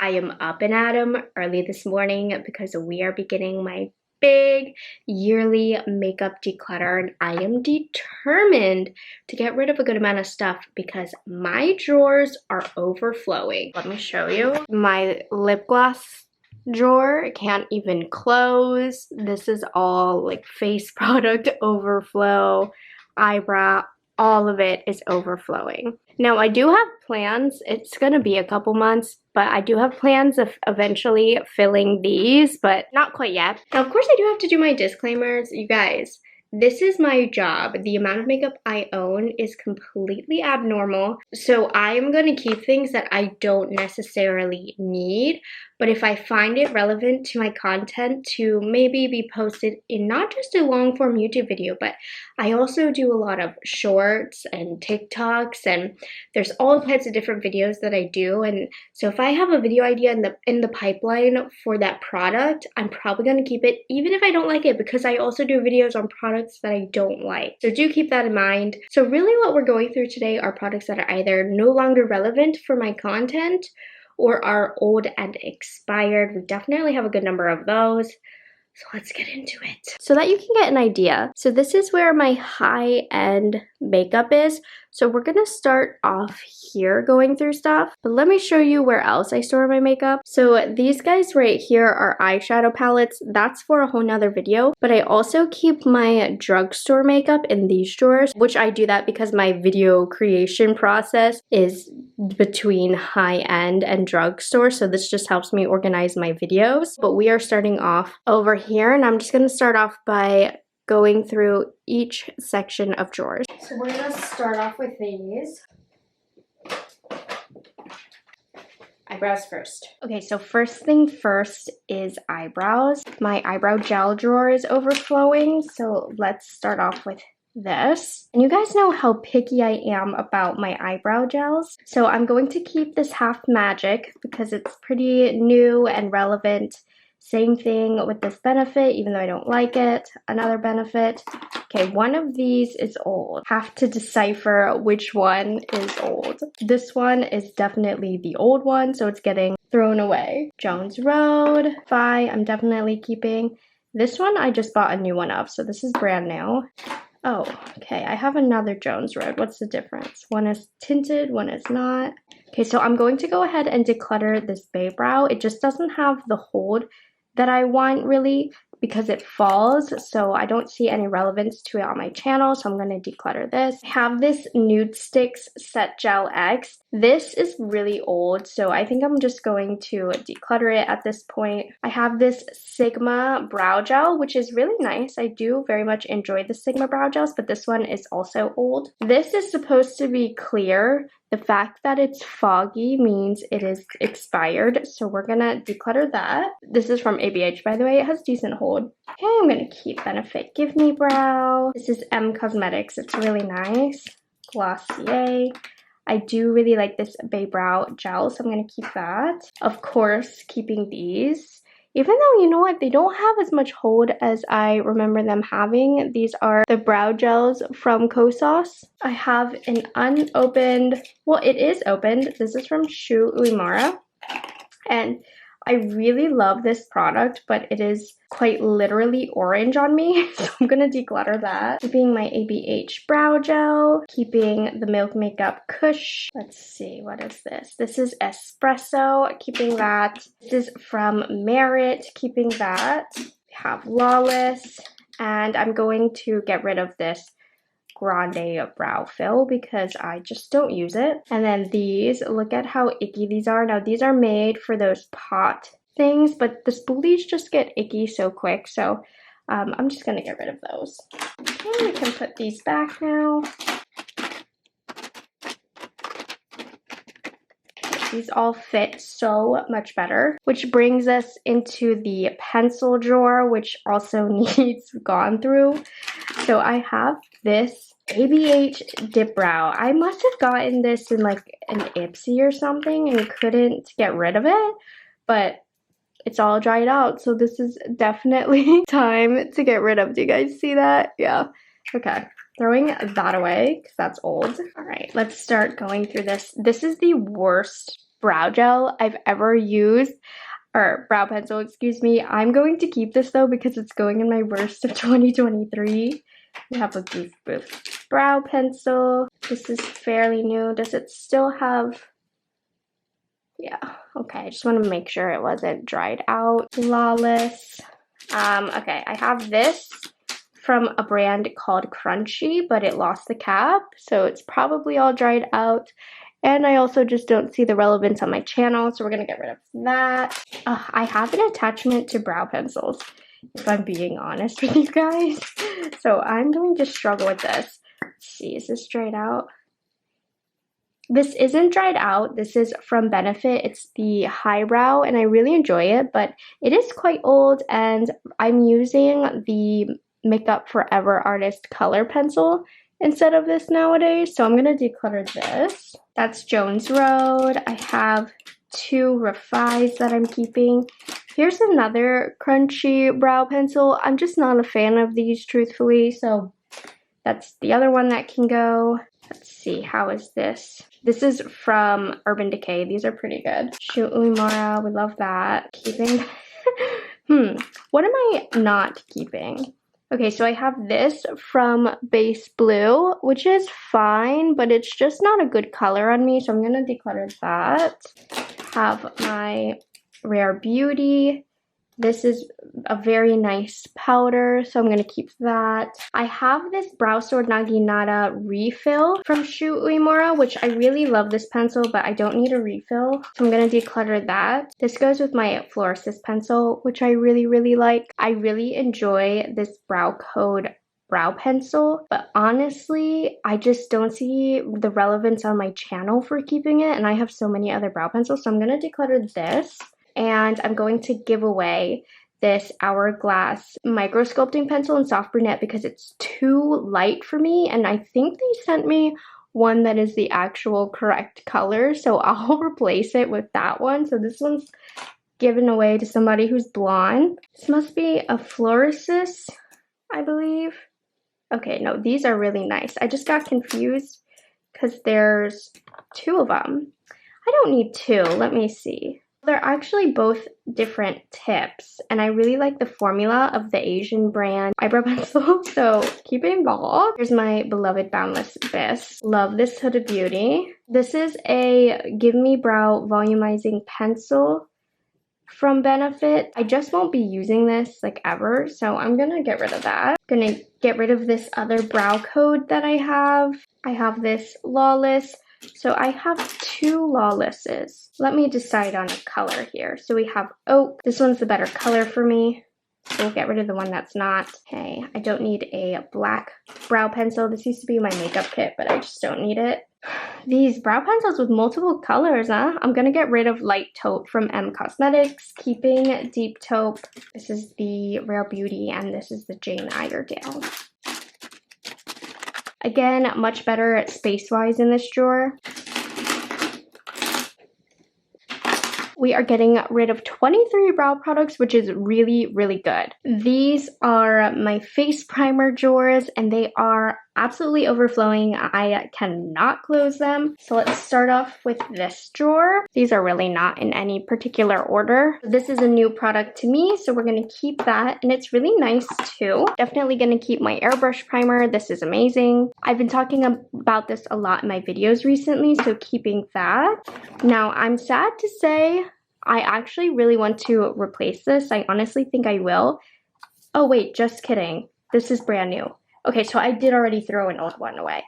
I am up and at 'em early this morning because we are beginning my big yearly makeup declutter, and I am determined to get rid of a good amount of stuff because my drawers are overflowing. Let me show you. My lip gloss drawer can't even close. This is all like face product overflow, eyebrow, all of it is overflowing. Now I do have plans, it's gonna be a couple months, but I do have plans of eventually filling these, but not quite yet. Now of course I do have to do my disclaimers. You guys, this is my job. The amount of makeup I own is completely abnormal. So I am going to keep things that I don't necessarily need. But if I find it relevant to my content to maybe be posted in not just a long form YouTube video, but I also do a lot of shorts and TikToks, and there's all types of different videos that I do. And so if I have a video idea in the pipeline for that product, I'm probably going to keep it even if I don't like it, because I also do videos on products that I don't like. So do keep that in mind. So really what we're going through today are products that are either no longer relevant for my content or are old and expired. We definitely have a good number of those. So let's get into it. So that you can get an idea. So this is where my high-end makeup is. So we're gonna start off here going through stuff, but let me show you where else I store my makeup. So these guys right here are eyeshadow palettes. That's for a whole nother video, but I also keep my drugstore makeup in these drawers, which I do that because my video creation process is between high-end and drugstore. So this just helps me organize my videos. But we are starting off over here, and I'm just gonna start off by going through each section of drawers. So we're gonna start off with these. Eyebrows first. Okay, so first thing first is eyebrows. My eyebrow gel drawer is overflowing, so let's start off with this. And you guys know how picky I am about my eyebrow gels. So I'm going to keep this half magic because it's pretty new and relevant. Same thing with this benefit, even though I don't like it. Another benefit. Okay, one of these is old. Have to decipher which one is old. This one is definitely the old one, so it's getting thrown away. Jones Road, Phi, I'm definitely keeping. This one I just bought a new one of, so this is brand new. Oh, okay, I have another Jones Road. What's the difference? One is tinted, one is not. Okay, so I'm going to go ahead and declutter this Eyebrow. It just doesn't have the hold that I want really because it falls, so I don't see any relevance to it on my channel, so I'm going to declutter this. I have this Nude Sticks Set Gel X. This is really old, so I think I'm just going to declutter it at this point. I have this Sigma Brow Gel, which is really nice. I do very much enjoy the Sigma Brow Gels, but this one is also old. This is supposed to be clear. The fact that it's foggy means it is expired, so we're gonna declutter that. This is from ABH, by the way. It has decent hold. Okay, I'm gonna keep Benefit Give Me Brow. This is M Cosmetics. It's really nice. Glossier. I do really like this Bay Brow Gel, so I'm gonna keep that. Of course, keeping these. Even though, you know what, they don't have as much hold as I remember them having. These are the brow gels from Kosas. I have an unopened, well, it is opened. This is from Shu Uemura. And I really love this product, but it is quite literally orange on me, so I'm gonna declutter that. Keeping my ABH brow gel, keeping the Milk Makeup Kush. Let's see, what is this? This is Espresso, keeping that. This is from Merit, keeping that. We have Lawless, and I'm going to get rid of this Grande brow fill because I just don't use it. And then these, look at how icky these are. Now these are made for those pot things, but the spoolies just get icky so quick, so I'm just gonna get rid of those. Okay, we can put these back now. These all fit so much better, which brings us into the pencil drawer, which also needs gone through. So I have this ABH Dip Brow. I must have gotten this in like an Ipsy or something and couldn't get rid of it, but it's all dried out, so this is definitely time to get rid of. Do you guys see that? Yeah. Okay. Throwing that away because that's old. All right, let's start going through this. This is the worst brow gel I've ever used, or brow pencil, excuse me. I'm going to keep this though because it's going in my worst of 2023. We have a Goof Boof brow pencil. This is fairly new. Does it still have... Yeah, okay, I just want to make sure it wasn't dried out. Flawless. Okay, I have this from a brand called Crunchy, but it lost the cap, so it's probably all dried out. And I also just don't see the relevance on my channel, so we're gonna get rid of that. I have an attachment to brow pencils, if I'm being honest with you guys. So I'm going to struggle with this. Let's see, is this dried out? This isn't dried out. This is from Benefit. It's the Highbrow, and I really enjoy it, but it is quite old, and I'm using the Makeup Forever Artist Color Pencil instead of this nowadays, so I'm going to declutter this. That's Jones Road. I have 2 Rephr that I'm keeping. Here's another Crunchy brow pencil. I'm just not a fan of these, truthfully, so that's the other one that can go. Let's see, how is this? This is from Urban Decay. These are pretty good. Shoot Uemura, we love that. Keeping... what am I not keeping? Okay, so I have this from Base Blue, which is fine, but it's just not a good color on me, so I'm going to declutter that. Have my Rare Beauty. This is a very nice powder, so I'm going to keep that. I have this Brow Sword Naginata refill from Shoot Uemura, which I really love this pencil, but I don't need a refill, so I'm going to declutter that. This goes with my Fluorescent pencil, which I really, really like. I really enjoy this Brow Code brow pencil, but honestly, I just don't see the relevance on my channel for keeping it, and I have so many other brow pencils, so I'm going to declutter this. And I'm going to give away this Hourglass micro sculpting pencil in soft brunette because it's too light for me, and I think they sent me one that is the actual correct color, so I'll replace it with that one. So this one's given away to somebody who's blonde. This must be a Fluorescent, I believe. Okay, no, these are really nice. I just got confused because there's 2 of them. I don't need 2. Let me see. They're actually both different tips, and I really like the formula of the Asian brand eyebrow pencil, so keeping that. Here's my beloved Boundless Abyss. Love this Huda Beauty. This is a Give Me Brow Volumizing Pencil from Benefit. I just won't be using this like ever, so I'm gonna get rid of that. Gonna get rid of this other brow code that I have. I have this Lawless. So I have 2 Lawlesses. Let me decide on a color here. So we have Oak. This one's the better color for me. So we'll get rid of the one that's not. Okay, I don't need a black brow pencil. This used to be my makeup kit, but I just don't need it. These brow pencils with multiple colors, huh? I'm gonna get rid of Light Taupe from M Cosmetics, keeping Deep Taupe. This is the Rare Beauty, and this is the Jane Iredale. Again, much better space-wise in this drawer. We are getting rid of 23 brow products, which is really, really good. These are my face primer drawers, and they are absolutely overflowing. I cannot close them. So let's start off with this drawer. These are really not in any particular order. This is a new product to me, so we're going to keep that, and it's really nice too. Definitely going to keep my airbrush primer. This is amazing. I've been talking about this a lot in my videos recently, so keeping that. Now, I'm sad to say I actually really want to replace this. I honestly think I will. Oh wait, just kidding. This is brand new. Okay, so I did already throw an old one away.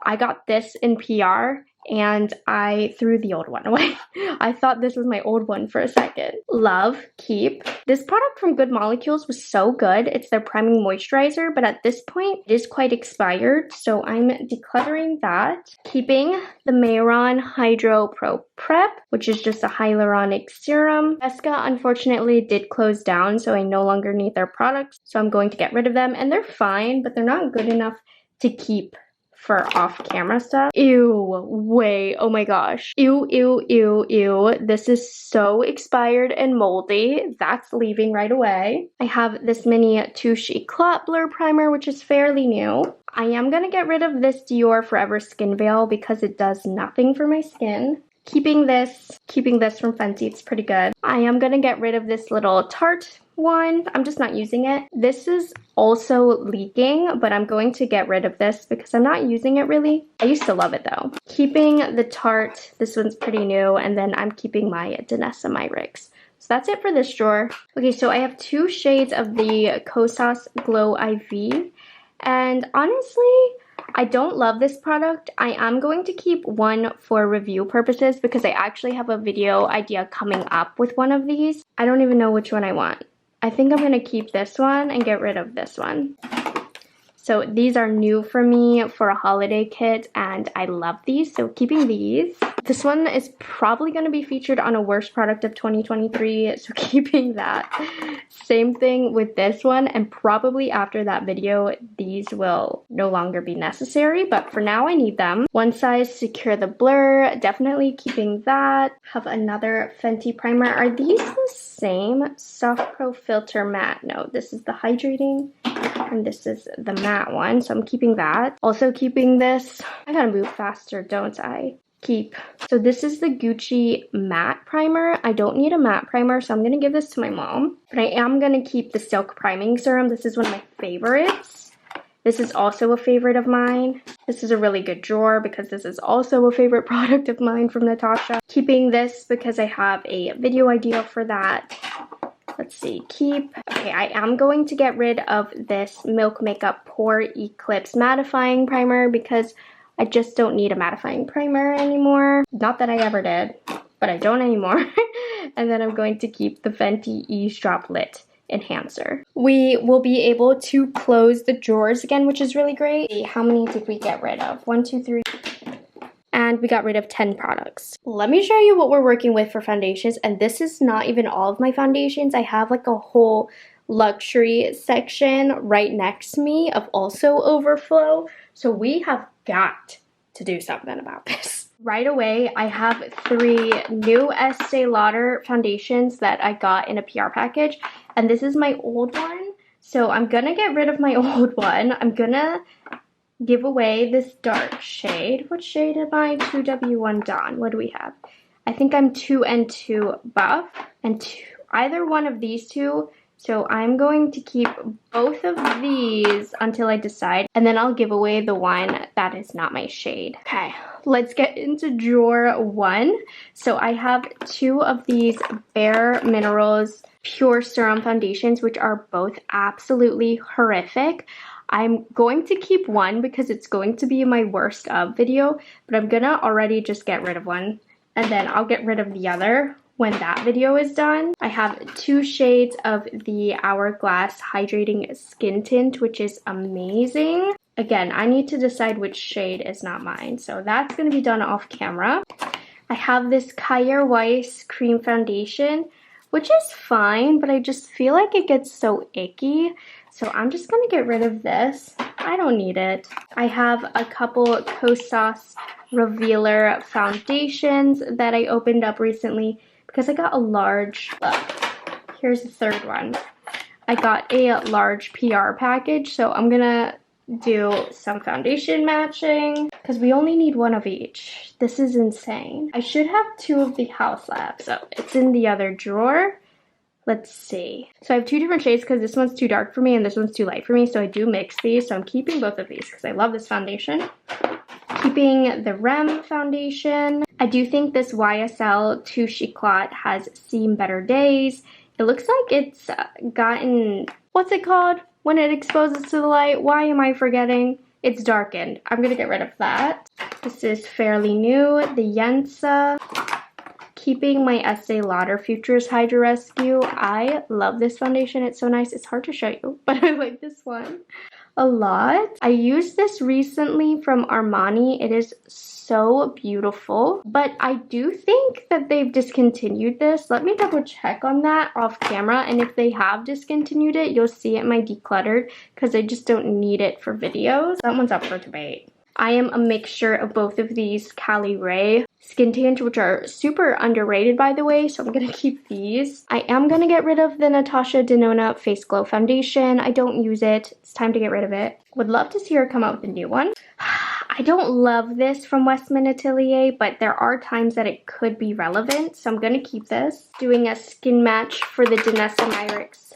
I got this in PR, and I threw the old one away. I thought this was my old one for a second. Love, keep. This product from Good Molecules was so good. It's their priming moisturizer, but at this point, it is quite expired, so I'm decluttering that. Keeping the Mayron Hydro Pro Prep, which is just a hyaluronic serum. Esca, unfortunately, did close down, so I no longer need their products, so I'm going to get rid of them, and they're fine, but they're not good enough to keep for off-camera stuff. Ew, wait, oh my gosh. Ew, ew, ew, ew. This is so expired and moldy. That's leaving right away. I have this mini Touche Eclat Blur Primer, which is fairly new. I am gonna get rid of this Dior Forever Skin Veil because it does nothing for my skin. Keeping this from Fenty, it's pretty good. I am gonna get rid of this little Tarte one. I'm just not using it. This is also leaking, but I'm going to get rid of this because I'm not using it really. I used to love it though. Keeping the Tarte, this one's pretty new, and then I'm keeping my Danessa Myricks. So that's it for this drawer. Okay, so I have 2 shades of the Kosas Glow IV, and honestly, I don't love this product. I am going to keep one for review purposes because I actually have a video idea coming up with one of these. I don't even know which one I want. I think I'm going to keep this one and get rid of this one. So these are new for me for a holiday kit, and I love these, so keeping these. This one is probably going to be featured on a worst product of 2023, so keeping that. Same thing with this one, and probably after that video, these will no longer be necessary, but for now I need them. One Size Secure the Blur, definitely keeping that. Have another Fenty primer. Are these the same? Soft Pro Filter Matte. No, this is the hydrating, and this is the matte one, so I'm keeping that. Also keeping this. I gotta move faster, don't I? So this is the Gucci matte primer. I don't need a matte primer, so I'm gonna give this to my mom. But I am gonna keep the Silk Priming Serum. This is one of my favorites. This is also a favorite of mine. This is a really good drawer because this is also a favorite product of mine from Natasha. Keeping this because I have a video idea for that. Let's see, okay, I am going to get rid of this Milk Makeup Pore Eclipse Mattifying Primer because I just don't need a mattifying primer anymore. Not that I ever did, but I don't anymore. And then I'm going to keep the Fenty Eavesdrop Lit Enhancer. We will be able to close the drawers again, which is really great. How many did we get rid of? 1, 2, 3. And we got rid of 10 products. Let me show you what we're working with for foundations. And this is not even all of my foundations. I have like a whole luxury section right next to me of also overflow. So we have got to do something about this. Right away, I have 3 new Estee Lauder foundations that I got in a PR package. And this is my old one. So I'm gonna get rid of my old one. I'm gonna give away this dark shade. What shade am I? 2W1 Dawn. What do we have? I think I'm 2N2 Buff and either one of these two. So I'm going to keep both of these until I decide, and then I'll give away the one that is not my shade. Okay, let's get into drawer 1. So I have 2 of these Bare Minerals Pure Serum Foundations, which are both absolutely horrific. I'm going to keep one because it's going to be my worst of video, but I'm gonna already just get rid of one, and then I'll get rid of the other when that video is done. I have 2 shades of the Hourglass Hydrating Skin Tint, which is amazing. Again, I need to decide which shade is not mine, so that's gonna be done off camera. I have this Kaya Weiss Cream Foundation, which is fine, but I just feel like it gets so icky. So I'm just gonna get rid of this. I don't need it. I have a couple Kosas Revealer foundations that I opened up recently because I got a large, look, here's the third one. I got a large PR package, so I'm gonna do some foundation matching because we only need 1 of each. This is insane. I should have 2 of the House Lab, so it's in the other drawer. Let's see. So I have 2 different shades because this one's too dark for me and this one's too light for me. So I do mix these. So I'm keeping both of these because I love this foundation. Keeping the Rem foundation. I do think this YSL Touche Eclat has seen better days. It looks like it's gotten, what's it called when it exposes to the light? Why am I forgetting? It's darkened. I'm going to get rid of that. This is fairly new. The Yensa. Keeping my Estee Lauder Futures Hydra Rescue. I love this foundation. It's so nice. It's hard to show you, but I like this one a lot. I used this recently from Armani. It is so beautiful, but I do think that they've discontinued this. Let me double check on that off camera, and if they have discontinued it, you'll see it in my decluttered because I just don't need it for videos. That one's up for debate. I am a mixture of both of these Cali Ray skin tints, which are super underrated, by the way, so I'm going to keep these. I am going to get rid of the Natasha Denona Face Glow Foundation. I don't use it. It's time to get rid of it. Would love to see her come out with a new one. I I don't love this from Westman Atelier, but there are times that it could be relevant, so I'm going to keep this. Doing a skin match for the Danessa Myricks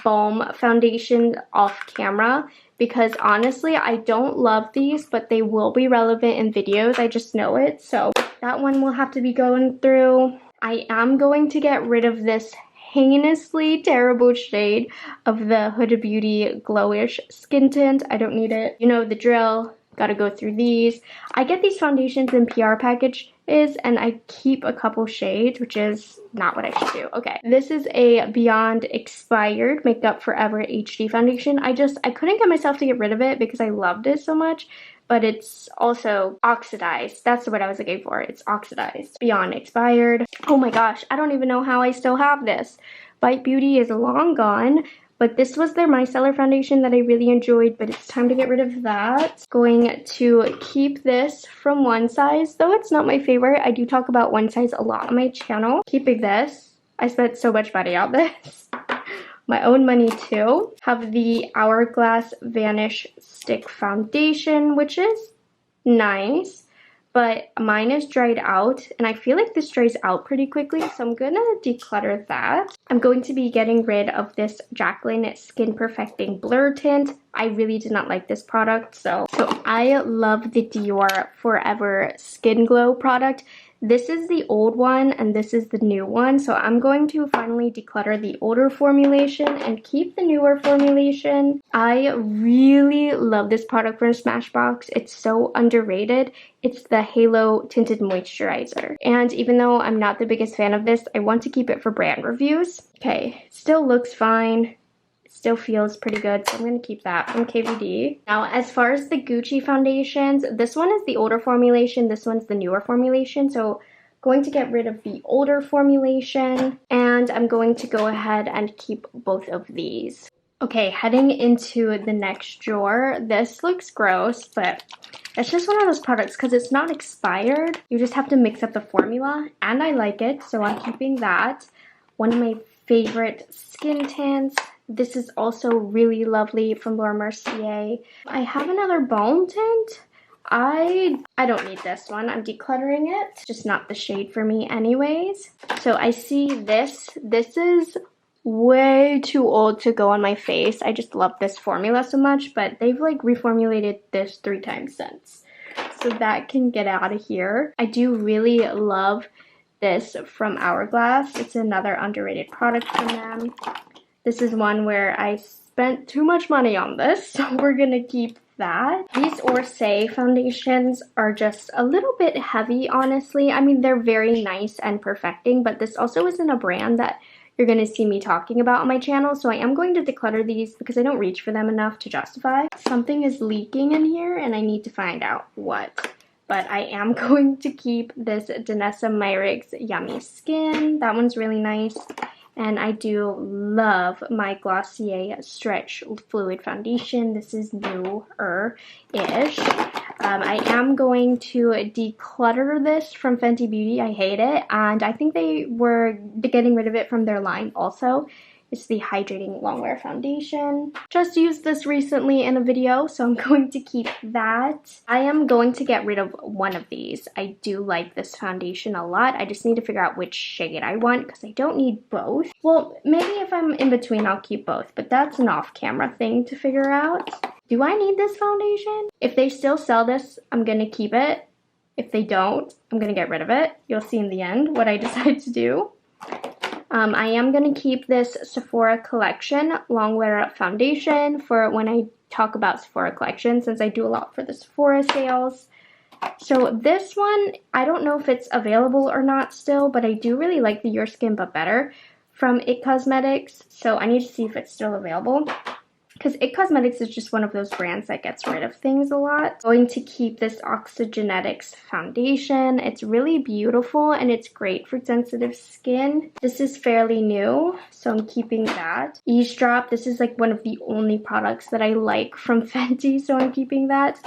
Balm Foundation off camera, because honestly, I don't love these, but they will be relevant in videos. I just know it, so that one will have to be going through. I am going to get rid of this heinously terrible shade of the Huda Beauty Glowish Skin Tint. I don't need it. You know the drill. Gotta go through these. I get these foundations in PR packages and I keep a couple shades, which is not what I should do. Okay, this is a Beyond Expired Makeup Forever HD foundation. I couldn't get myself to get rid of it because I loved it so much, but it's also oxidized. That's what I was looking for. It's oxidized. Beyond Expired. Oh my gosh, I don't even know how I still have this. Bite Beauty is long gone. But this was their micellar foundation that I really enjoyed, but it's time to get rid of that. Going to keep this from One Size, though it's not my favorite. I do talk about One Size a lot on my channel. Keeping this. I spent so much money on this. My own money too. Have the Hourglass Vanish Stick Foundation, which is nice. But mine is dried out, and I feel like this dries out pretty quickly, so I'm gonna declutter that. I'm going to be getting rid of this Jaclyn Skin Perfecting Blur Tint. I really did not like this product, so I love the Dior Forever Skin Glow product. This is the old one, and this is the new one, so I'm going to finally declutter the older formulation and keep the newer formulation. I really love this product from Smashbox. It's so underrated. It's the Halo Tinted Moisturizer. And even though I'm not the biggest fan of this, I want to keep it for brand reviews. Okay, it still looks fine. Still feels pretty good, so I'm going to keep that from KVD. Now, as far as the Gucci foundations, this one is the older formulation, this one's the newer formulation, so going to get rid of the older formulation, and I'm going to go ahead and keep both of these. Okay, heading into the next drawer. This looks gross, but it's just one of those products because it's not expired. You just have to mix up the formula, and I like it, so I'm keeping that. One of my favorite skin tints. This is also really lovely from Laura Mercier. I have another balm tint. I don't need this one. I'm decluttering it. It's just not the shade for me anyways. So I see this. This is way too old to go on my face. I just love this formula so much, but they've like reformulated this 3 times since. So that can get out of here. I do really love this from Hourglass. It's another underrated product from them. This is one where I spent too much money on this, so we're gonna keep that. These Orsay foundations are just a little bit heavy, honestly. I mean, they're very nice and perfecting, but this also isn't a brand that you're gonna see me talking about on my channel, so I am going to declutter these because I don't reach for them enough to justify. Something is leaking in here, and I need to find out what. But I am going to keep this Danessa Myricks Yummy Skin. That one's really nice. And I do love my Glossier Stretch Fluid Foundation. This is newer-ish. I am going to declutter this from Fenty Beauty. I hate it. And I think they were getting rid of it from their line also. It's the Hydrating Longwear Foundation. Just used this recently in a video, so I'm going to keep that. I am going to get rid of one of these. I do like this foundation a lot. I just need to figure out which shade I want because I don't need both. Well, maybe if I'm in between, I'll keep both, but that's an off-camera thing to figure out. Do I need this foundation? If they still sell this, I'm going to keep it. If they don't, I'm going to get rid of it. You'll see in the end what I decide to do. I am going to keep this Sephora Collection Longwear Foundation for when I talk about Sephora Collection, since I do a lot for the Sephora sales. So this one, I don't know if it's available or not still, but I do really like the Your Skin But Better from IT Cosmetics, so I need to see if it's still available. Because IT Cosmetics is just one of those brands that gets rid of things a lot. Going to keep this Oxygenetics foundation. It's really beautiful and it's great for sensitive skin. This is fairly new, so I'm keeping that. Eavesdrop, this is like one of the only products that I like from Fenty, so I'm keeping that.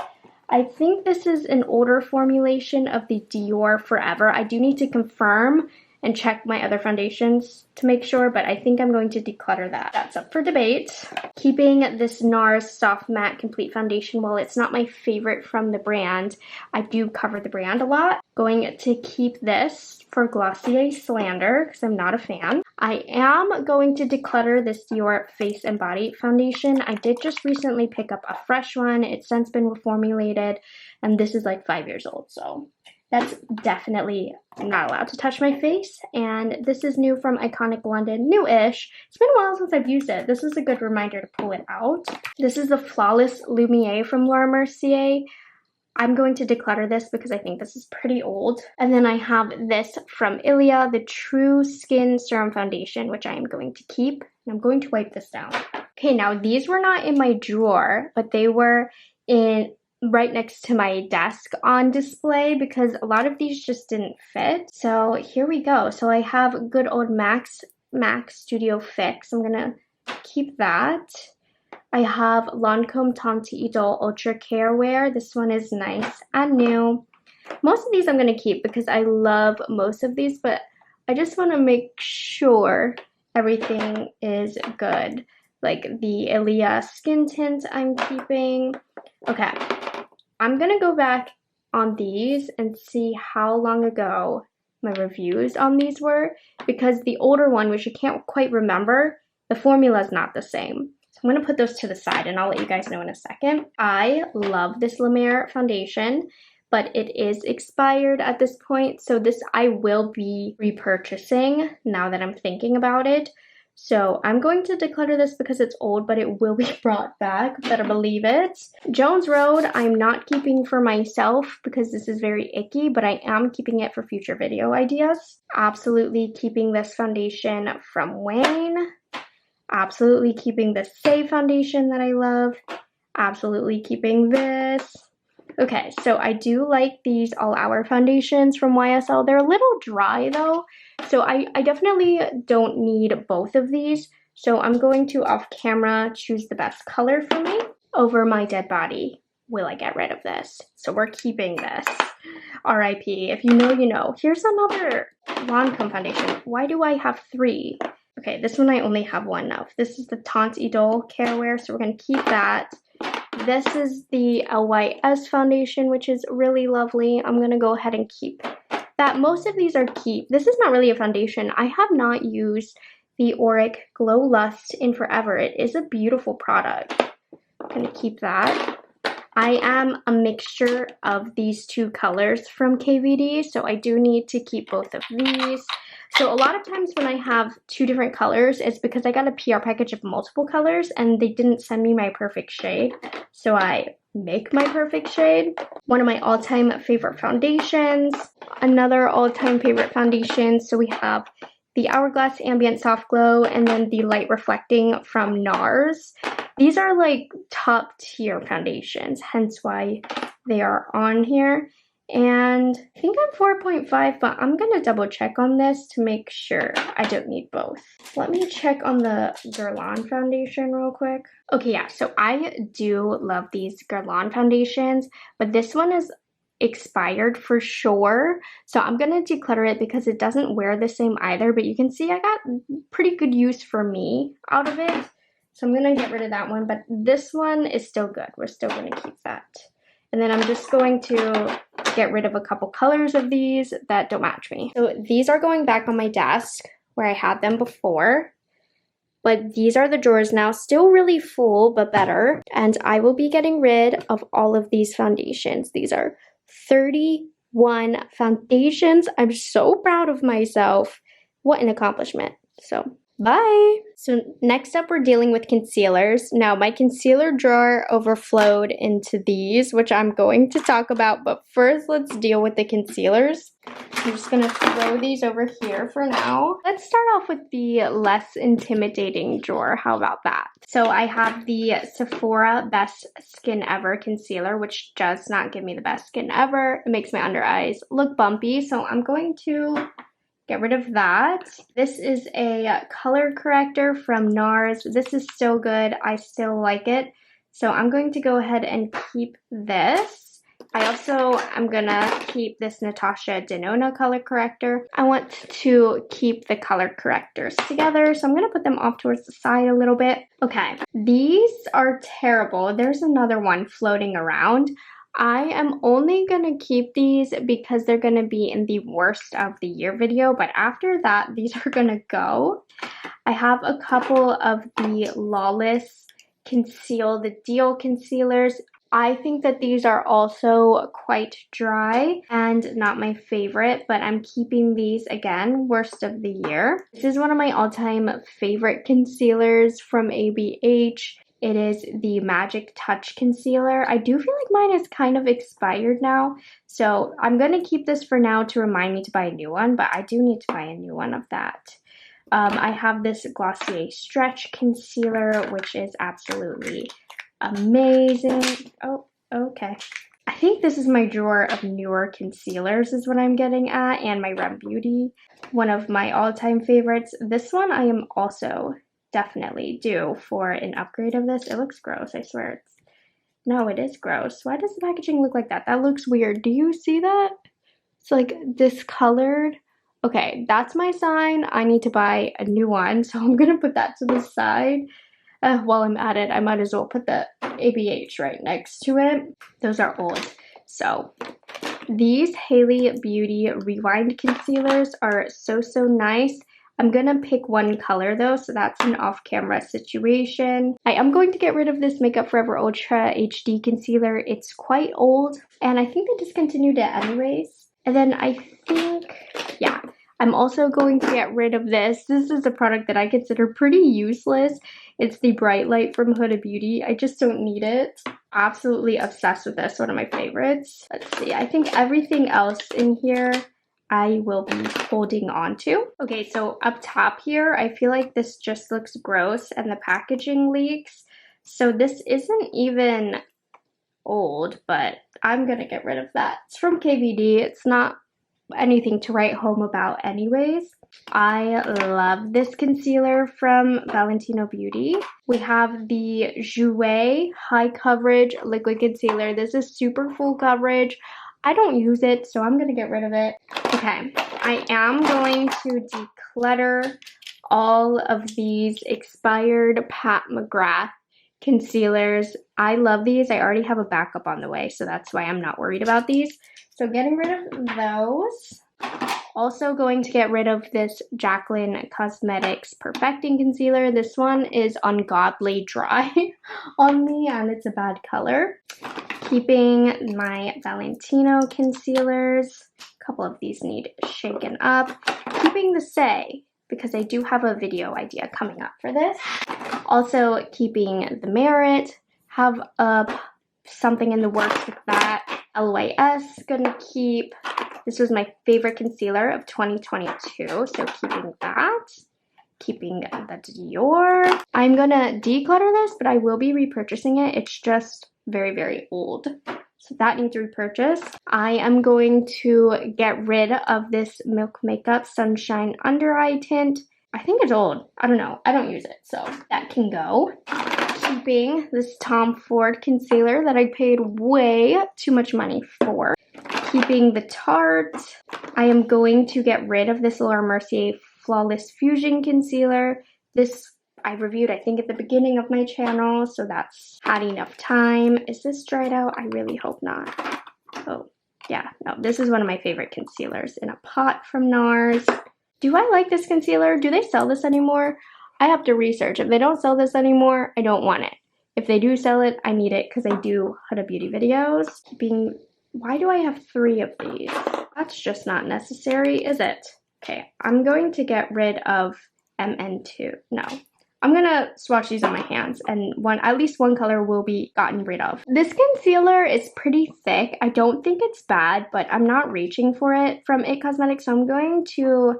I think this is an older formulation of the Dior Forever. I do need to confirm and check my other foundations to make sure, but I think I'm going to declutter that. That's up for debate. Keeping this NARS Soft Matte Complete Foundation, while it's not my favorite from the brand, I do cover the brand a lot. Going to keep this for Glossier Slander because I'm not a fan. I am going to declutter this Dior Face and Body Foundation. I did just recently pick up a fresh one. It's since been reformulated, and this is like 5 years old, so that's definitely not allowed to touch my face. And this is new from Iconic London, new-ish. It's been a while since I've used it. This is a good reminder to pull it out. This is the Flawless Lumiere from Laura Mercier. I'm going to declutter this because I think this is pretty old. And then I have this from Ilia, the True Skin Serum Foundation, which I am going to keep. And I'm going to wipe this down. Okay, now these were not in my drawer, but they were in right next to my desk on display because a lot of these just didn't fit. So here we go. So I have good old MAC Studio Fix. I'm gonna keep that. I have Lancome Teinte Idole Ultra Care Wear. This one is nice and new. Most of these I'm going to keep because I love most of these, but I just want to make sure everything is good. Like the Ilia Skin Tint I'm keeping. Okay, I'm going to go back on these and see how long ago my reviews on these were, because the older one, which I can't quite remember, the formula is not the same. I'm going to put those to the side and I'll let you guys know in a second. I love this Lumiere foundation, but it is expired at this point. So this I will be repurchasing now that I'm thinking about it. So I'm going to declutter this because it's old, but it will be brought back. Better believe it. Jones Road, I'm not keeping for myself because this is very icky, but I am keeping it for future video ideas. Absolutely keeping this foundation from Wayne. Absolutely keeping the Save foundation that I love. Absolutely keeping this. Okay, so I do like these All Hour foundations from YSL. They're a little dry though, so I definitely don't need both of these. So I'm going to, off camera, choose the best color for me. Over my dead body, will I get rid of this? So we're keeping this. RIP, if you know, you know. Here's another Lancome foundation. Why do I have 3? Okay, this one I only have one of. This is the Teinte Idole Care Wear, so we're going to keep that. This is the LYS foundation, which is really lovely. I'm going to go ahead and keep that. Most of these are keep. This is not really a foundation. I have not used the Auric Glow Lust in forever. It is a beautiful product. I'm going to keep that. I am a mixture of these two colors from KVD, so I do need to keep both of these. So a lot of times when I have 2 different colors, it's because I got a PR package of multiple colors and they didn't send me my perfect shade. So I make my perfect shade. One of my all-time favorite foundations. Another all-time favorite foundation. So we have the Hourglass Ambient Soft Glow and then the Light Reflecting from NARS. These are like top tier foundations, hence why they are on here. And I think I'm 4.5, but I'm going to double check on this to make sure I don't need both. Let me check on the Guerlain foundation real quick. Okay, yeah, so I do love these Guerlain foundations, but this one is expired for sure. So I'm going to declutter it because it doesn't wear the same either, but you can see I got pretty good use for me out of it. So I'm going to get rid of that one, but this one is still good. We're still going to keep that. And then I'm just going to get rid of a couple colors of these that don't match me. So these are going back on my desk where I had them before. But these are the drawers now, still really full, but better. And I will be getting rid of all of these foundations. These are 31 foundations. I'm so proud of myself. What an accomplishment. So bye. So next up, we're dealing with concealers. Now, my concealer drawer overflowed into these, which I'm going to talk about. But first, let's deal with the concealers. I'm just going to throw these over here for now. Let's start off with the less intimidating drawer. How about that? So I have the Sephora Best Skin Ever concealer, which does not give me the best skin ever. It makes my under eyes look bumpy. So I'm going to get rid of that. This is a color corrector from NARS. This is still good. I still like it. So I'm going to go ahead and keep this. I also am gonna keep this Natasha Denona color corrector. I want to keep the color correctors together, so I'm gonna put them off towards the side a little bit. Okay, these are terrible. There's another one floating around. I am only gonna keep these because they're gonna be in the worst of the year video, but after that, these are gonna go. I have a couple of the Lawless Conceal the Deal concealers. I think that these are also quite dry and not my favorite, but I'm keeping these again, worst of the year. This is one of my all-time favorite concealers from ABH. It is the Magic Touch Concealer. I do feel like mine is kind of expired now, so I'm going to keep this for now to remind me to buy a new one, but I do need to buy a new one of that. I have this Glossier Stretch Concealer, which is absolutely amazing. Oh, okay. I think this is my drawer of newer concealers is what I'm getting at, and my Rem Beauty, one of my all-time favorites. This one I am also definitely due for an upgrade of this. It looks gross, I swear. No, it is gross. Why does the packaging look like that? That looks weird. Do you see that? It's like discolored. Okay, that's my sign. I need to buy a new one, so I'm gonna put that to the side. While I'm at it, I might as well put the ABH right next to it. Those are old. So these Haley Beauty Rewind concealers are so nice. I'm gonna pick one color though, so that's an off-camera situation. I am going to get rid of this Makeup Forever Ultra HD concealer. It's quite old, and I think they discontinued it anyways. And then I think, yeah, I'm also going to get rid of this. This is a product that I consider pretty useless. It's the Bright Light from Huda Beauty. I just don't need it. Absolutely obsessed with this, one of my favorites. Let's see, I think everything else in here I will be holding on to. Okay, so up top here, I feel like this just looks gross and the packaging leaks. So this isn't even old, but I'm gonna get rid of that. It's from KVD. It's not anything to write home about anyways. I love this concealer from Valentino Beauty. We have the Jouer High Coverage Liquid Concealer. This is super full coverage. I don't use it, so I'm gonna get rid of it. Okay, I am going to declutter all of these expired Pat McGrath concealers. I love these. I already have a backup on the way, so that's why I'm not worried about these. So getting rid of those. Also going to get rid of this Jaclyn Cosmetics Perfecting Concealer. This one is ungodly dry on me, and it's a bad color. Keeping my Valentino concealers. A couple of these need shaken up. Keeping the Say, because I do have a video idea coming up for this. Also keeping the Merit. Have something in the works with that. LYS gonna keep. This was my favorite concealer of 2022, so keeping that. Keeping the Dior. I'm gonna declutter this, but I will be repurchasing it. It's just very old, so that needs repurchase. I am going to get rid of this Milk Makeup Sunshine Under Eye Tint. I think it's old. I don't know. I don't use it, so that can go. Keeping this Tom Ford concealer that I paid way too much money for. Keeping the Tarte. I am going to get rid of this Laura Mercier Flawless Fusion Concealer. This I reviewed, I think, at the beginning of my channel, so that's had enough time. Is this dried out? I really hope not. Oh, yeah. No, this is one of my favorite concealers in a pot from NARS. Do I like this concealer? Do they sell this anymore? I have to research. If they don't sell this anymore, I don't want it. If they do sell it, I need it because I do Huda Beauty videos. Why do I have 3 of these? That's just not necessary, is it? Okay, I'm going to get rid of MN2. No. I'm gonna swatch these on my hands, and at least one color will be gotten rid of. This concealer is pretty thick. I don't think it's bad, but I'm not reaching for it from IT Cosmetics, so I'm going to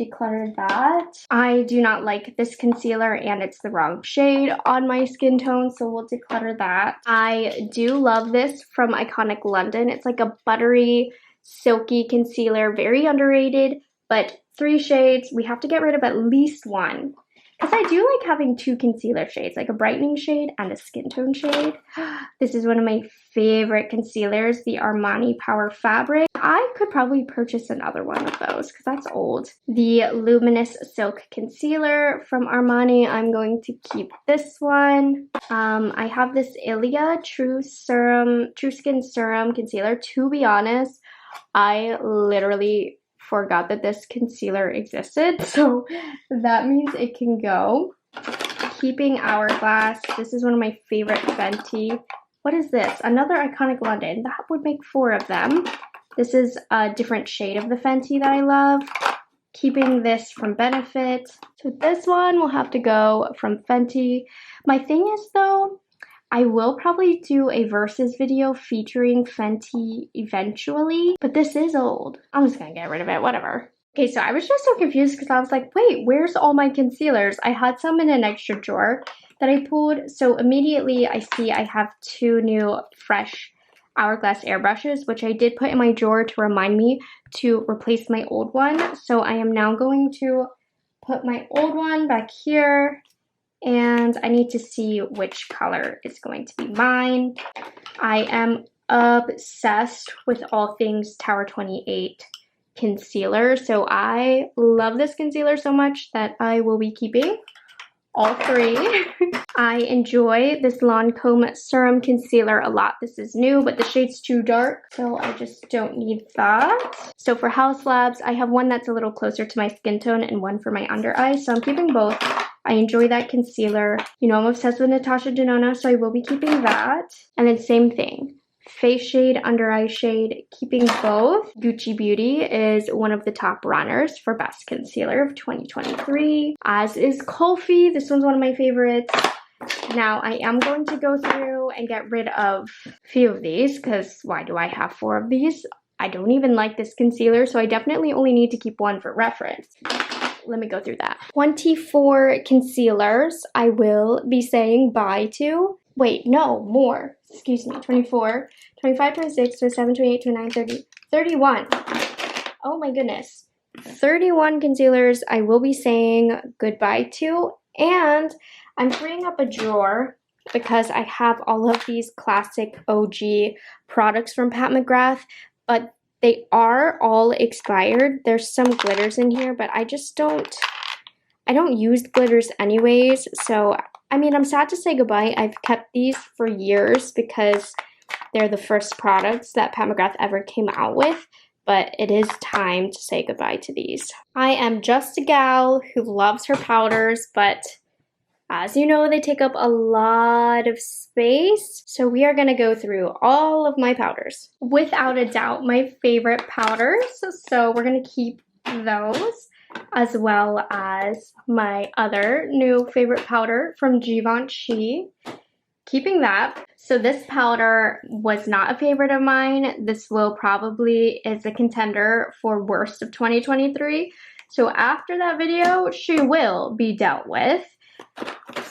declutter that. I do not like this concealer, and it's the wrong shade on my skin tone, so we'll declutter that. I do love this from Iconic London. It's like a buttery, silky concealer, very underrated, but 3 shades. We have to get rid of at least one, Because I do like having two concealer shades, like a brightening shade and a skin tone shade. This is one of my favorite concealers, the Armani Power Fabric. I could probably purchase another one of those because that's old. The Luminous Silk Concealer from Armani. I'm going to keep this one. I have this Ilia True Skin Serum Concealer. To be honest, I literally forgot that this concealer existed, so that means it can go. Keeping Hourglass. This is one of my favorite Fenty. What is this? Another Iconic London. That would make 4 of them. This is a different shade of the Fenty that I love. Keeping this from Benefit. So this one will have to go from Fenty. My thing is though, I will probably do a versus video featuring Fenty eventually, but this is old. I'm just gonna get rid of it, whatever. Okay, so I was just so confused because I was like, wait, where's all my concealers? I had some in an extra drawer that I pulled, so immediately I see I have 2 new fresh Hourglass airbrushes, which I did put in my drawer to remind me to replace my old one. So I am now going to put my old one back here, and I need to see which color is going to be mine. I am obsessed with all things Tower 28 concealer, so I love this concealer so much that I will be keeping all 3. I enjoy this Lancome Serum Concealer a lot. This is new, but the shade's too dark, so I just don't need that. So for House Labs, I have one that's a little closer to my skin tone and one for my under eye, so I'm keeping both. I enjoy that concealer. You know, I'm obsessed with Natasha Denona, so I will be keeping that. And then same thing. Face shade, under eye shade, keeping both. Gucci Beauty is one of the top runners for best concealer of 2023, as is Kulfi. This one's one of my favorites. Now I am going to go through and get rid of a few of these, because why do I have 4 of these? I don't even like this concealer, so I definitely only need to keep 1 for reference. Let me go through that. 24 concealers I will be saying bye to. Wait, no, more. Excuse me. 24, 25, 26, 27, 28, 29, 30, 31. Oh my goodness. 31 concealers I will be saying goodbye to. And I'm freeing up a drawer because I have all of these classic OG products from Pat McGrath, but they are all expired. There's some glitters in here, but I don't use glitters anyways, so I mean, I'm sad to say goodbye. I've kept these for years because they're the first products that Pat McGrath ever came out with, but it is time to say goodbye to these. I am just a gal who loves her powders, but as you know, they take up a lot of space, so we are gonna go through all of my powders. Without a doubt, my favorite powders, so we're gonna keep those, as well as my other new favorite powder from Givenchy. Keeping that. So this powder was not a favorite of mine. This will probably is a contender for worst of 2023. So after that video, she will be dealt with.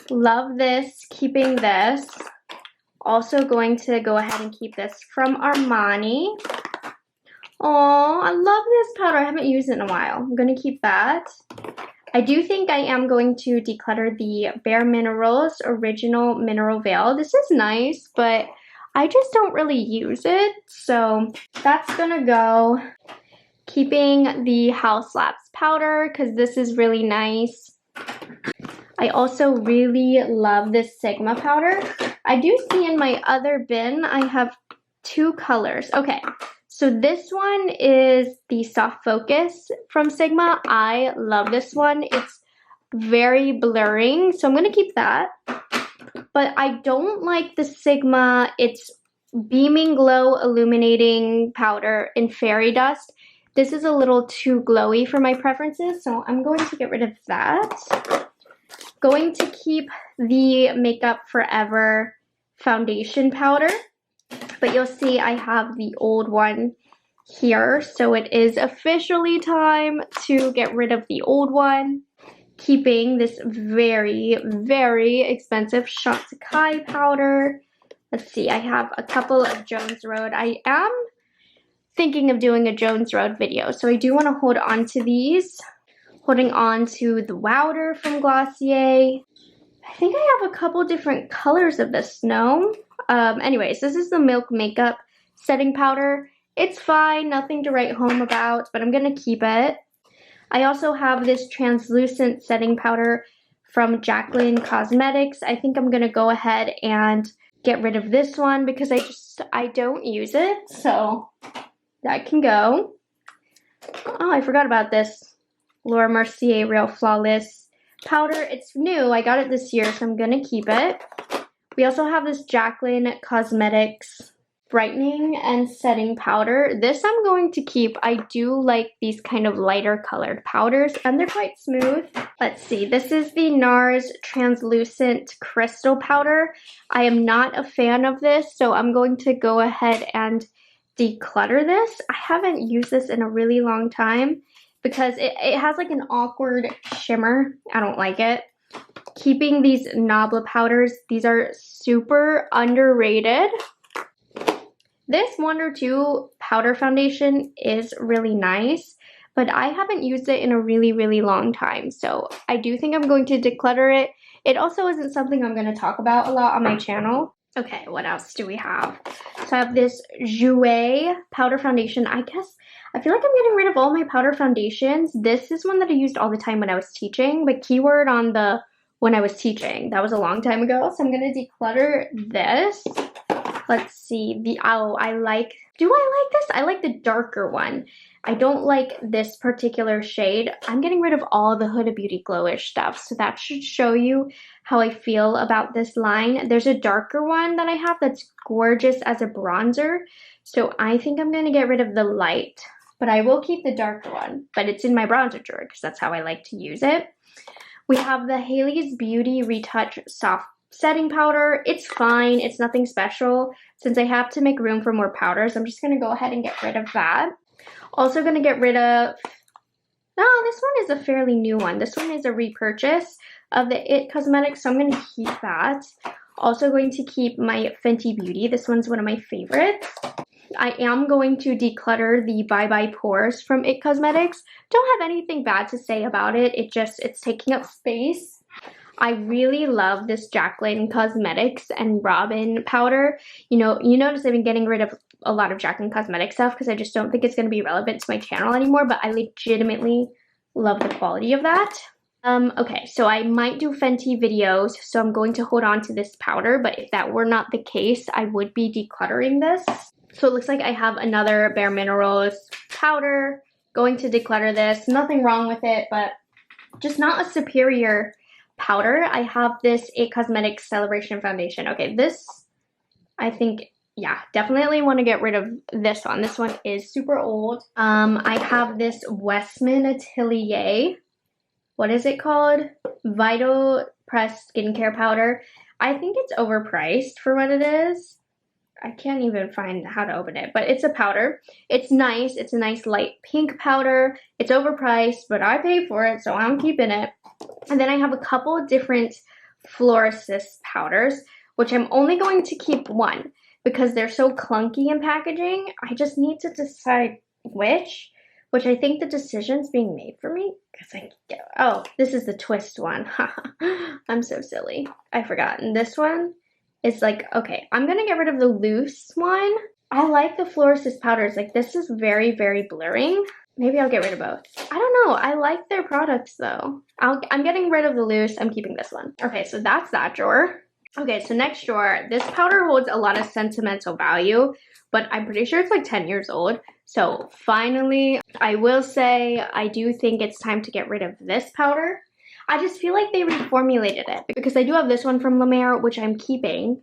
Love this. Keeping this. Also going to go ahead and keep this from Armani. Oh, I love this powder. I haven't used it in a while. I'm going to keep that. I do think I am going to declutter the Bare Minerals Original Mineral Veil. This is nice, but I just don't really use it. So that's going to go. Keeping the House Labs powder because this is really nice. I also really love this Sigma powder. I do see in my other bin I have 2 colors. Okay. So this one is the Soft Focus from Sigma. I love this one. It's very blurring, so I'm going to keep that. But I don't like the Sigma. It's Beaming Glow Illuminating Powder in Fairy Dust. This is a little too glowy for my preferences, so I'm going to get rid of that. Going to keep the Makeup Forever foundation powder. But you'll see I have the old one here, so it is officially time to get rid of the old one. Keeping this very, very expensive Chantecaille powder. Let's see, I have a couple of Jones Road. I am thinking of doing a Jones Road video, so I do want to hold on to these. Holding on to the Wowder from Glossier. I think I have a couple different colors of this snow. Anyways, this is the Milk Makeup setting powder. It's fine, nothing to write home about, but I'm gonna keep it. I also have this translucent setting powder from Jaclyn Cosmetics. I think I'm gonna go ahead and get rid of this one because I don't use it, so that can go. Oh, I forgot about this Laura Mercier Real Flawless powder. It's new, I got it this year, so I'm gonna keep it. We also have this Jaclyn Cosmetics brightening and setting powder. This I'm going to keep. I do like these kind of lighter colored powders and they're quite smooth. Let's see, this is the NARS translucent crystal powder. I am not a fan of this, so I'm going to go ahead and declutter this. I haven't used this in a really long time because it has like an awkward shimmer. I don't like it. Keeping these Nabla powders, these are super underrated. This Wonder 2 powder foundation is really nice, but I haven't used it in a really, really long time, so I do think I'm going to declutter it. It also isn't something I'm going to talk about a lot on my channel. Okay, what else do we have? So I have this Jouer powder foundation. I feel like I'm getting rid of all my powder foundations. This is one that I used all the time when I was teaching, but keyword on the when I was teaching. That was a long time ago, so I'm going to declutter this. Let's see, do I like this? I like the darker one. I don't like this particular shade. I'm getting rid of all the Huda Beauty Glowish stuff, so that should show you how I feel about this line. There's a darker one that I have that's gorgeous as a bronzer, so I think I'm going to get rid of the light, but I will keep the darker one, but it's in my bronzer drawer because that's how I like to use it. We have the Hailey's Beauty Retouch Soft Setting Powder. It's fine, it's nothing special. Since I have to make room for more powders, I'm just going to go ahead and get rid of that. Also going to get rid of, no, this one is a fairly new one. This one is a repurchase of the IT Cosmetics, so I'm going to keep that. Also going to keep my Fenty Beauty. This one's one of my favorites. I am going to declutter the Bye Bye Pores from IT Cosmetics. Don't have anything bad to say about it. It's taking up space. I really love this Jaclyn Cosmetics and Robin powder. You notice I've been getting rid of a lot of Jaclyn Cosmetics stuff because I just don't think it's going to be relevant to my channel anymore, but I legitimately love the quality of that. Okay, so I might do Fenty videos, so I'm going to hold on to this powder, but if that were not the case, I would be decluttering this. So it looks like I have another Bare Minerals powder. Going to declutter this. Nothing wrong with it, but just not a superior powder. I have this IT Cosmetics Celebration Foundation. Okay, this, I think, yeah, definitely want to get rid of this one. This one is super old. I have this Westman Atelier. What is it called? Vital Press Skincare Powder. I think it's overpriced for what it is. I can't even find how to open it, but it's a powder. It's nice. It's a nice light pink powder. It's overpriced, but I paid for it, so I'm keeping it. And then I have a couple of different Florist powders, which I'm only going to keep one because they're so clunky in packaging. I just need to decide which I think the decision's being made for me. Oh, this is the twist one. I'm so silly. I forgot. And this one is like, okay, I'm going to get rid of the loose one. I like the Florist powders. Like, this is very, very blurring. Maybe I'll get rid of both. I don't know. I like their products, though. I'm getting rid of the loose. I'm keeping this one. Okay, so that's that drawer. Okay, so next drawer. This powder holds a lot of sentimental value, but I'm pretty sure it's like 10 years old. So finally, I will say I do think it's time to get rid of this powder. I just feel like they reformulated it because I do have this one from La Mer, which I'm keeping,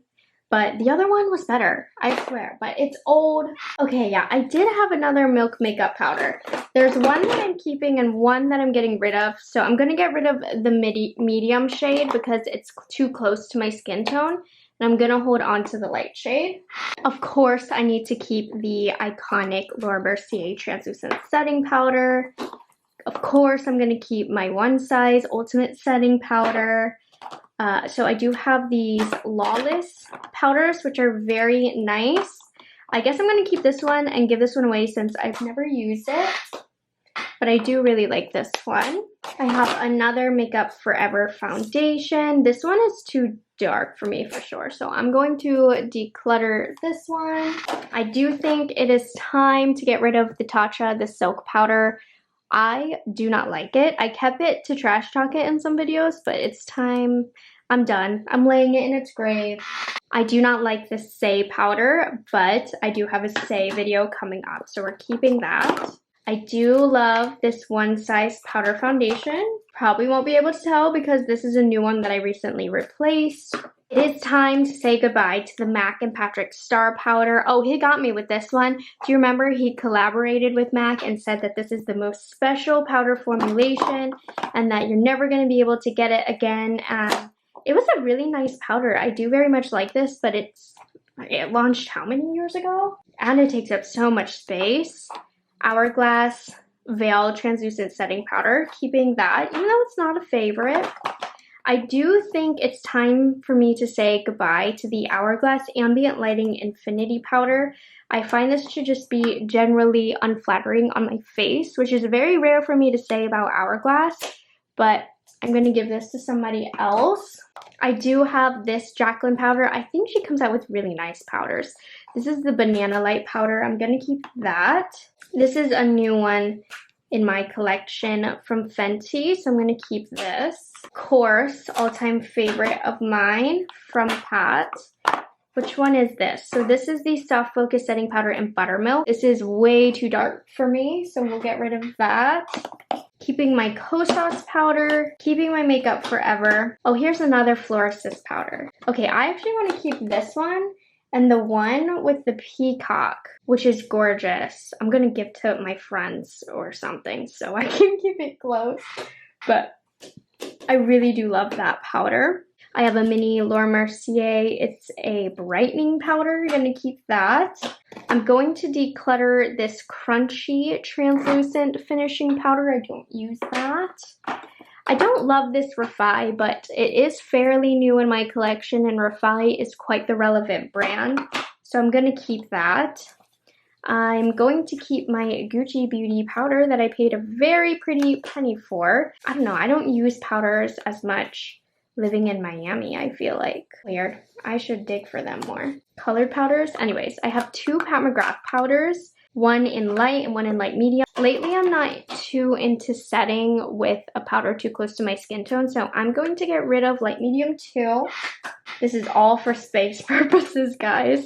but the other one was better, I swear, but it's old. Okay, yeah, I did have another Milk Makeup powder. There's one that I'm keeping and one that I'm getting rid of, so I'm going to get rid of the medium shade because it's too close to my skin tone, and I'm going to hold on to the light shade. Of course, I need to keep the iconic Laura Mercier Translucent Setting Powder. Of course, I'm going to keep my One Size Ultimate Setting Powder. So I do have these Lawless powders, which are very nice. I guess I'm going to keep this one and give this one away since I've never used it. But I do really like this one. I have another Makeup Forever foundation. This one is too dark for me for sure, so I'm going to declutter this one. I do think it is time to get rid of the Tatcha, the silk powder. I do not like it. I kept it to trash talk it in some videos, but it's time. I'm done. I'm laying it in its grave. I do not like the Say powder, but I do have a Say video coming up, so we're keeping that. I do love this One Size powder foundation. Probably won't be able to tell because this is a new one that I recently replaced. It is time to say goodbye to the MAC and Patrick Star powder. Oh, he got me with this one. Do you remember he collaborated with MAC and said that this is the most special powder formulation and that you're never going to be able to get it again? And it was a really nice powder. I do very much like this, but it launched how many years ago? And it takes up so much space. Hourglass Veil Translucent Setting Powder, keeping that, even though it's not a favorite. I do think it's time for me to say goodbye to the Hourglass Ambient Lighting Infinity Powder. I find this to just be generally unflattering on my face, which is very rare for me to say about Hourglass, but I'm going to give this to somebody else. I do have this Jaclyn powder. I think she comes out with really nice powders. This is the Banana Light powder. I'm going to keep that. This is a new one in my collection from Fenty, so I'm going to keep this. Of course, all-time favorite of mine from Pat. Which one is this? So this is the Soft Focus Setting Powder in Buttermilk. This is way too dark for me, so we'll get rid of that. Keeping my Kosas powder, keeping my Makeup Forever. Oh, here's another Fluorescence powder. Okay, I actually want to keep this one and the one with the peacock, which is gorgeous. I'm going to give to my friends or something so I can keep it close. But I really do love that powder. I have a mini Laura Mercier. It's a brightening powder. I'm going to keep that. I'm going to declutter this crunchy translucent finishing powder. I don't use that. I don't love this Rephr, but it is fairly new in my collection, and Rephr is quite the relevant brand. So I'm going to keep that. I'm going to keep my Gucci Beauty powder that I paid a very pretty penny for. I don't know. I don't use powders as much living in Miami, I feel like. Weird. I should dig for them more. Colored powders. Anyways, I have two Pat McGrath powders, one in light and one in light medium. Lately, I'm not too into setting with a powder too close to my skin tone, so I'm going to get rid of light medium too. This is all for space purposes, guys.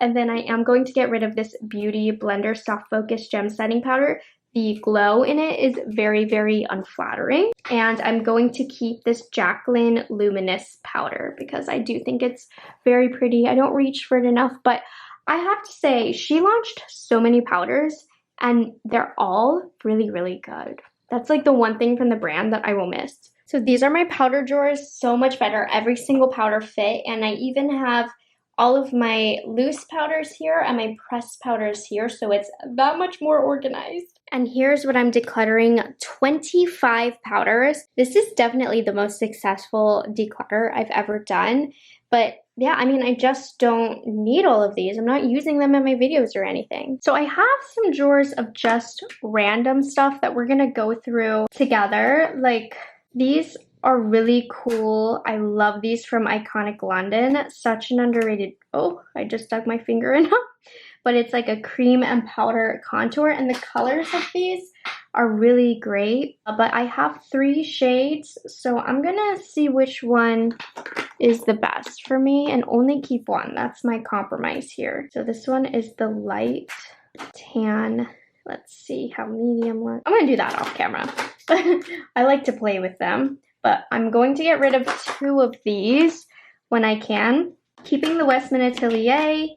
And then I am going to get rid of this Beauty Blender Soft Focus Gem Setting Powder. The glow in it is very, very unflattering. And I'm going to keep this Jaclyn Luminous powder because I do think it's very pretty. I don't reach for it enough, but I have to say she launched so many powders and they're all really, really good. That's like the one thing from the brand that I will miss. So these are my powder drawers, so much better. Every single powder fit, and I even have all of my loose powders here and my pressed powders here, so it's that much more organized. And here's what I'm decluttering: 25 powders. This is definitely the most successful declutter I've ever done. But yeah, I mean, I just don't need all of these. I'm not using them in my videos or anything. So I have some drawers of just random stuff that we're gonna go through together. Like, these are really cool. I love these from Iconic London. Such an underrated, oh, I just stuck my finger in. But it's like a cream and powder contour, and the colors of these are really great. But I have 3 shades, so I'm gonna see which one is the best for me and only keep one. That's my compromise here. So this one is the light tan. Let's see how medium looks. I'm gonna do that off camera. I like to play with them, but I'm going to get rid of 2 of these when I can, keeping the Westman Atelier,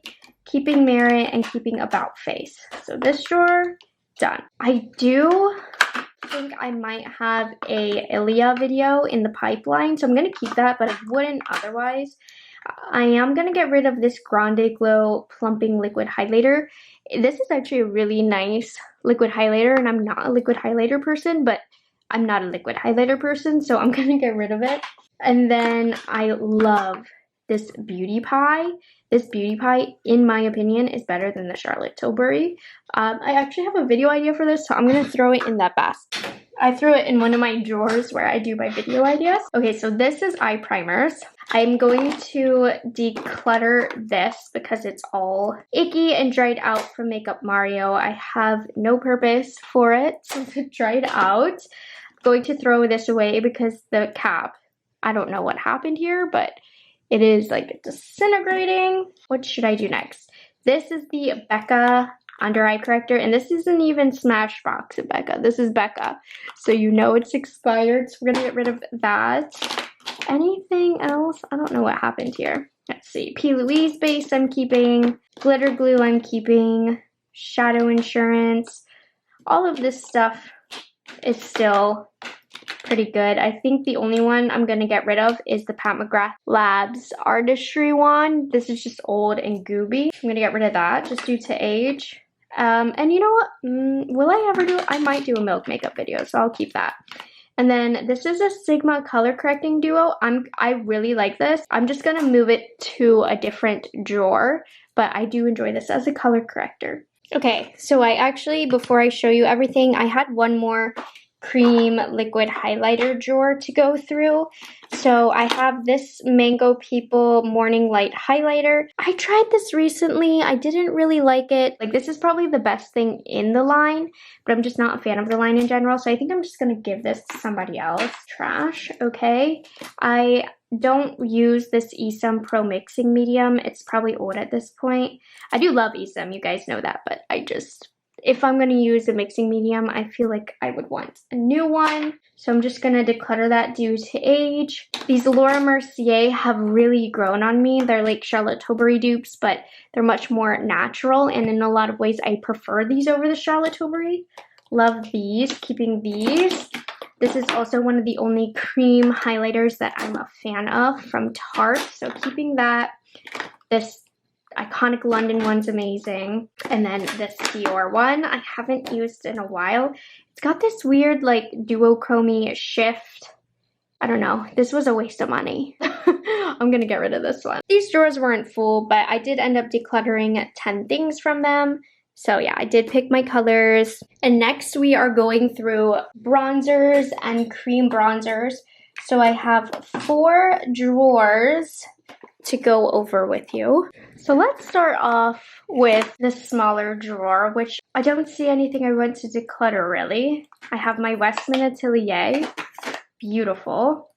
keeping Merit, and keeping About Face. So this drawer, done. I do think I might have a Ilia video in the pipeline, so I'm going to keep that, but I wouldn't otherwise. I am going to get rid of this Grande Glow Plumping Liquid Highlighter. This is actually a really nice liquid highlighter, and I'm not a liquid highlighter person, but I'm not a liquid highlighter person, so I'm going to get rid of it. And then I love this beauty pie. This beauty pie, in my opinion, is better than the Charlotte Tilbury. I actually have a video idea for this, so I'm going to throw it in that basket. I threw it in one of my drawers where I do my video ideas. Okay, so this is eye primers. I'm going to declutter this because it's all icky and dried out from Makeup Mario. I have no purpose for it since it dried out. I'm going to throw this away because the cap, I don't know what happened here, but it is like disintegrating. What should I do next? This is the Becca under eye corrector, and this isn't even Smashbox of Becca. This is Becca, so you know it's expired, so we're gonna get rid of that. Anything else? I don't know what happened here. Let's see. P. Louise base I'm keeping. Glitter glue I'm keeping. Shadow insurance. All of this stuff is still pretty good. I think the only one I'm gonna get rid of is the Pat McGrath Labs Artistry wand. This is just old and gooby. I'm gonna get rid of that just due to age. And you know what? Will I ever do? I might do a milk makeup video, so I'll keep that. And then this is a Sigma color correcting duo. I really like this. I'm just gonna move it to a different drawer, but I do enjoy this as a color corrector. Okay, so I actually, before I show you everything, I had one more cream liquid highlighter drawer to go through. So I have this Mango People Morning Light highlighter. I tried this recently. I didn't really like it. Like, this is probably the best thing in the line, but I'm just not a fan of the line in general. So I think I'm just gonna give this to somebody else. Trash, okay. I don't use this Esam Pro Mixing Medium. It's probably old at this point. I do love Esam, you guys know that, but if I'm going to use a mixing medium, I feel like I would want a new one. So I'm just going to declutter that due to age. These Laura Mercier have really grown on me. They're like Charlotte Tilbury dupes, but they're much more natural. And in a lot of ways, I prefer these over the Charlotte Tilbury. Love these. Keeping these. This is also one of the only cream highlighters that I'm a fan of from Tarte. So keeping that. This Iconic London one's amazing. And then this Dior one I haven't used in a while. It's got this weird like duochrome shift. I don't know. This was a waste of money. I'm gonna get rid of this one. These drawers weren't full, but I did end up decluttering 10 things from them. So yeah, I did pick my colors. And next we are going through bronzers and cream bronzers. So I have 4 drawers to go over with you. So let's start off with the smaller drawer, which I don't see anything I want to declutter really. I have my Westman Atelier, beautiful.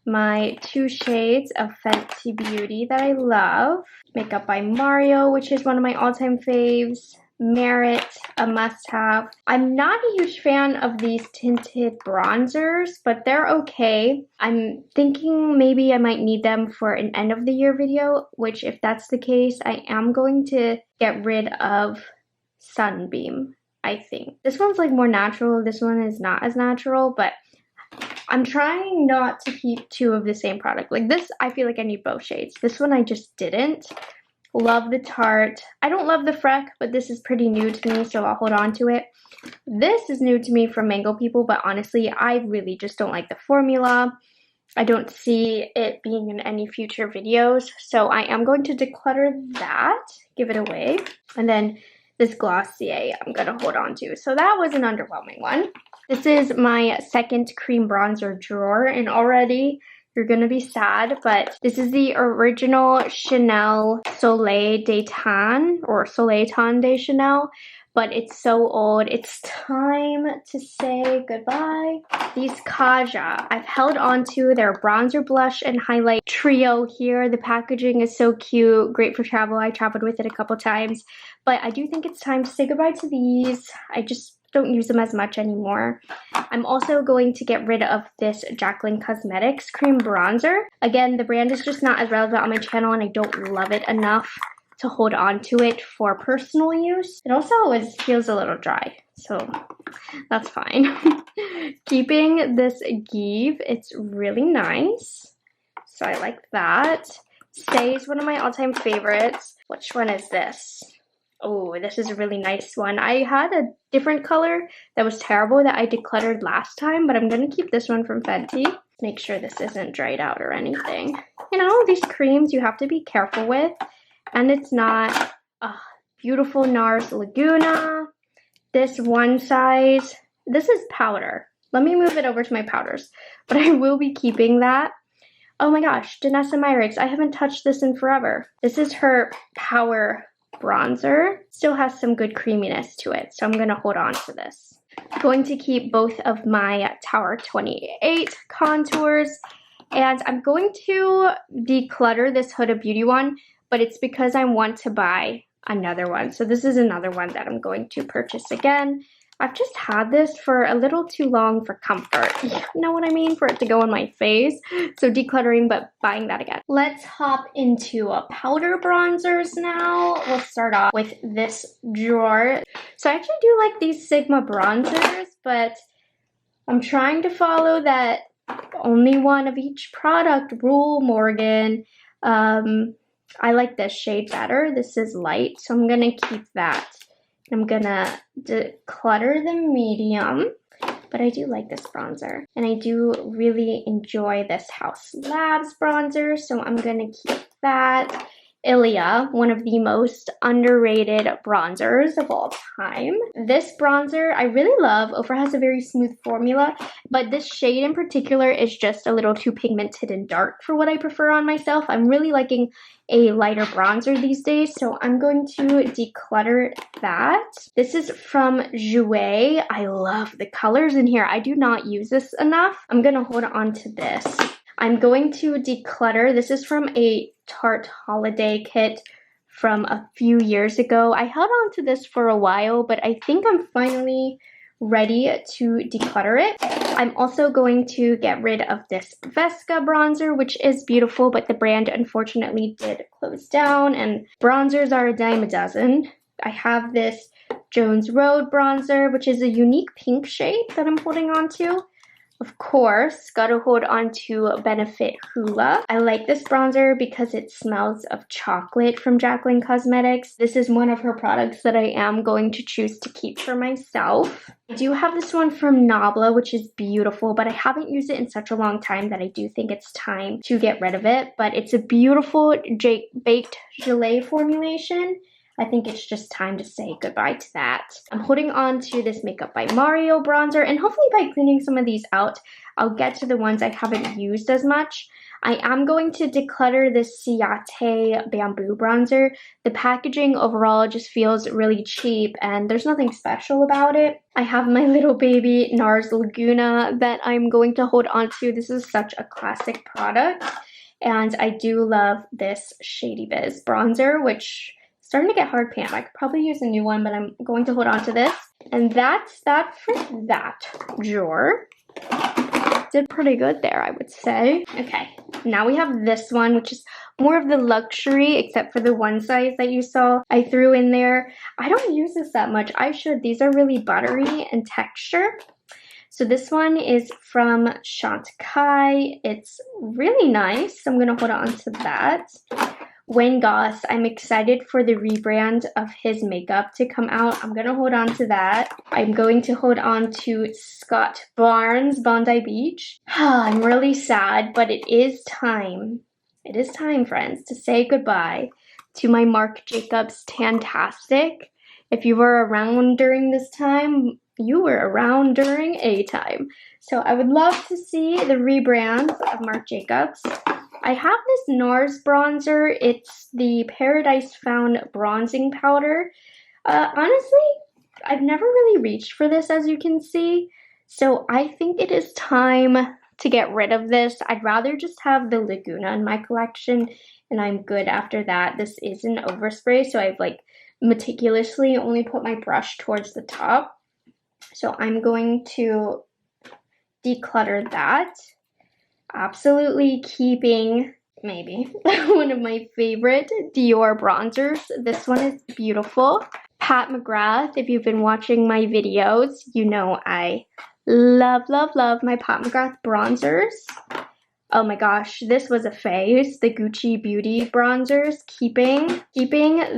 My 2 shades of Fenty Beauty that I love. Makeup by Mario, which is one of my all-time faves. Merit, a must-have. I'm not a huge fan of these tinted bronzers, but they're okay. I'm thinking maybe I might need them for an end-of-the-year video, which if that's the case, I am going to get rid of Sunbeam, I think. This one's like more natural. This one is not as natural, but I'm trying not to keep 2 of the same product. Like this, I feel like I need both shades. This one I just didn't. Love the Tarte. I don't love the Freck, but this is pretty new to me, so I'll hold on to it. This is new to me from Mango People, but honestly, I really just don't like the formula. I don't see it being in any future videos, so I am going to declutter that, give it away. And then this Glossier I'm going to hold on to. So that was an underwhelming one. This is my second cream bronzer drawer, and already you're gonna be sad, but this is the original Chanel Soleil de Tan, or Soleil Tan de Chanel, but it's so old. It's time to say goodbye. These Kaja, I've held on to their bronzer, blush, and highlight trio here. The packaging is so cute, great for travel. I traveled with it a couple times, but I do think it's time to say goodbye to these. I just don't use them as much anymore. I'm also going to get rid of this Jaclyn Cosmetics cream bronzer. Again, the brand is just not as relevant on my channel, and I don't love it enough to hold on to it for personal use. It also feels a little dry, so that's fine. Keeping this Give, it's really nice, so I like that. Stay is one of my all-time favorites. Which one is this? Oh, this is a really nice one. I had a different color that was terrible that I decluttered last time, but I'm going to keep this one from Fenty. Make sure this isn't dried out or anything. you know, these creams you have to be careful with. And it's not beautiful NARS Laguna. This one size, this is powder. Let me move it over to my powders, but I will be keeping that. Oh my gosh, Danessa Myricks, I haven't touched this in forever. This is her Power Bronzer. Still has some good creaminess to it, so I'm gonna hold on to this. Going to keep both of my Tower 28 contours, and I'm going to declutter this Huda Beauty one, but it's because I want to buy another one. So this is another one that I'm going to purchase again. I've just had this for a little too long for comfort. You know what I mean? For it to go on my face. So decluttering, but buying that again. Let's hop into powder bronzers now. We'll start off with this drawer. So I actually do like these Sigma bronzers, but I'm trying to follow that only one of each product rule, Morgan. I like this shade better. This is light, so I'm gonna keep that. I'm gonna declutter the medium, but I do like this bronzer. And I do really enjoy this House Labs bronzer, so I'm gonna keep that. Ilia, one of the most underrated bronzers of all time. This bronzer I really love. Ofra has a very smooth formula, but this shade in particular is just a little too pigmented and dark for what I prefer on myself. I'm really liking a lighter bronzer these days, so I'm going to declutter that. This is from Jouer. I love the colors in here. I do not use this enough. I'm gonna hold on to this. I'm going to declutter. This is from a Tarte holiday kit from a few years ago. I held on to this for a while, but I think I'm finally ready to declutter it. I'm also going to get rid of this Vesca bronzer, which is beautiful, but the brand unfortunately did close down, and bronzers are a dime a dozen. I have this Jones Road bronzer, which is a unique pink shade that I'm holding on to. Of course, gotta hold on to Benefit Hoola. I like this bronzer because it smells of chocolate from Jaclyn Cosmetics. This is one of her products that I am going to choose to keep for myself. I do have this one from Nabla, which is beautiful, but I haven't used it in such a long time that I do think it's time to get rid of it. But it's a beautiful baked gelée formulation. I think it's just time to say goodbye to that. I'm holding on to this Makeup by Mario bronzer, and hopefully by cleaning some of these out, I'll get to the ones I haven't used as much. I am going to declutter this Ciate Bamboo bronzer. The packaging overall just feels really cheap, and there's nothing special about it. I have my little baby NARS Laguna that I'm going to hold on to. This is such a classic product, and I do love this Shady Biz bronzer, which starting to get hard pan. I could probably use a new one, but I'm going to hold on to this. And that's that for that drawer. Did pretty good there, I would say. Okay, now we have this one, which is more of the luxury, except for the one size that you saw I threw in there. I don't use this that much. I should. These are really buttery in texture. So this one is from Chantecaille. It's really nice. I'm gonna hold on to that. Wayne Goss, I'm excited for the rebrand of his makeup to come out. I'm gonna hold on to that. I'm going to hold on to Scott Barnes, Bondi Beach. I'm really sad, but it is time. It is time, friends, to say goodbye to my Marc Jacobs Tantastic. If you were around during this time, you were around during a time. So I would love to see the rebrand of Marc Jacobs. I have this NARS bronzer. It's the Paradise Found bronzing powder. Honestly, I've never really reached for this, as you can see. So I think it is time to get rid of this. I'd rather just have the Laguna in my collection, and I'm good after that. This is an overspray, so I've like meticulously only put my brush towards the top. So I'm going to declutter that. Absolutely keeping maybe one of my favorite Dior bronzers. This one is beautiful. Pat McGrath, if you've been watching my videos, you know I love, love, love my Pat McGrath bronzers. Oh my gosh, this was a phase. The Gucci Beauty bronzers, keeping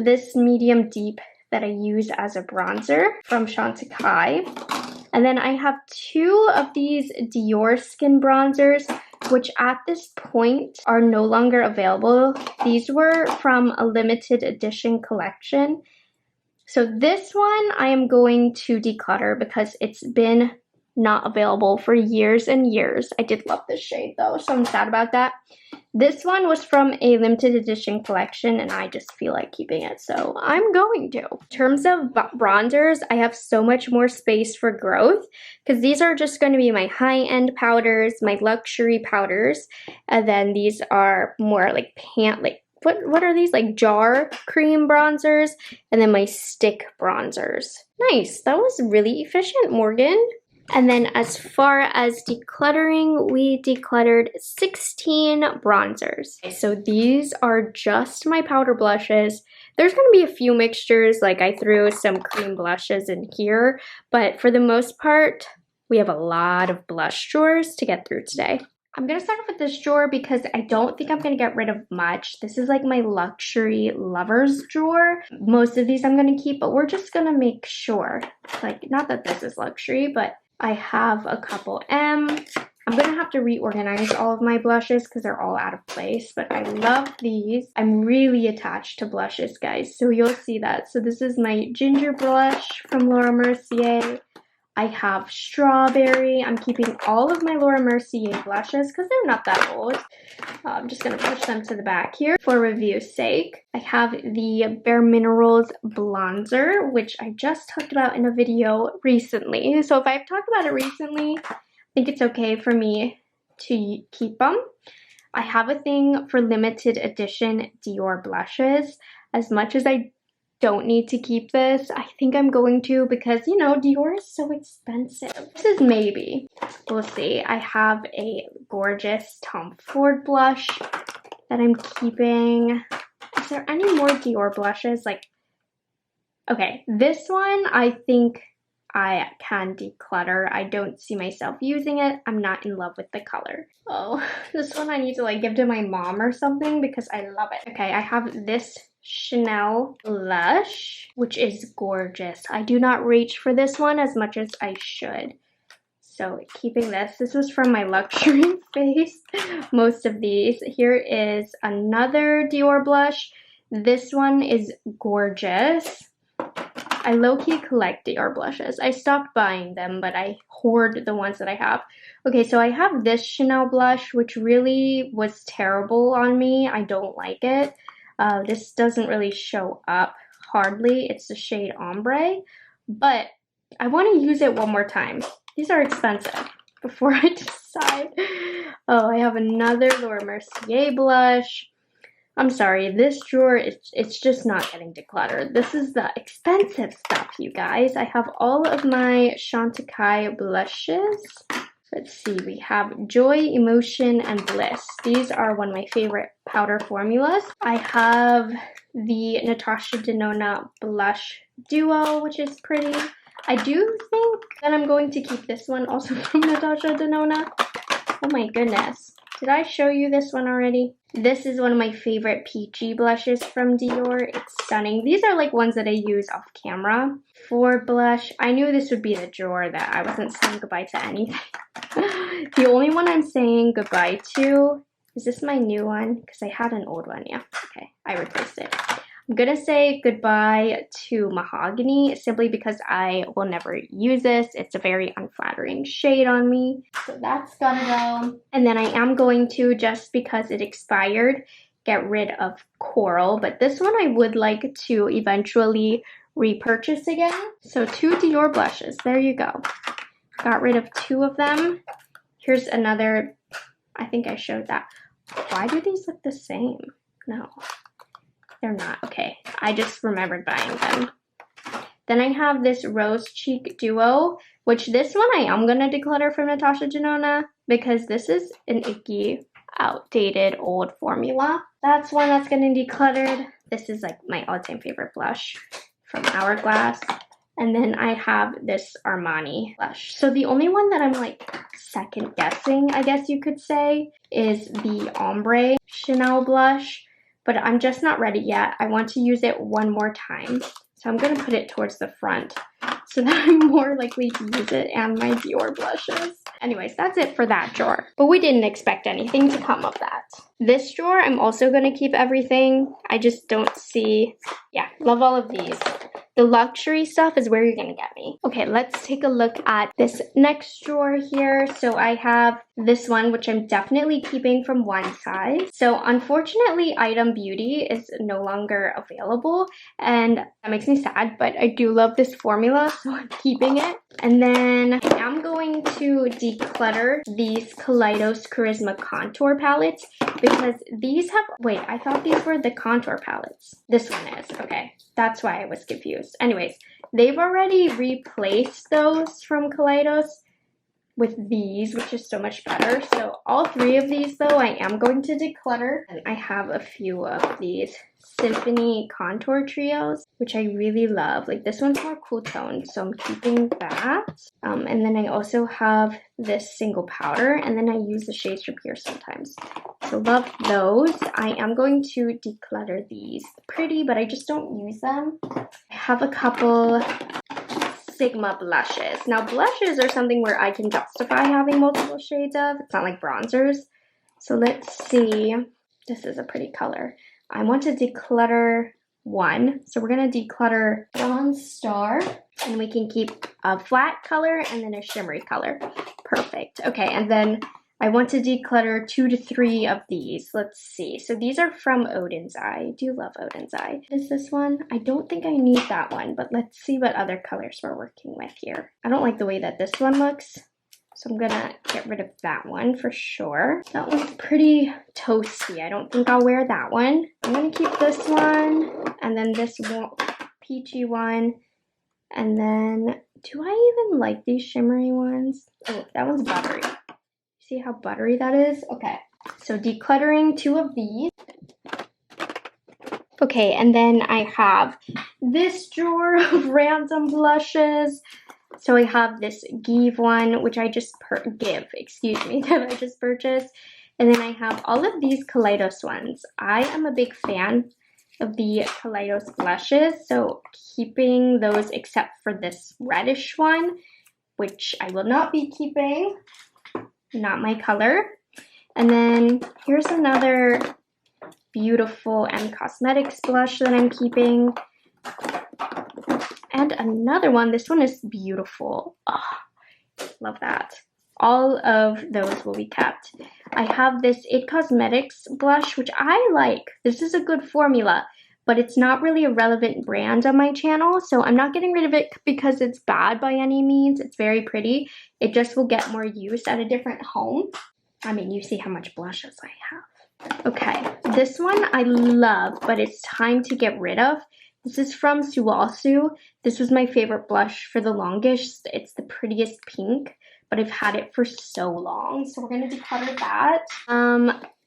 this medium deep that I use as a bronzer from Chantecaille. And then I have two of these Dior Skin bronzers, which at this point are no longer available. These were from a limited edition collection. So this one I am going to declutter because it's been not available for years and years. I did love this shade though, so I'm sad about that. This one was from a limited edition collection and I just feel like keeping it, so I'm going to. In terms of bronzers, I have so much more space for growth because these are just going to be my high-end powders, my luxury powders, and then these are more like what are these, like jar cream bronzers, and then my stick bronzers. Nice, that was really efficient, Morgan. And then as far as decluttering, we decluttered 16 bronzers. So these are just my powder blushes. There's going to be a few mixtures, like I threw some cream blushes in here, but for the most part, we have a lot of blush drawers to get through today. I'm going to start off with this drawer because I don't think I'm going to get rid of much. This is like my luxury lovers drawer. Most of these I'm going to keep, but we're just going to make sure. Like, not that this is luxury, but I have a couple I'm going to have to reorganize all of my blushes because they're all out of place, but I love these. I'm really attached to blushes, guys, so you'll see that. So this is my ginger blush from Laura Mercier. I have strawberry. I'm keeping all of my Laura Mercier blushes because they're not that old. I'm just going to push them to the back here for review's sake. I have the Bare Minerals bronzer, which I just talked about in a video recently. So if I've talked about it recently, I think it's okay for me to keep them. I have a thing for limited edition Dior blushes. As much as I don't need to keep this, I think I'm going to because, you know, Dior is so expensive. This is maybe. We'll see. I have a gorgeous Tom Ford blush that I'm keeping. Is there any more Dior blushes? Like, okay, this one I think I can declutter. I don't see myself using it. I'm not in love with the color. Oh, this one I need to like give to my mom or something because I love it. Okay, I have this Chanel Lush, which is gorgeous. I do not reach for this one as much as I should. So keeping this. This was from my luxury phase. Most of these. Here is another Dior blush. This one is gorgeous. I low-key collect Dior blushes. I stopped buying them, but I hoard the ones that I have. Okay, so I have this Chanel blush, which really was terrible on me. I don't like it. This doesn't really show up hardly. It's the shade Ombre, but I want to use it one more time. These are expensive before I decide. Oh, I have another Laura Mercier blush. I'm sorry, this drawer, it's just not getting decluttered. This is the expensive stuff, you guys. I have all of my Chantecaille blushes. Let's see, we have Joy, Emotion, and Bliss. These are one of my favorite powder formulas. I have the Natasha Denona Blush Duo, which is pretty. I do think that I'm going to keep this one also from Natasha Denona. Oh my goodness. Did I show you this one already? This is one of my favorite peachy blushes from Dior. It's stunning. These are like ones that I use off camera. For blush, I knew this would be the drawer that I wasn't saying goodbye to anything. The only one I'm saying goodbye to, is this my new one? Because I had an old one, yeah. Okay, I replaced it. I'm gonna say goodbye to Mahogany simply because I will never use this. It's a very unflattering shade on me. So that's gonna go. And then I am going to, just because it expired, get rid of Coral. But this one I would like to eventually repurchase again. So 2 Dior blushes, there you go. Got rid of 2 of them. Here's another, I think I showed that. Why do these look the same? No. They're not. Okay, I just remembered buying them. Then I have this Rose Cheek Duo, which this one I am going to declutter from Natasha Denona because this is an icky, outdated, old formula. That's one that's going to be decluttered. This is like my all-time favorite blush from Hourglass. And then I have this Armani blush. So the only one that I'm like second guessing, I guess you could say, is the Ombre Chanel blush. But I'm just not ready yet. I want to use it one more time. So I'm going to put it towards the front so that I'm more likely to use it and my Dior blushes. Anyways, that's it for that drawer. But we didn't expect anything to come of that. This drawer, I'm also going to keep everything. I just don't see... Yeah, love all of these. The luxury stuff is where you're going to get me. Okay, let's take a look at this next drawer here. So I have this one, which I'm definitely keeping from one size. So unfortunately, Item Beauty is no longer available, and that makes me sad, but I do love this formula, so I'm keeping it. And then I am going to declutter these Kaleidos Charisma contour palettes because these have... Wait, I thought these were the contour palettes. This one is. Okay, that's why I was confused. Anyways, they've already replaced those from Kaleidos with these, which is so much better. So all three of these, though, I am going to declutter. And I have a few of these Symphony contour trios, which I really love. Like, this one's more cool toned, so I'm keeping that. And then I also have this single powder, and then I use the shades from here sometimes. So love those. I am going to declutter these. Pretty, but I just don't use them. I have a couple Sigma blushes. Now, blushes are something where I can justify having multiple shades of. It's not like bronzers. So let's see. This is a pretty color. I want to declutter one. So we're going to declutter Bronze Star. And we can keep a flat color and then a shimmery color. Perfect. Okay, and then I want to declutter 2 to 3 of these. Let's see. So these are from Odin's Eye. I do love Odin's Eye. Is this one? I don't think I need that one, but let's see what other colors we're working with here. I don't like the way that this one looks, so I'm gonna get rid of that one for sure. That one's pretty toasty. I don't think I'll wear that one. I'm gonna keep this one, and then this peachy one, and then, do I even like these shimmery ones? Oh, that one's buttery. See how buttery that is? Okay, so decluttering 2 of these. Okay, and then I have this drawer of random blushes. So I have this Give one, which I just that I just purchased. And then I have all of these Kaleidos ones. I am a big fan of the Kaleidos blushes, so keeping those except for this reddish one, which I will not be keeping. Not my color. And then here's another beautiful M Cosmetics blush that I'm keeping. And another one. This one is beautiful. Oh, love that. All of those will be kept. I have this It Cosmetics blush, which I like. This is a good formula, but it's not really a relevant brand on my channel, so I'm not getting rid of it because it's bad by any means. It's very pretty. It just will get more use at a different home. I mean, you see how much blushes I have. Okay, this one I love, but it's time to get rid of. This is from Sualsu. This was my favorite blush for the longest. It's the prettiest pink, but I've had it for so long, so we're going to declutter that.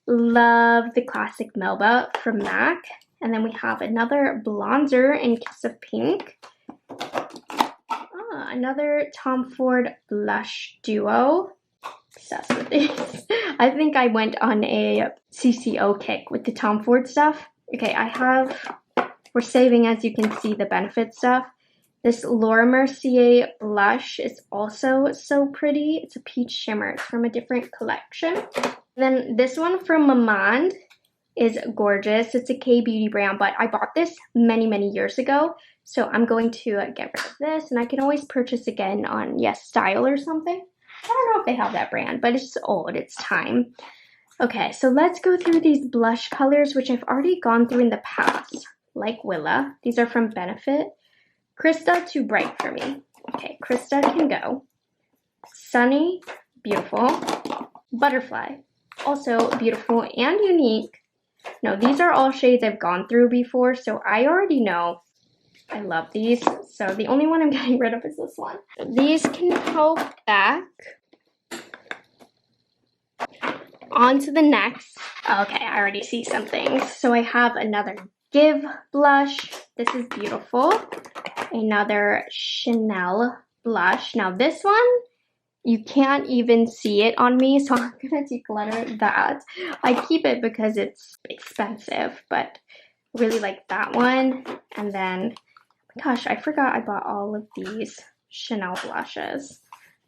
Love the classic Melba from MAC. And then we have another bronzer in Kiss of Pink. Another Tom Ford blush duo. Obsessed with these. I think I went on a CCO kick with the Tom Ford stuff. Okay, we're saving, as you can see, the Benefit stuff. This Laura Mercier blush is also so pretty. It's a peach shimmer. It's from a different collection. Then this one from Mamand is gorgeous. It's a K-beauty brand, but I bought this many, many years ago. So I'm going to get rid of this, and I can always purchase again on Yes Style or something. I don't know if they have that brand, but it's old. It's time. Okay, so let's go through these blush colors, which I've already gone through in the past, like Willa. These are from Benefit. Krista, too bright for me. Okay, Krista can go. Sunny, beautiful. Butterfly, also beautiful and unique. No, these are all shades I've gone through before, so I already know I love these. So the only one I'm getting rid of is this one. These can go back. On to the next. Okay, I already see some things. So I have another Give blush. This is beautiful. Another Chanel blush. Now this one, you can't even see it on me, so I'm gonna declutter that. I keep it because it's expensive, but I really like that one. And then, gosh, I forgot I bought all of these Chanel blushes.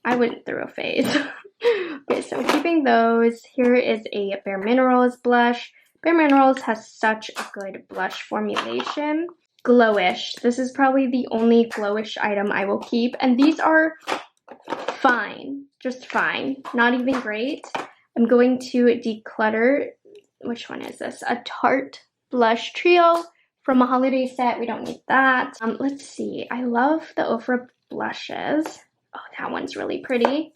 I went through a phase. Okay, so I'm keeping those. Here is a Bare Minerals blush. Bare Minerals has such a good blush formulation. Glowish. This is probably the only glowish item I will keep. And these are fine. Just fine. Not even great. I'm going to declutter. Which one is this? A Tarte Blush Trio from a holiday set. We don't need that. Let's see. I love the Rephr Brushes. Oh, that one's really pretty.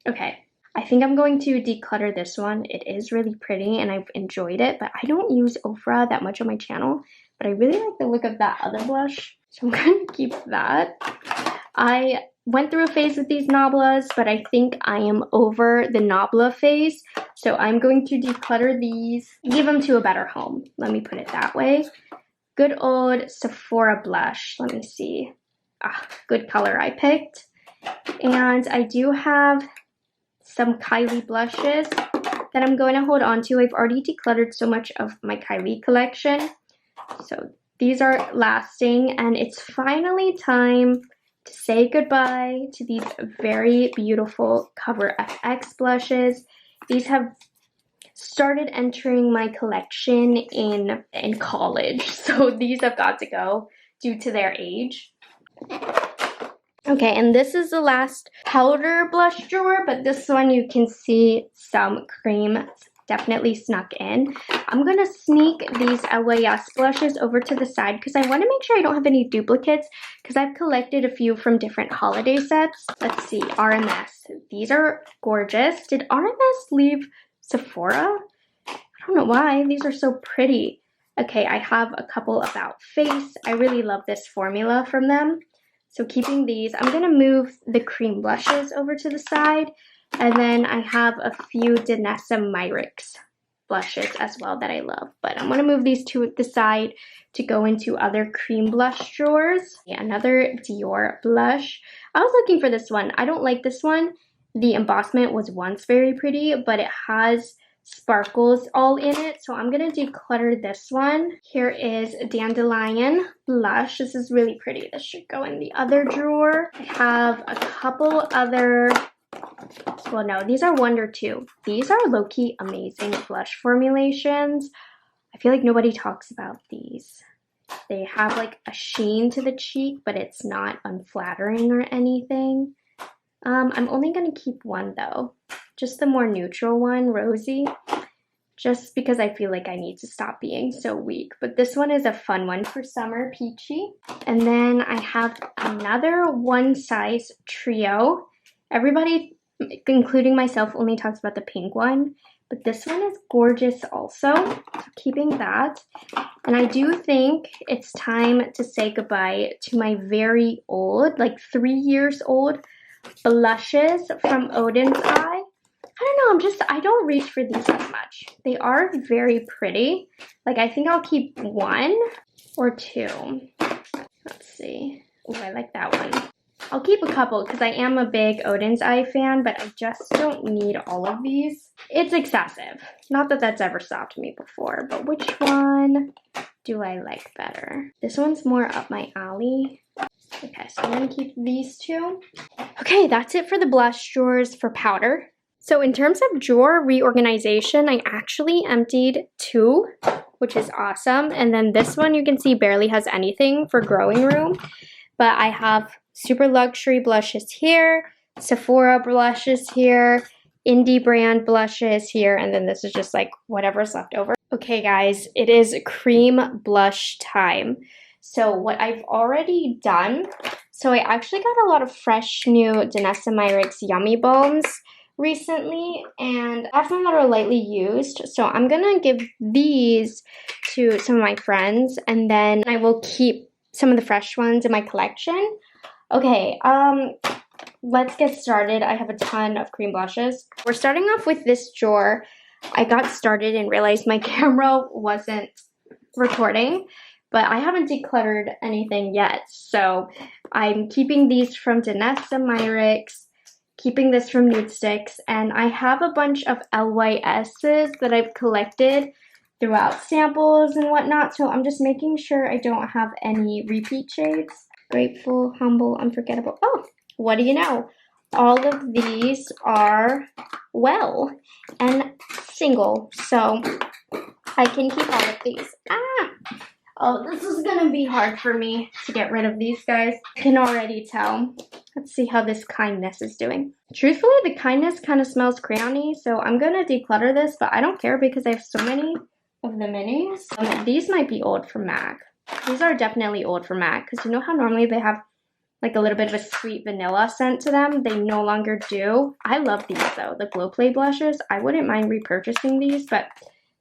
Okay. I think I'm going to declutter this one. It is really pretty and I've enjoyed it, but I don't use Rephr that much on my channel. But I really like the look of that other blush, so I'm going to keep that. I went through a phase with these Nablas, but I think I am over the Nabla phase. So I'm going to declutter these, give them to a better home. Let me put it that way. Good old Sephora blush. Let me see. Good color I picked. And I do have some Kylie blushes that I'm going to hold on to. I've already decluttered so much of my Kylie collection. So these are lasting, and it's finally time to say goodbye to these very beautiful Cover FX blushes. These have started entering my collection in college, so these have got to go due to their age. Okay, and this is the last powder blush drawer, but this one you can see some cream definitely snuck in. I'm going to sneak these LYS blushes over to the side because I want to make sure I don't have any duplicates because I've collected a few from different holiday sets. Let's see, RMS. These are gorgeous. Did RMS leave Sephora? I don't know why. These are so pretty. Okay, I have a couple About Face. I really love this formula from them. So keeping these, I'm going to move the cream blushes over to the side. And then I have a few Danessa Myricks blushes as well that I love. But I'm going to move these to the side to go into other cream blush drawers. Yeah, another Dior blush. I was looking for this one. I don't like this one. The embossment was once very pretty, but it has sparkles all in it. So I'm going to declutter this one. Here is Dandelion blush. This is really pretty. This should go in the other drawer. I have a couple other... Well, no, these are Wonder too. These are low-key amazing blush formulations. I feel like nobody talks about these. They have like a sheen to the cheek, but it's not unflattering or anything. I'm only going to keep one though. Just the more neutral one, Rosy. Just because I feel like I need to stop being so weak. But this one is a fun one for summer, Peachy. And then I have another one size trio. Everybody, including myself, only talks about the pink one, but this one is gorgeous also, so keeping that. And I do think it's time to say goodbye to my very old, like 3 years old, blushes from Odin's Eye. I don't know, I don't reach for these as much. They are very pretty. Like, I think I'll keep 1 or 2. Let's see. Oh, I like that one. I'll keep a couple because I am a big Odin's Eye fan, but I just don't need all of these. It's excessive. Not that that's ever stopped me before, but which one do I like better? This one's more up my alley. Okay, so I'm going to keep these 2. Okay, that's it for the blush drawers for powder. So in terms of drawer reorganization, I actually emptied 2, which is awesome. And then this one you can see barely has anything for growing room, but I have super luxury blushes here, Sephora blushes here, indie brand blushes here, and then this is just like whatever's left over. Okay guys, it is cream blush time. So what I've already done, so I actually got a lot of fresh new Danessa Myricks Yummy Balms recently, and I have some that are lightly used, so I'm gonna give these to some of my friends, and then I will keep some of the fresh ones in my collection. Okay, let's get started. I have a ton of cream blushes. We're starting off with this drawer. I got started and realized my camera wasn't recording, but I haven't decluttered anything yet. So I'm keeping these from Danessa Myricks, keeping this from Nude Sticks, and I have a bunch of LYS's that I've collected throughout samples and whatnot, so I'm just making sure I don't have any repeat shades. Grateful, Humble, Unforgettable. Oh, what do you know? all of these are well and single, so I can keep all of these. Oh, this is gonna be hard for me to get rid of these guys. I can already tell. Let's see how this kindness is doing. Truthfully, the kindness kind of smells crayony, so I'm gonna declutter this, but I don't care because I have so many of the minis. These might be old from MAC. These are definitely old from MAC, because you know how normally they have like a little bit of a sweet vanilla scent to them? They no longer do. I love these though, the Glow Play blushes. I wouldn't mind repurchasing these, but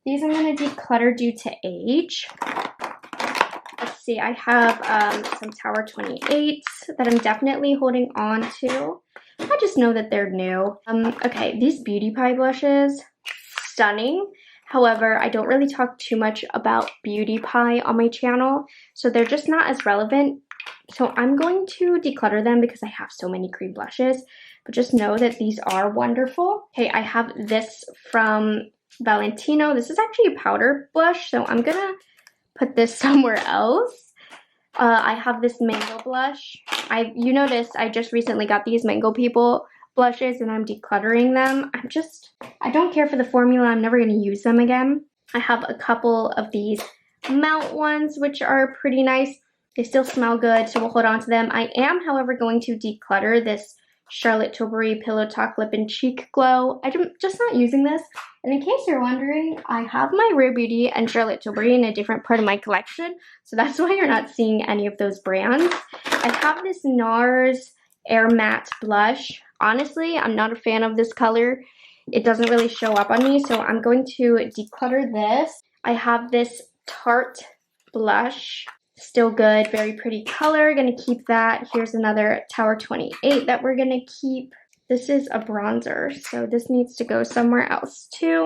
these I'm gonna declutter due to age. Let's see, I have some Tower 28s that I'm definitely holding on to. I just know that they're new. Okay, these Beauty Pie blushes, stunning. However, I don't really talk too much about Beauty Pie on my channel, so they're just not as relevant. So I'm going to declutter them because I have so many cream blushes, but just know that these are wonderful. Okay, I have this from Valentino. This is actually a powder blush, so I'm gonna put this somewhere else. I have this mango blush. You noticed I just recently got these Mango People blushes and I'm decluttering them. I don't care for the formula. I'm never going to use them again. I have a couple of these Mount ones, which are pretty nice. They still smell good, so we'll hold on to them. I am, however, going to declutter this Charlotte Tilbury Pillow Talk Lip and Cheek Glow. I'm just not using this. And in case you're wondering, I have my Rare Beauty and Charlotte Tilbury in a different part of my collection, so that's why you're not seeing any of those brands. I have this NARS Air Matte Blush. Honestly, I'm not a fan of this color. It doesn't really show up on me, so I'm going to declutter this. I have this Tarte blush. Still good, very pretty color. Gonna keep that. Here's another Tower 28 that we're gonna keep. This is a bronzer, so this needs to go somewhere else too.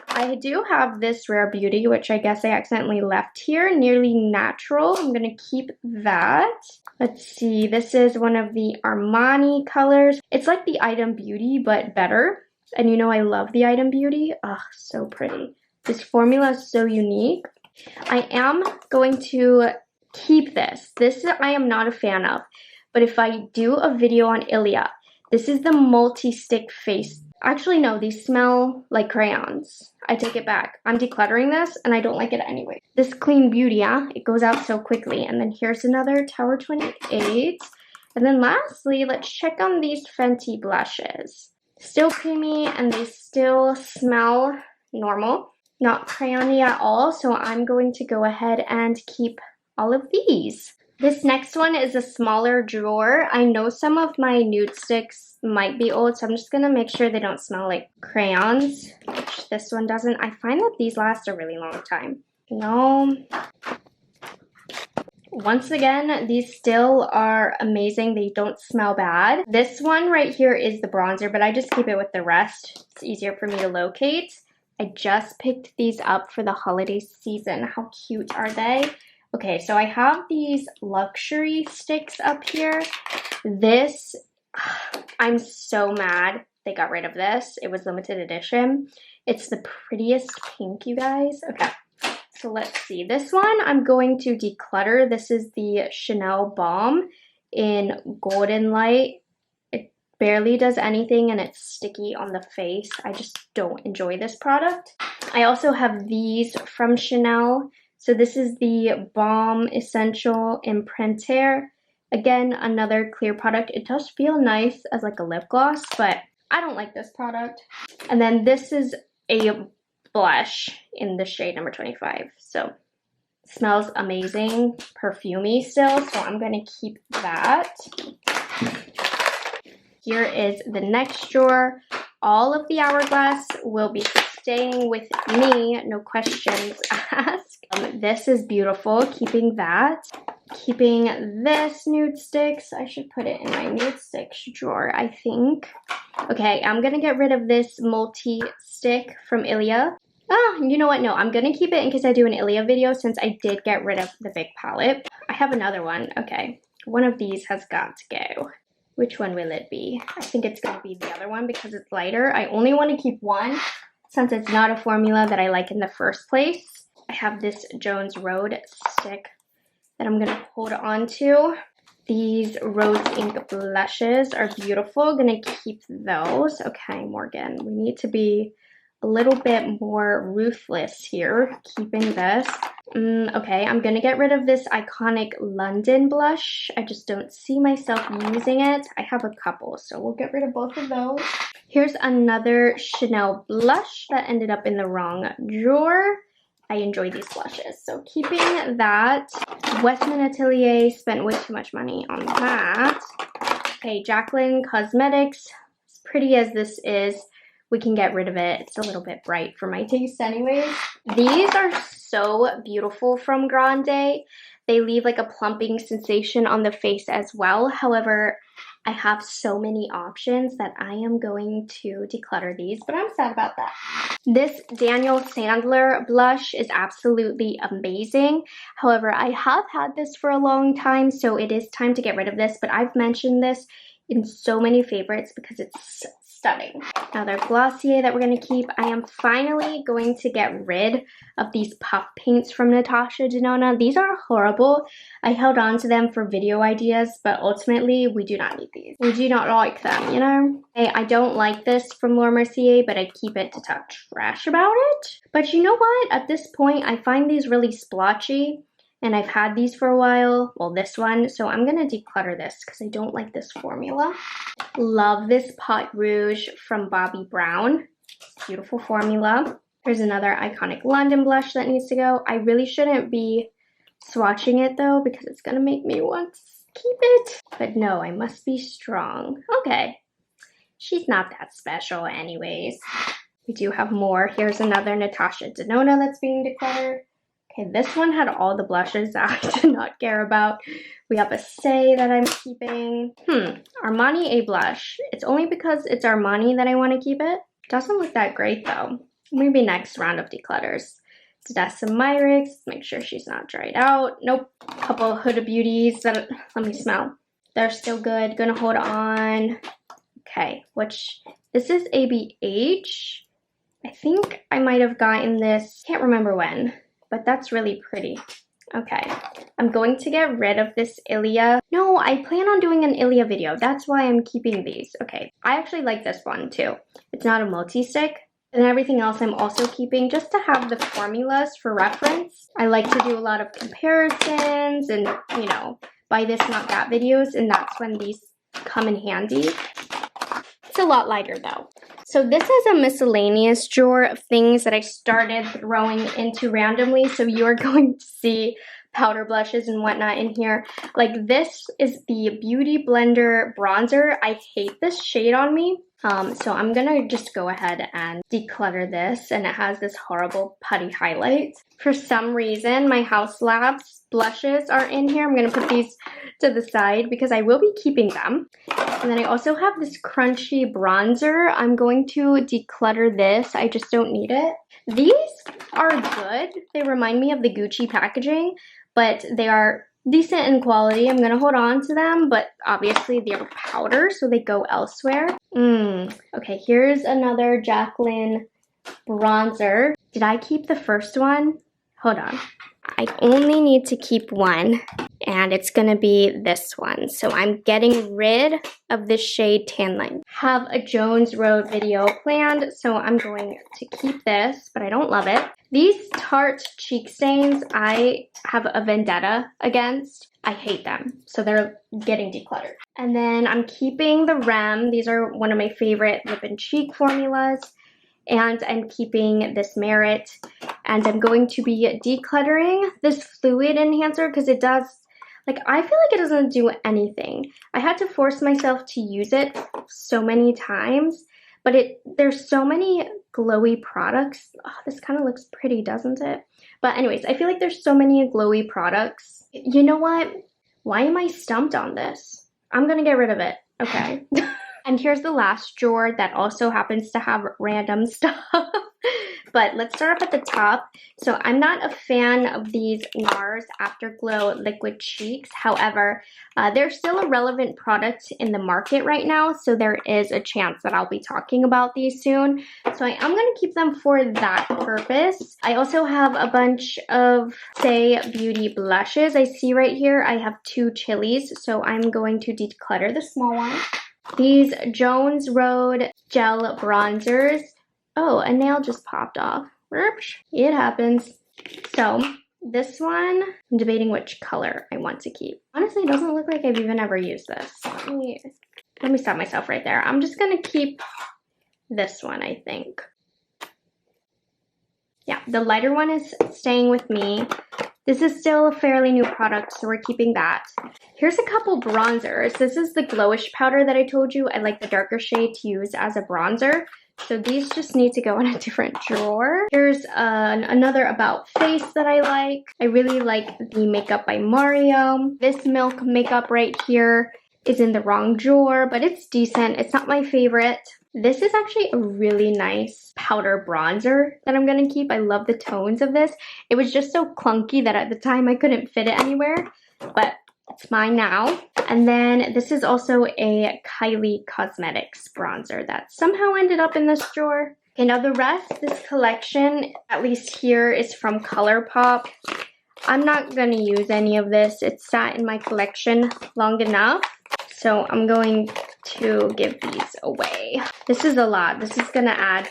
I do have this Rare Beauty, which I guess I accidentally left here, Nearly Natural. I'm gonna keep that. Let's see, this is one of the Armani colors. It's like the Item Beauty, but better. And you know I love the Item Beauty. Oh, so pretty. This formula is so unique. I am going to keep this. This I am not a fan of, but if I do a video on Ilia, this is the multi-stick face. Actually, no, these smell like crayons. I take it back. I'm decluttering this and I don't like it anyway. This Clean Beauty, it goes out so quickly. And then here's another Tower 28. And then lastly, let's check on these Fenty blushes. Still creamy and they still smell normal. Not crayony at all, so I'm going to go ahead and keep all of these. This next one is a smaller drawer. I know some of my nude sticks might be old, so I'm just gonna make sure they don't smell like crayons, which this one doesn't. I find that these last a really long time. No. Once again, these still are amazing. They don't smell bad. This one right here is the bronzer, but I just keep it with the rest. It's easier for me to locate. I just picked these up for the holiday season. How cute are they? Okay, so I have these luxury sticks up here. This, I'm so mad they got rid of this. It was limited edition. It's the prettiest pink, you guys. Okay, so let's see. This one I'm going to declutter. This is the Chanel Balm in Golden Light. Barely does anything and it's sticky on the face. I just don't enjoy this product. I also have these from Chanel. So this is the Balm Essential Imprinter. Again, another clear product. It does feel nice as like a lip gloss, but I don't like this product. And then this is a blush in the shade number 25. So it smells amazing, perfumey still. So I'm gonna keep that. Here is the next drawer. All of the Hourglass will be staying with me, no questions asked. This is beautiful, keeping that. Keeping this nude sticks. I should put it in my nude sticks drawer, I think. Okay, I'm gonna get rid of this multi-stick from Ilia. Ah, you know what? No, I'm gonna keep it in case I do an Ilia video since I did get rid of the big palette. I have another one. Okay, one of these has got to go. Which one will it be? I think it's going to be the other one because it's lighter. I only want to keep one since it's not a formula that I like in the first place. I have this Jones Road stick that I'm going to hold on to. These Rose Ink blushes are beautiful. Gonna keep those. Okay, Morgan, we need to be a little bit more ruthless here, keeping this. Okay, I'm gonna get rid of this iconic London blush. I just don't see myself using it. I have a couple, so we'll get rid of both of those. Here's another Chanel blush that ended up in the wrong drawer. I enjoy these blushes, so keeping that. Westman Atelier, spent way too much money on that. Okay, Jaclyn Cosmetics, as pretty as this is, we can get rid of it. It's a little bit bright for my taste anyways. These are so beautiful from Grande. They leave like a plumping sensation on the face as well. However, I have so many options that I am going to declutter these, but I'm sad about that. This Daniel Sandler blush is absolutely amazing. However, I have had this for a long time, so it is time to get rid of this, but I've mentioned this in so many favorites because it's stunning. Another Glossier that we're going to keep. I am finally going to get rid of these puff paints from Natasha Denona. These are horrible. I held on to them for video ideas, but ultimately we do not need these. We do not like them, you know? I don't like this from Laura Mercier, but I keep it to talk trash about it. But you know what? At this point, I find these really splotchy. And I've had these for a while, well this one, so I'm going to declutter this because I don't like this formula. Love this Pot Rouge from Bobbi Brown. Beautiful formula. There's another iconic London blush that needs to go. I really shouldn't be swatching it though because it's going to make me want to keep it. But no, I must be strong. Okay, she's not that special anyways. We do have more. Here's another Natasha Denona that's being decluttered. Okay, this one had all the blushes that I did not care about. We have a Say that I'm keeping. Armani A blush. It's only because it's Armani that I want to keep it. Doesn't look that great though. Maybe next round of declutters. Dessa Myrix. Make sure she's not dried out. Nope. A couple Huda Beauties that, let me smell. They're still good. Gonna hold on. Okay, this is ABH. I think I might have gotten this, can't remember when. But that's really pretty. Okay, I'm going to get rid of this Ilia. No, I plan on doing an Ilia video. That's why I'm keeping these. Okay, I actually like this one too. It's not a multi-stick. And everything else I'm also keeping just to have the formulas for reference. I like to do a lot of comparisons and, you know, buy this, not that videos. And that's when these come in handy. It's a lot lighter though. So this is a miscellaneous drawer of things that I started throwing into randomly. So you're going to see powder blushes and whatnot in here. Like this is the Beauty Blender bronzer. I hate this shade on me. So I'm gonna just go ahead and declutter this, and it has this horrible putty highlight. For some reason, my House Labs blushes are in here. I'm gonna put these to the side because I will be keeping them. And then I also have this crunchy bronzer. I'm going to declutter this. I just don't need it. These are good. They remind me of the Gucci packaging, but they are decent in quality. I'm gonna hold on to them, but obviously they're powder, so they go elsewhere. Okay, here's another Jaclyn bronzer. Did I keep the first one? Hold on. I only need to keep one, and it's gonna be this one. So I'm getting rid of this shade Tan Line. Have a Jones Road video planned, so I'm going to keep this, but I don't love it. These Tarte cheek stains, I have a vendetta against. I hate them, so they're getting decluttered. And then I'm keeping the Rem. These are one of my favorite lip and cheek formulas. And I'm keeping this Merit, and I'm going to be decluttering this fluid enhancer because it does, like, I feel like it doesn't do anything. I had to force myself to use it so many times, but there's so many glowy products. Oh, this kind of looks pretty, doesn't it? But anyways, I feel like there's so many glowy products. You know what? Why am I stumped on this? I'm gonna get rid of it. Okay. And here's the last drawer that also happens to have random stuff. But let's start off at the top. So I'm not a fan of these NARS Afterglow Liquid Cheeks. However, they're still a relevant product in the market right now, so there is a chance that I'll be talking about these soon. So I am going to keep them for that purpose. I also have a bunch of Say Beauty blushes. I see right here I have 2 chilies, so I'm going to declutter the small one. These Jones Road Gel Bronzers. Oh, a nail just popped off. It happens. So this one, I'm debating which color I want to keep. Honestly, it doesn't look like I've even ever used this. Let me stop myself right there. I'm just gonna keep this one, I think. Yeah, the lighter one is staying with me. This is still a fairly new product, so we're keeping that. Here's a couple bronzers. This is the glowish powder that I told you. I like the darker shade to use as a bronzer. So these just need to go in a different drawer. Here's another About Face that I like. I really like the Makeup by Mario. This Milk makeup right here is in the wrong drawer, but it's decent. It's not my favorite. This is actually a really nice powder bronzer that I'm gonna keep. I love the tones of this. It was just so clunky that at the time I couldn't fit it anywhere, but it's mine now. And then this is also a Kylie Cosmetics bronzer that somehow ended up in this drawer. Okay, now the rest, this collection, at least here, is from ColourPop. I'm not gonna use any of this. It's sat in my collection long enough. So I'm going to give these away. This is a lot. This is gonna add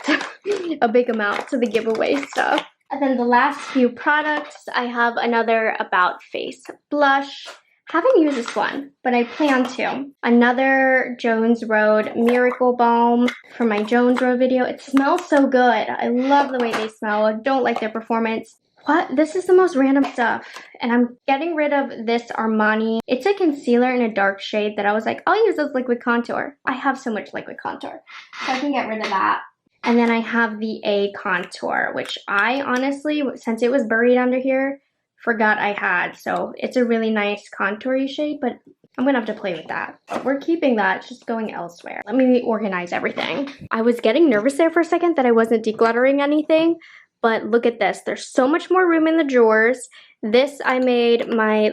a big amount to the giveaway stuff. And then the last few products, I have another About Face blush. Haven't used this one, but I plan to. Another Jones Road Miracle Balm for my Jones Road video. It smells so good. I love the way they smell. I don't like their performance. What? This is the most random stuff. And I'm getting rid of this Armani. It's a concealer in a dark shade that I was like, I'll use as liquid contour. I have so much liquid contour, so I can get rid of that. And then I have the A contour, which I honestly, since it was buried under here, forgot I had. So it's a really nice contoury shade, but I'm gonna have to play with that. But we're keeping that, it's just going elsewhere. Let me organize everything. I was getting nervous there for a second that I wasn't decluttering anything, but look at this. There's so much more room in the drawers. This I made my,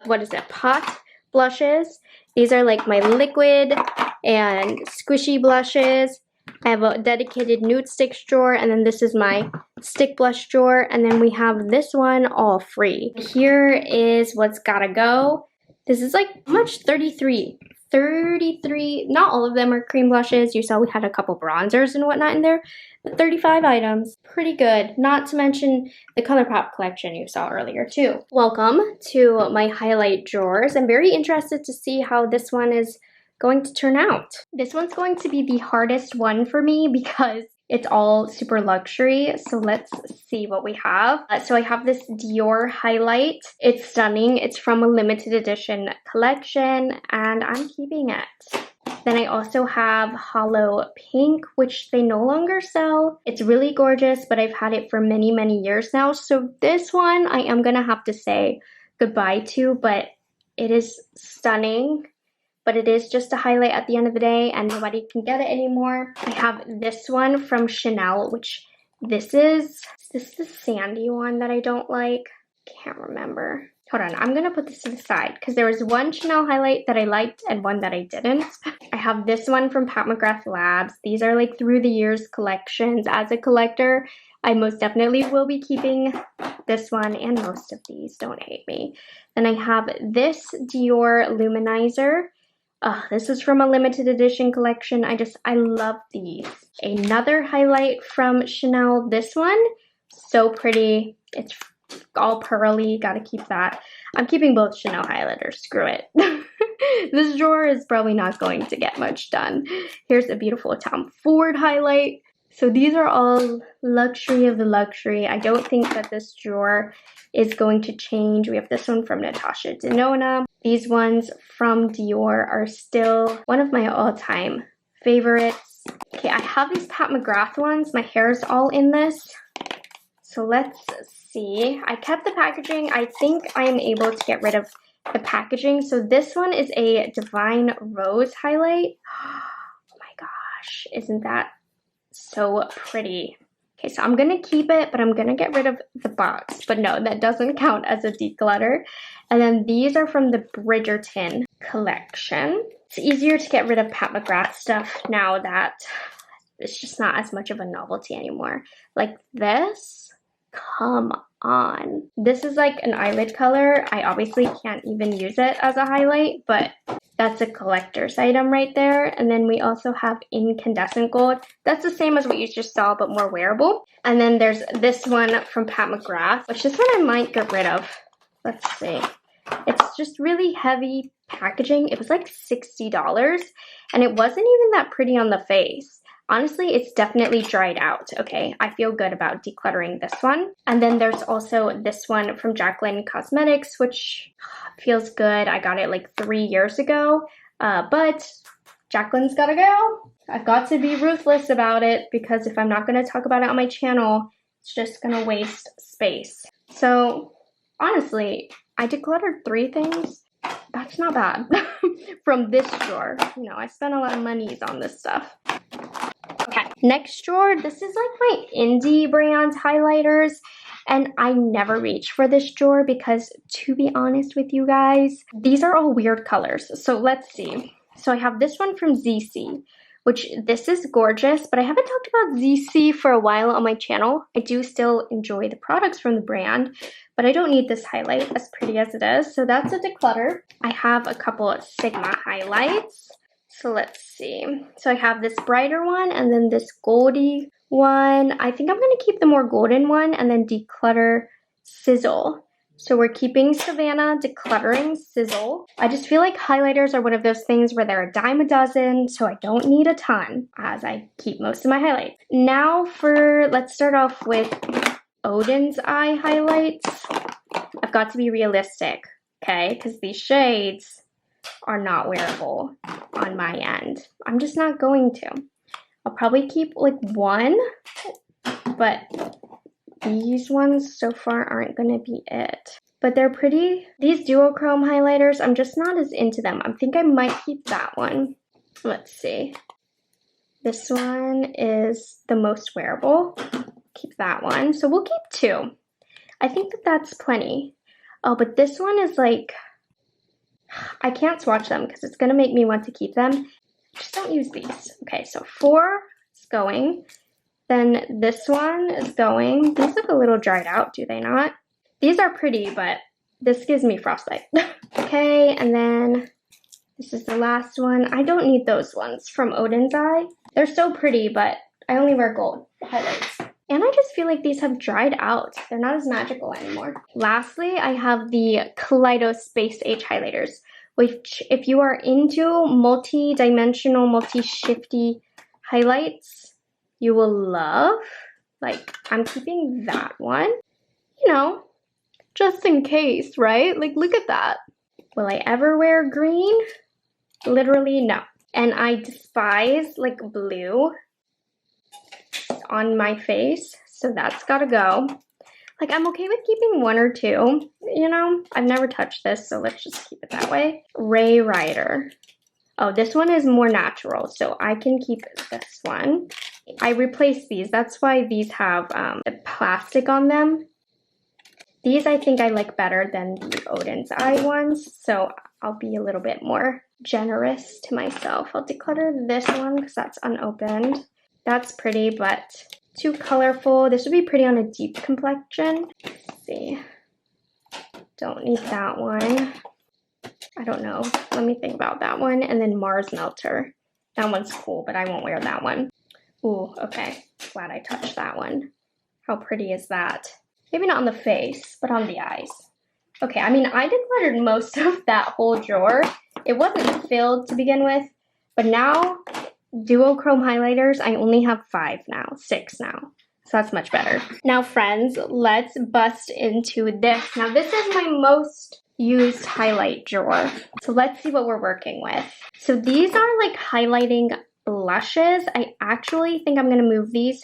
what is it, pot blushes. These are like my liquid and squishy blushes. I have a dedicated nude sticks drawer, and then this is my stick blush drawer, and then we have this one all free. Here is what's gotta go. This is like, how much? 33. Not all of them are cream blushes. You saw we had a couple bronzers and whatnot in there, but 35 items. Pretty good. Not to mention the ColourPop collection you saw earlier too. Welcome to my highlight drawers. I'm very interested to see how this one is going to turn out. This one's going to be the hardest one for me because it's all super luxury. So let's see what we have. So I have this Dior highlight. It's stunning. It's from a limited edition collection and I'm keeping it. Then I also have Hollow Pink, which they no longer sell. It's really gorgeous, but I've had it for many, many years now. So this one I am gonna have to say goodbye to, but it is stunning. But it is just a highlight at the end of the day and nobody can get it anymore. I have this one from Chanel, which this is the sandy one that I don't like? Can't remember. Hold on, I'm gonna put this to the side because there was one Chanel highlight that I liked and one that I didn't. I have this one from Pat McGrath Labs. These are like through the years collections. As a collector, I most definitely will be keeping this one and most of these, don't hate me. Then I have this Dior Luminizer. This is from a limited edition collection. I love these. Another highlight from Chanel. This one, so pretty. It's all pearly. Gotta keep that. I'm keeping both Chanel highlighters. Screw it. This drawer is probably not going to get much done. Here's a beautiful Tom Ford highlight. So these are all luxury of the luxury. I don't think that this drawer is going to change. We have this one from Natasha Denona. These ones from Dior are still one of my all-time favorites. Okay, I have these Pat McGrath ones. My hair is all in this. So let's see. I kept the packaging. I think I am able to get rid of the packaging. So this one is a Divine Rose highlight. Oh my gosh, isn't that so pretty? Okay, so I'm gonna keep it, but I'm gonna get rid of the box. But no, that doesn't count as a declutter. And then these are from the Bridgerton collection. It's easier to get rid of Pat McGrath stuff now that it's just not as much of a novelty anymore. Like this, come on. This is like an eyelid color. I obviously can't even use it as a highlight, but that's a collector's item right there. And then we also have incandescent gold. That's the same as what you just saw, but more wearable. And then there's this one from Pat McGrath, which this one I might get rid of. Let's see. It's just really heavy packaging. It was like $60, and it wasn't even that pretty on the face. Honestly, it's definitely dried out. Okay, I feel good about decluttering this one. And then there's also this one from Jaclyn Cosmetics, which feels good. I got it like 3 years ago, but Jaclyn's gotta go. I've got to be ruthless about it because if I'm not gonna talk about it on my channel, it's just gonna waste space. So honestly, I decluttered 3 things. That's not bad from this drawer. You know, I spent a lot of monies on this stuff. Okay, next drawer, this is like my indie brand highlighters, and I never reach for this drawer because, to be honest with you guys, these are all weird colors. So let's see. So I have this one from ZC, which this is gorgeous, but I haven't talked about ZC for a while on my channel. I do still enjoy the products from the brand, but I don't need this highlight, as pretty as it is. So that's a declutter. I have a couple of Sigma highlights. So let's see. So I have this brighter one and then this goldy one. I think I'm going to keep the more golden one and then declutter Sizzle. So we're keeping Savannah, decluttering Sizzle. I just feel like highlighters are one of those things where they're a dime a dozen, so I don't need a ton as I keep most of my highlights. Now let's start off with Odin's Eye highlights. I've got to be realistic, okay? Because these shades are not wearable on my end. I'm just not going to. I'll probably keep like one, but these ones so far aren't going to be it. But they're pretty. These duochrome highlighters, I'm just not as into them. I think I might keep that one. Let's see. This one is the most wearable. Keep that one. So we'll keep 2. I think that's plenty. Oh, but this one is like, I can't swatch them because it's going to make me want to keep them. Just don't use these. Okay, so 4 is going. Then this one is going. These look a little dried out, do they not? These are pretty, but this gives me frostbite. Okay, and then this is the last one. I don't need those ones from Odin's Eye. They're so pretty, but I only wear gold highlights. And I just feel like these have dried out. They're not as magical anymore. Lastly, I have the Kaleido Space Age highlighters, which if you are into multi-dimensional, multi-shifty highlights, you will love. Like, I'm keeping that one. You know, just in case, right? Like, look at that. Will I ever wear green? Literally, no. And I despise, like, blue on my face, so that's gotta go. Like, I'm okay with keeping 1 or 2, you know? I've never touched this, so let's just keep it that way. Ray Rider. Oh, this one is more natural, so I can keep this one. I replaced these. That's why these have the plastic on them. These I think I like better than the Odin's Eye ones, so I'll be a little bit more generous to myself. I'll declutter this one because that's unopened. That's pretty, but too colorful. This would be pretty on a deep complexion. Let's see. Don't need that one. I don't know. Let me think about that one. And then Mars Melter. That one's cool, but I won't wear that one. Ooh, okay. Glad I touched that one. How pretty is that? Maybe not on the face, but on the eyes. Okay, I mean, I decluttered most of that whole drawer. It wasn't filled to begin with, but now duochrome highlighters, I only have 5 now, 6 now. So that's much better. Now, friends, let's bust into this. Now, this is my most used highlight drawer. So let's see what we're working with. So these are like highlighting blushes. I actually think I'm going to move these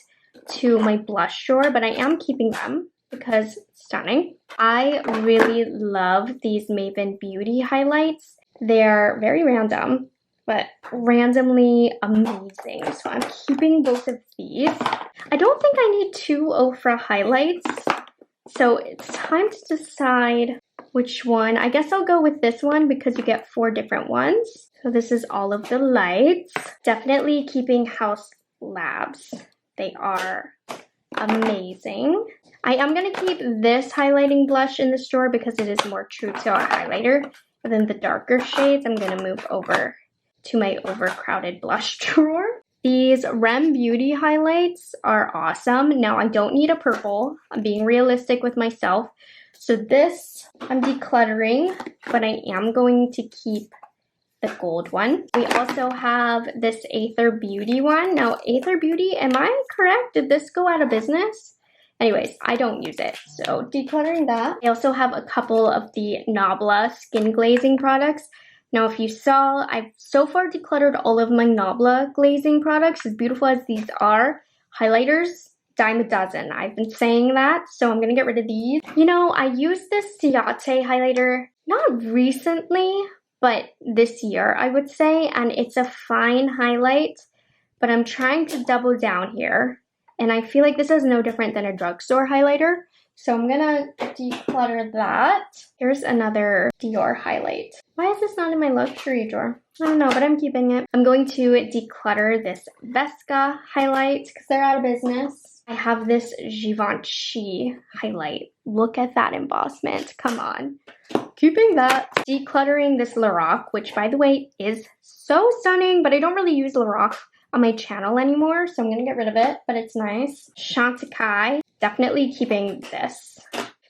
to my blush drawer, but I am keeping them because it's stunning. I really love these Maven Beauty highlights. They're very random. but randomly amazing. So I'm keeping both of these. I don't think I need 2 Ofra highlights, so it's time to decide which one. I guess I'll go with this one because you get 4 different ones. So this is all of the lights. Definitely keeping House Labs. They are amazing. I am going to keep this highlighting blush in this drawer because it is more true to a highlighter. But then the darker shades, I'm going to move over to my overcrowded blush drawer. These Rem Beauty highlights are awesome. Now I don't need a purple. I'm being realistic with myself. So this I'm decluttering, but I am going to keep the gold one. We also have this Aether Beauty one. Now Aether Beauty, am I correct? Did this go out of business? Anyways, I don't use it, so decluttering that. I also have a couple of the Nabla skin glazing products. Now, if you saw, I've so far decluttered all of my Nabla glazing products. As beautiful as these are, highlighters, dime a dozen. I've been saying that, so I'm gonna get rid of these. You know, I used this Ciate highlighter, not recently, but this year, I would say, and it's a fine highlight, but I'm trying to double down here. And I feel like this is no different than a drugstore highlighter. So I'm gonna declutter that. Here's another Dior highlight. Why is this not in my luxury drawer? I don't know, but I'm keeping it. I'm going to declutter this Vesca highlight because they're out of business. I have this Givenchy highlight. Look at that embossment, come on. Keeping that. Decluttering this Lorac, which by the way is so stunning, but I don't really use Lorac on my channel anymore, so I'm gonna get rid of it, but it's nice. Chantecaille, definitely keeping this.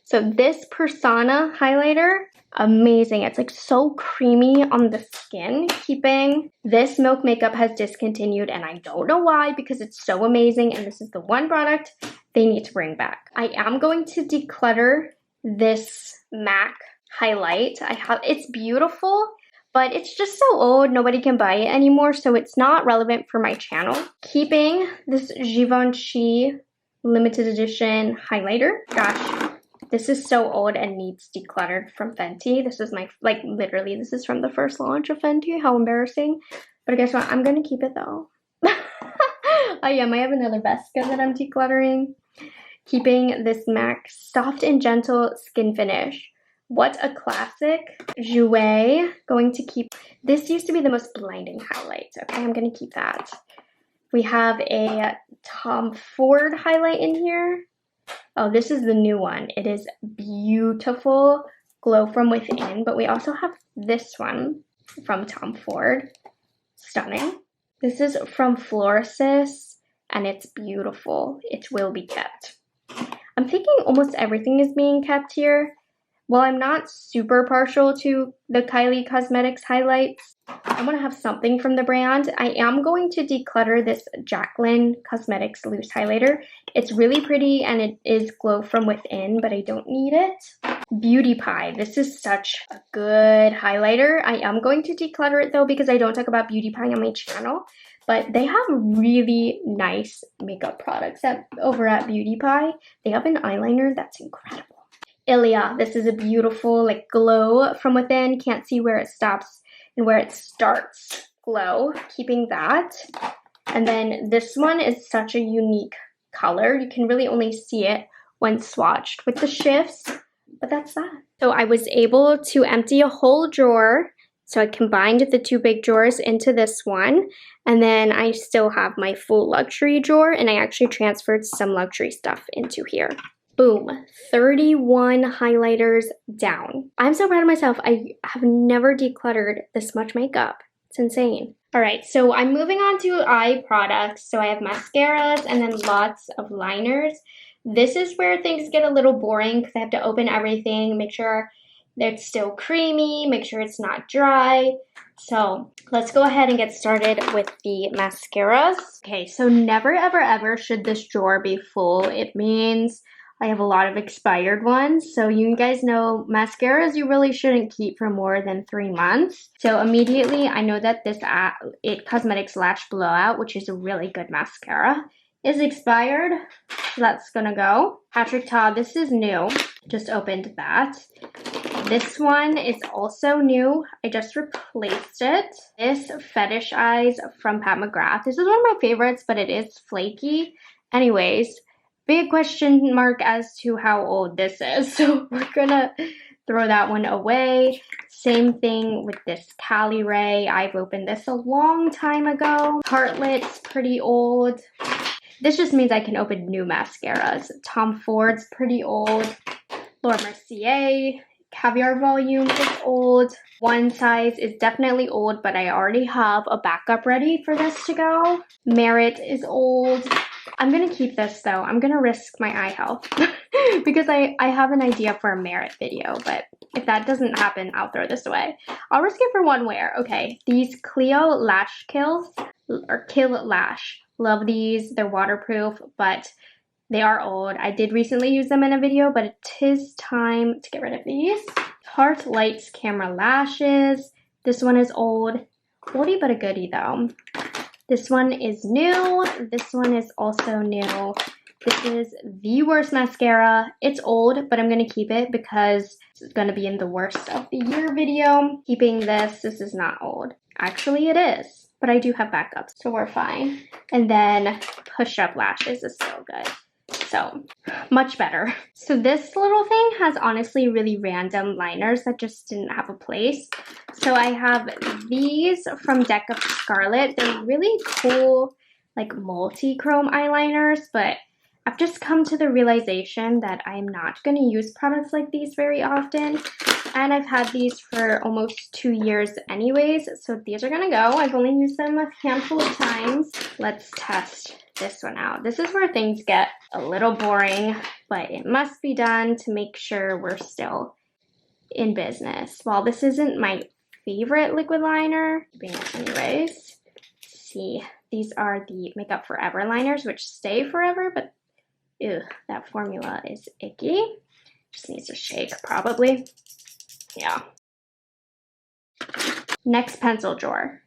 So this Persona highlighter, amazing. It's like so creamy on the skin. Keeping this Milk Makeup has discontinued, and I don't know why because it's so amazing, and this is the one product they need to bring back. I am going to declutter this MAC highlight. It's beautiful, but it's just so old, nobody can buy it anymore, so it's not relevant for my channel. Keeping this Givenchy limited edition highlighter. Gosh, this is so old and needs decluttered from Fenty. This is my, like, literally, this is from the first launch of Fenty. How embarrassing. But guess what? I'm gonna keep it though. Oh yeah, I have another Vesca that I'm decluttering. Keeping this MAC Soft and Gentle Skin Finish. What a classic. Jouer, going to keep, this used to be the most blinding highlight. Okay, I'm gonna keep that. We have a Tom Ford highlight in here. Oh, this is the new one. It is beautiful, glow from within, but we also have this one from Tom Ford. Stunning. This is from Florasis, and it's beautiful. It will be kept. I'm thinking almost everything is being kept here. While I'm not super partial to the Kylie Cosmetics highlights, I want to have something from the brand. I am going to declutter this Jaclyn Cosmetics loose highlighter. It's really pretty and it is glow from within, but I don't need it. Beauty Pie. This is such a good highlighter. I am going to declutter it though because I don't talk about Beauty Pie on my channel, but they have really nice makeup products over at Beauty Pie. They have an eyeliner that's incredible. Ilia, this is a beautiful like glow from within. Can't see where it stops and where it starts glow. Keeping that. And then this one is such a unique color. You can really only see it when swatched with the shifts, but that's that. So I was able to empty a whole drawer. So I combined the 2 big drawers into this one. And then I still have my full luxury drawer, and I actually transferred some luxury stuff into here. Boom, 31 highlighters down. I'm so proud of myself. I have never decluttered this much makeup. It's insane. All right, so I'm moving on to eye products. So I have mascaras and then lots of liners. This is where things get a little boring because I have to open everything, make sure that it's still creamy, make sure it's not dry. So let's go ahead and get started with the mascaras. Okay, so never, ever, ever should this drawer be full. It means I have a lot of expired ones. So you guys know mascaras you really shouldn't keep for more than 3 months. So immediately I know that this IT Cosmetics Lash Blowout, which is a really good mascara, is expired. So that's gonna go. Patrick Ta, this is new. Just opened that. This one is also new. I just replaced it. This Fetish Eyes from Pat McGrath. This is one of my favorites, but it is flaky. Anyways, big question mark as to how old this is. So we're gonna throw that one away. Same thing with this Cali Ray. I've opened this a long time ago. Tartlet's pretty old. This just means I can open new mascaras. Tom Ford's pretty old. Laura Mercier. Caviar Volume is old. One Size is definitely old, but I already have a backup ready for this to go. Merit is old. I'm gonna keep this though. I'm gonna risk my eye health because I have an idea for a Merit video, but if that doesn't happen, I'll throw this away. I'll risk it for one wear. Okay, these Clio Lash Kills, or Kill Lash. Love these. They're waterproof, but they are old. I did recently use them in a video, but it is time to get rid of these. Tarte Lights Camera Lashes. This one is old. Oldie but a goodie though. This one is new. This one is also new. This is the worst mascara. It's old, but I'm going to keep it because it's going to be in the worst of the year video. Keeping this. This is not old. Actually, it is. But I do have backups, so we're fine. And then Push Up Lashes is so good. So, much better. So this little thing has honestly really random liners that just didn't have a place. So I have these from Deck of Scarlet. They're really cool, like multi-chrome eyeliners, but I've just come to the realization that I'm not going to use products like these very often. And I've had these for almost 2 years anyways, so these are going to go. I've only used them a handful of times. Let's test this one out. This is where things get a little boring, but it must be done to make sure we're still in business. While this isn't my favorite liquid liner, keeping it anyways. See, these are the Makeup Forever liners, which stay forever, but ew, that formula is icky. Just needs to shake, probably. Yeah. Next pencil drawer.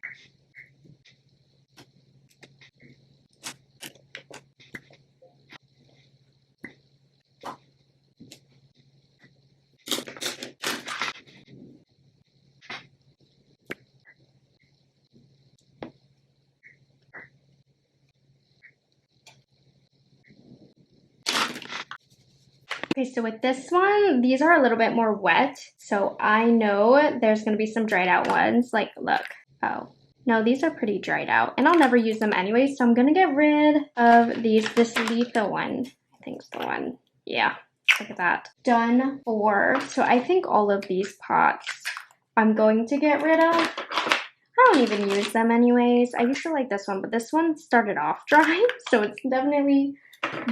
Okay, so with this one, these are a little bit more wet, so I know there's going to be some dried out ones. Like, look. Oh, no, these are pretty dried out, and I'll never use them anyway, so I'm going to get rid of these. This Letha one, I think is the one. Yeah, look at that. Done for. So I think all of these pots I'm going to get rid of. I don't even use them anyways. I used to like this one, but this one started off dry, so it's definitely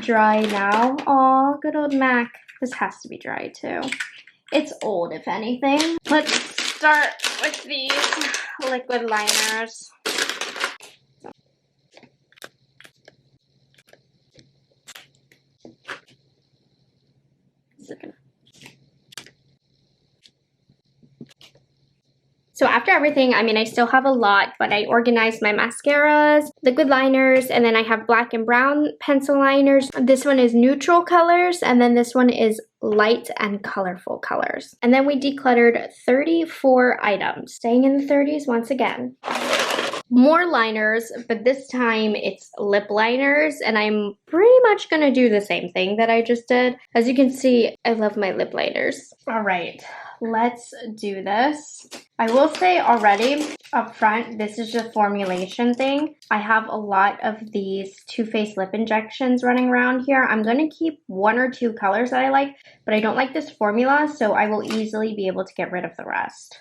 dry now. Aw, good old Mac. This has to be dry too. It's old, if anything. Let's start with these liquid liners. So after everything, I mean, I still have a lot, but I organized my mascaras, liquid liners, and then I have black and brown pencil liners. This one is neutral colors, and then this one is light and colorful colors. And then we decluttered 34 items, staying in the 30s once again. More liners, but this time it's lip liners, and I'm pretty much gonna do the same thing that I just did. As you can see, I love my lip liners. All right, let's do this. I will say already up front, this is just formulation thing. I have a lot of these Too Faced lip injections running around here. I'm gonna keep 1 or 2 colors that I like, but I don't like this formula, so I will easily be able to get rid of the rest.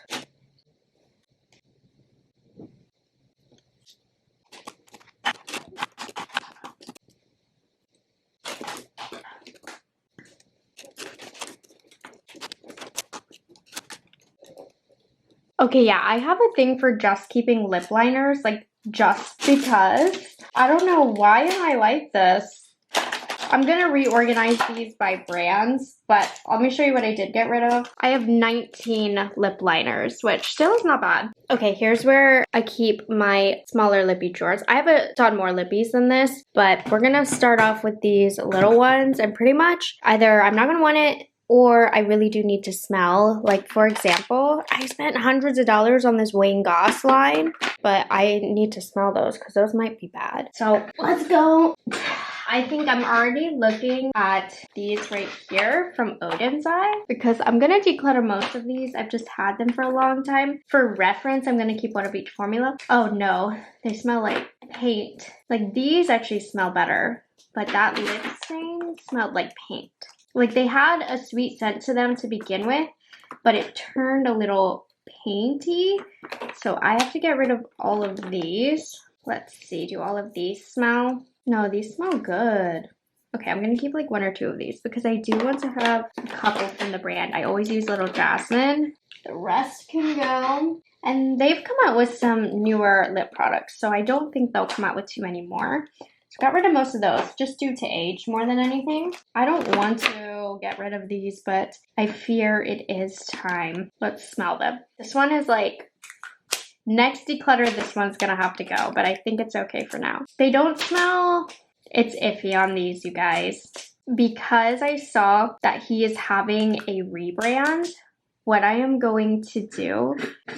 Okay, yeah, I have a thing for just keeping lip liners, like, just because. I don't know why I like this. I'm gonna reorganize these by brands, but let me show you what I did get rid of. I have 19 lip liners, which still is not bad. Okay, here's where I keep my smaller lippy drawers. I have a ton more lippies than this, but we're gonna start off with these little ones, and pretty much either I'm not gonna want it or I really do need to smell. Like, for example, I spent hundreds of dollars on this Wayne Goss line, but I need to smell those because those might be bad. So let's go. I think I'm already looking at these right here from Odin's Eye because I'm going to declutter most of these. I've just had them for a long time. For reference, I'm going to keep one of each formula. Oh no, they smell like paint. Like these actually smell better, but that lip stain smelled like paint. Like they had a sweet scent to them to begin with, but it turned a little painty. So I have to get rid of all of these. Let's see, do all of these smell? No, these smell good. Okay, I'm gonna keep like one or two of these because I do want to have a couple from the brand. I always use Little Jasmine. The rest can go. And they've come out with some newer lip products, so I don't think they'll come out with too many more. So got rid of most of those, just due to age more than anything. I don't want to get rid of these, but I fear it is time. Let's smell them. This one is like, next declutter, this one's gonna have to go, but I think it's okay for now. They don't smell, it's iffy on these, you guys. Because I saw that he is having a rebrand, what I am going to do,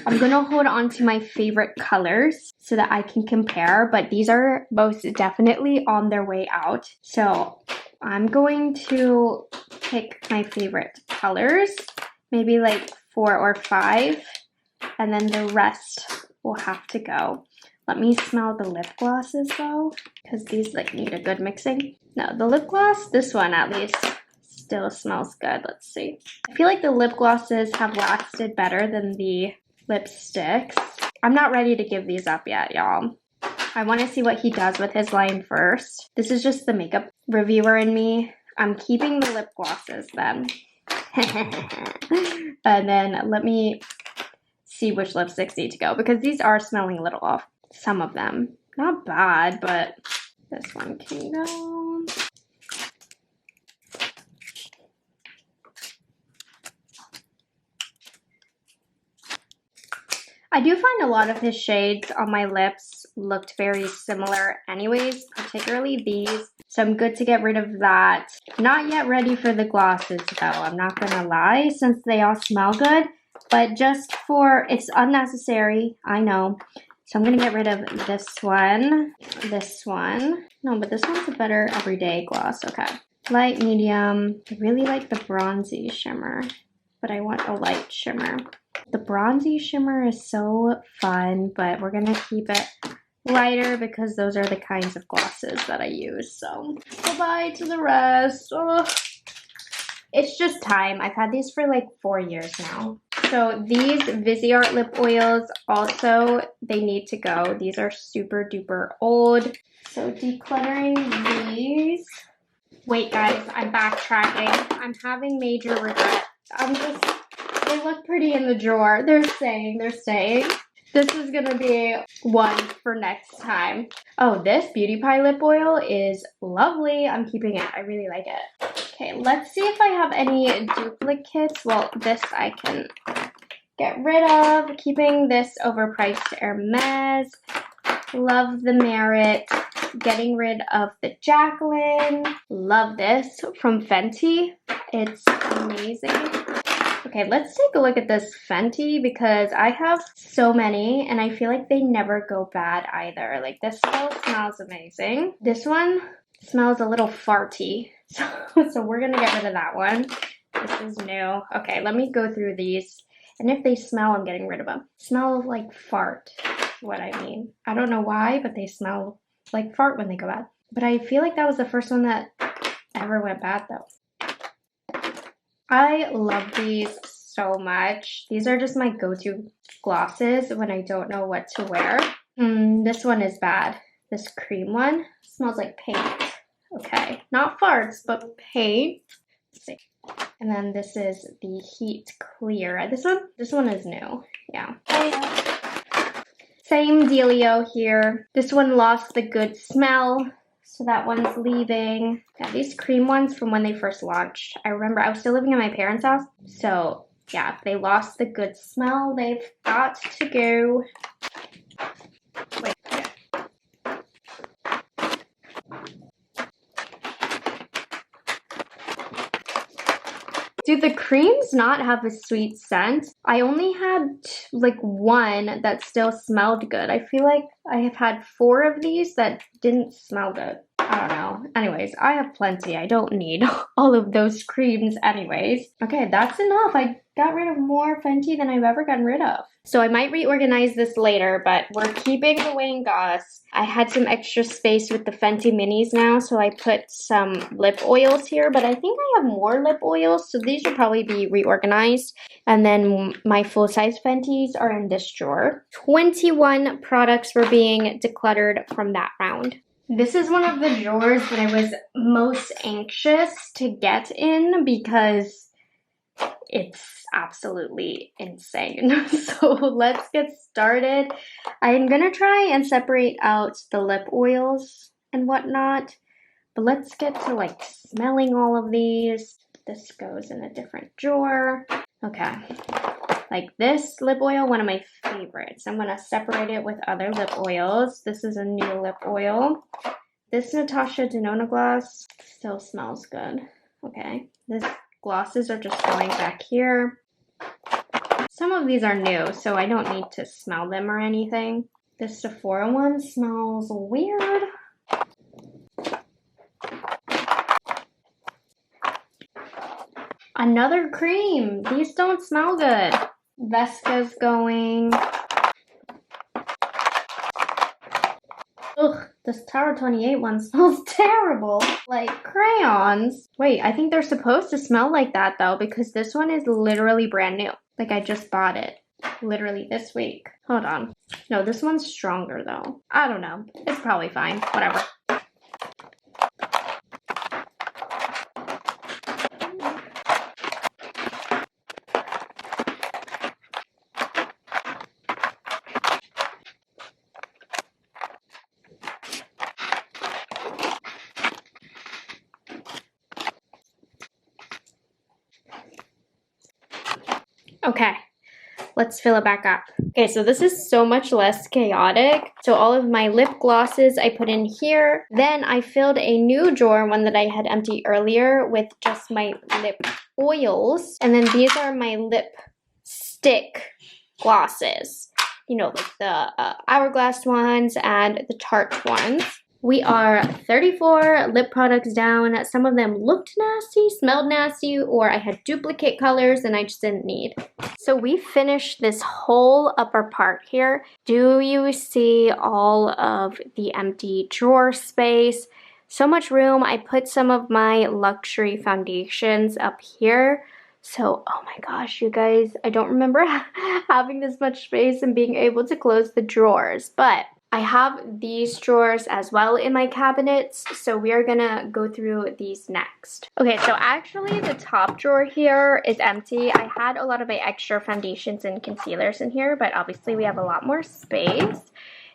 I'm going to hold on to my favorite colors so that I can compare, but these are most definitely on their way out. So I'm going to pick my favorite colors, maybe like 4 or 5, and then the rest will have to go. Let me smell the lip glosses though, because these like need a good mixing. No, the lip gloss, this one at least, still smells good. Let's see. I feel like the lip glosses have lasted better than the lipsticks. I'm not ready to give these up yet, y'all. I want to see what he does with his line first. This is just the makeup reviewer in me. I'm keeping the lip glosses then. And then let me see which lipsticks need to go because these are smelling a little off. Some of them. Not bad, but this one can go. I do find a lot of his shades on my lips looked very similar anyways, particularly these. So I'm good to get rid of that. Not yet ready for the glosses though, I'm not gonna lie, since they all smell good. But just for, it's unnecessary, I know. So I'm gonna get rid of this one. No, but this one's a better everyday gloss, okay. Light, medium. I really like the bronzy shimmer, but I want a light shimmer. The bronzy shimmer is so fun, but we're gonna keep it lighter because those are the kinds of glosses that I use. So goodbye to the rest. Oh, it's just time. I've had these for like 4 years now. So these Viseart lip oils also, they need to go. These are super duper old. So decluttering these. Wait guys, I'm backtracking. I'm having major regrets. They look pretty in the drawer. They're staying. This is gonna be one for next time. Oh, this Beauty Pie lip oil is lovely. I'm keeping it. I really like it. Okay, let's see if I have any duplicates. Well, this I can get rid of. Keeping this overpriced Hermes. Love the Merit. Getting rid of the Jacqueline. Love this from Fenty. It's amazing. Okay, let's take a look at this Fenty because I have so many and I feel like they never go bad either. Like this still smells amazing. This one smells a little farty. So we're gonna get rid of that one. This is new. Okay, let me go through these. And if they smell, I'm getting rid of them. Smell like fart, what I mean. I don't know why, but they smell like fart when they go bad. But I feel like that was the first one that ever went bad though. I love these so much. These are just my go-to glosses when I don't know what to wear. This one is bad. This cream one smells like paint. Okay, not farts, but paint. Let's see. And then this is the Heat Clear. This one is new. Yeah. Same dealio here. This one lost the good smell. So that one's leaving. Yeah, these cream ones from when they first launched. I remember I was still living in my parents' house. So yeah, they lost the good smell. They've got to go. Wait. Do the creams not have a sweet scent? I only had like one that still smelled good. I feel like I have had 4 of these that didn't smell good. I don't know. Anyways, I have plenty. I don't need all of those creams anyways. Okay, that's enough. I got rid of more Fenty than I've ever gotten rid of. So I might reorganize this later, but we're keeping the Wayne Goss. I had some extra space with the Fenty Minis now, so I put some lip oils here, but I think I have more lip oils, so these will probably be reorganized. And then my full-size Fenties are in this drawer. 21 products were being decluttered from that round. This is one of the drawers that I was most anxious to get in because it's absolutely insane. So let's get started. I'm gonna try and separate out the lip oils and whatnot, but let's get to like smelling all of these. This goes in a different drawer. Okay, like this lip oil, one of my favorites. I'm gonna separate it with other lip oils. This is a new lip oil. This Natasha Denona gloss still smells good. Okay, this glosses are just going back here. Some of these are new, so I don't need to smell them or anything. This Sephora one smells weird. Another cream. These don't smell good. Vesca's going. Ugh, this Tower 28 one smells terrible. Like crayons. Wait, I think they're supposed to smell like that though, because this one is literally brand new. Like I just bought it literally this week. Hold on. No, this one's stronger though. I don't know. It's probably fine. Whatever. Okay, let's fill it back up. Okay, so this is so much less chaotic. So all of my lip glosses I put in here. Then I filled a new drawer, one that I had empty earlier, with just my lip oils. And then these are my lip stick glosses. You know, like the hourglass ones and the Tarte ones. We are 34 lip products down. Some of them looked nasty, smelled nasty, or I had duplicate colors and I just didn't need. So we finished this whole upper part here. Do you see all of the empty drawer space? So much room. I put some of my luxury foundations up here. So, oh my gosh, you guys, I don't remember having this much space and being able to close the drawers, but I have these drawers as well in my cabinets, so we are gonna go through these next. Okay, so actually the top drawer here is empty. I had a lot of my extra foundations and concealers in here, but obviously we have a lot more space.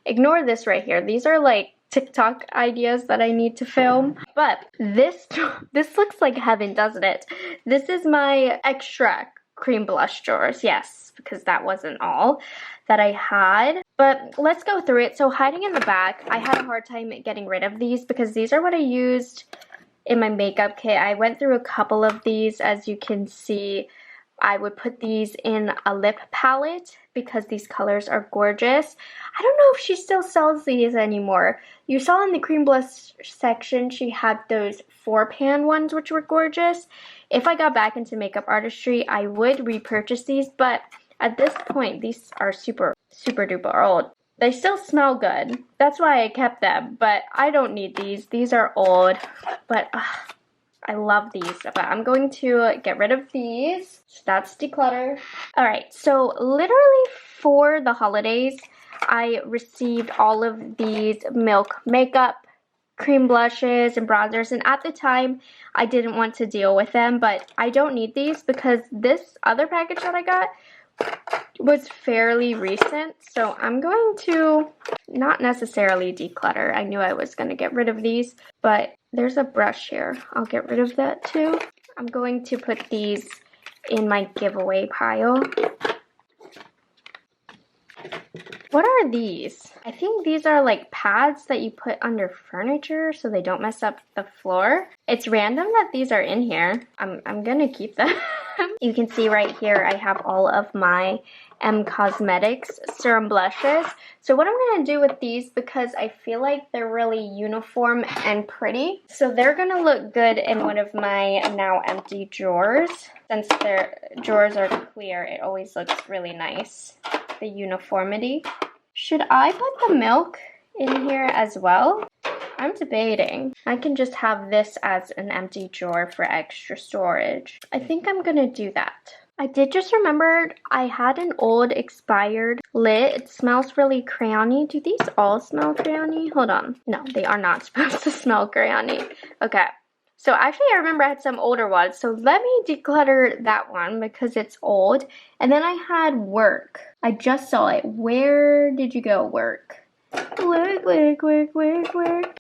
Ignore this right here. These are like TikTok ideas that I need to film. But this looks like heaven, doesn't it? This is my extra cream blush drawers, yes, because that wasn't all that I had. But let's go through it. So hiding in the back, I had a hard time getting rid of these because these are what I used in my makeup kit. I went through a couple of these. As you can see, I would put these in a lip palette because these colors are gorgeous. I don't know if she still sells these anymore. You saw in the cream blush section, she had those 4-pan ones, which were gorgeous. If I got back into makeup artistry, I would repurchase these, but at this point, these are super duper old. They still smell good. That's why I kept them, but I don't need these. These are old, but I love these. But I'm going to get rid of these. So that's declutter. All right, so literally for the holidays, I received all of these Milk makeup cream blushes and bronzers, and at the time I didn't want to deal with them, but I don't need these because this other package that I got was fairly recent, so I'm going to not necessarily declutter. I knew I was going to get rid of these, but there's a brush here. I'll get rid of that too. I'm going to put these in my giveaway pile. What are these? I think these are like pads that you put under furniture so they don't mess up the floor. It's random that these are in here. I'm gonna keep them. You can see right here I have all of my Cosmetics serum blushes. So what I'm going to do with these, because I feel like they're really uniform and pretty, so they're going to look good in one of my now empty drawers. Since their drawers are clear, it always looks really nice, the uniformity. Should I put the milk in here as well? I'm debating. I can just have this as an empty drawer for extra storage. I think I'm going to do that. I did just remember I had an old expired lid. It smells really crayony. Do these all smell crayony? Hold on. No, they are not supposed to smell crayony. Okay. So actually I remember I had some older ones. So let me declutter that one because it's old. And then I had work. I just saw it. Where did you go, work? Work.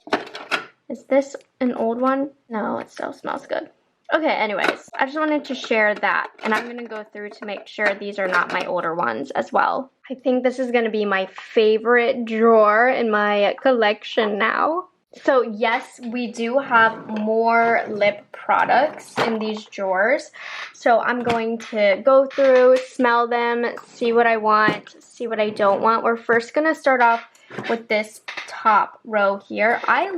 Is this an old one? No, it still smells good. Okay, anyways, I just wanted to share that, and I'm going to go through to make sure these are not my older ones as well. I think this is going to be my favorite drawer in my collection now. So yes, we do have more lip products in these drawers. So I'm going to go through, smell them, see what I want, see what I don't want. We're first going to start off with this top row here. I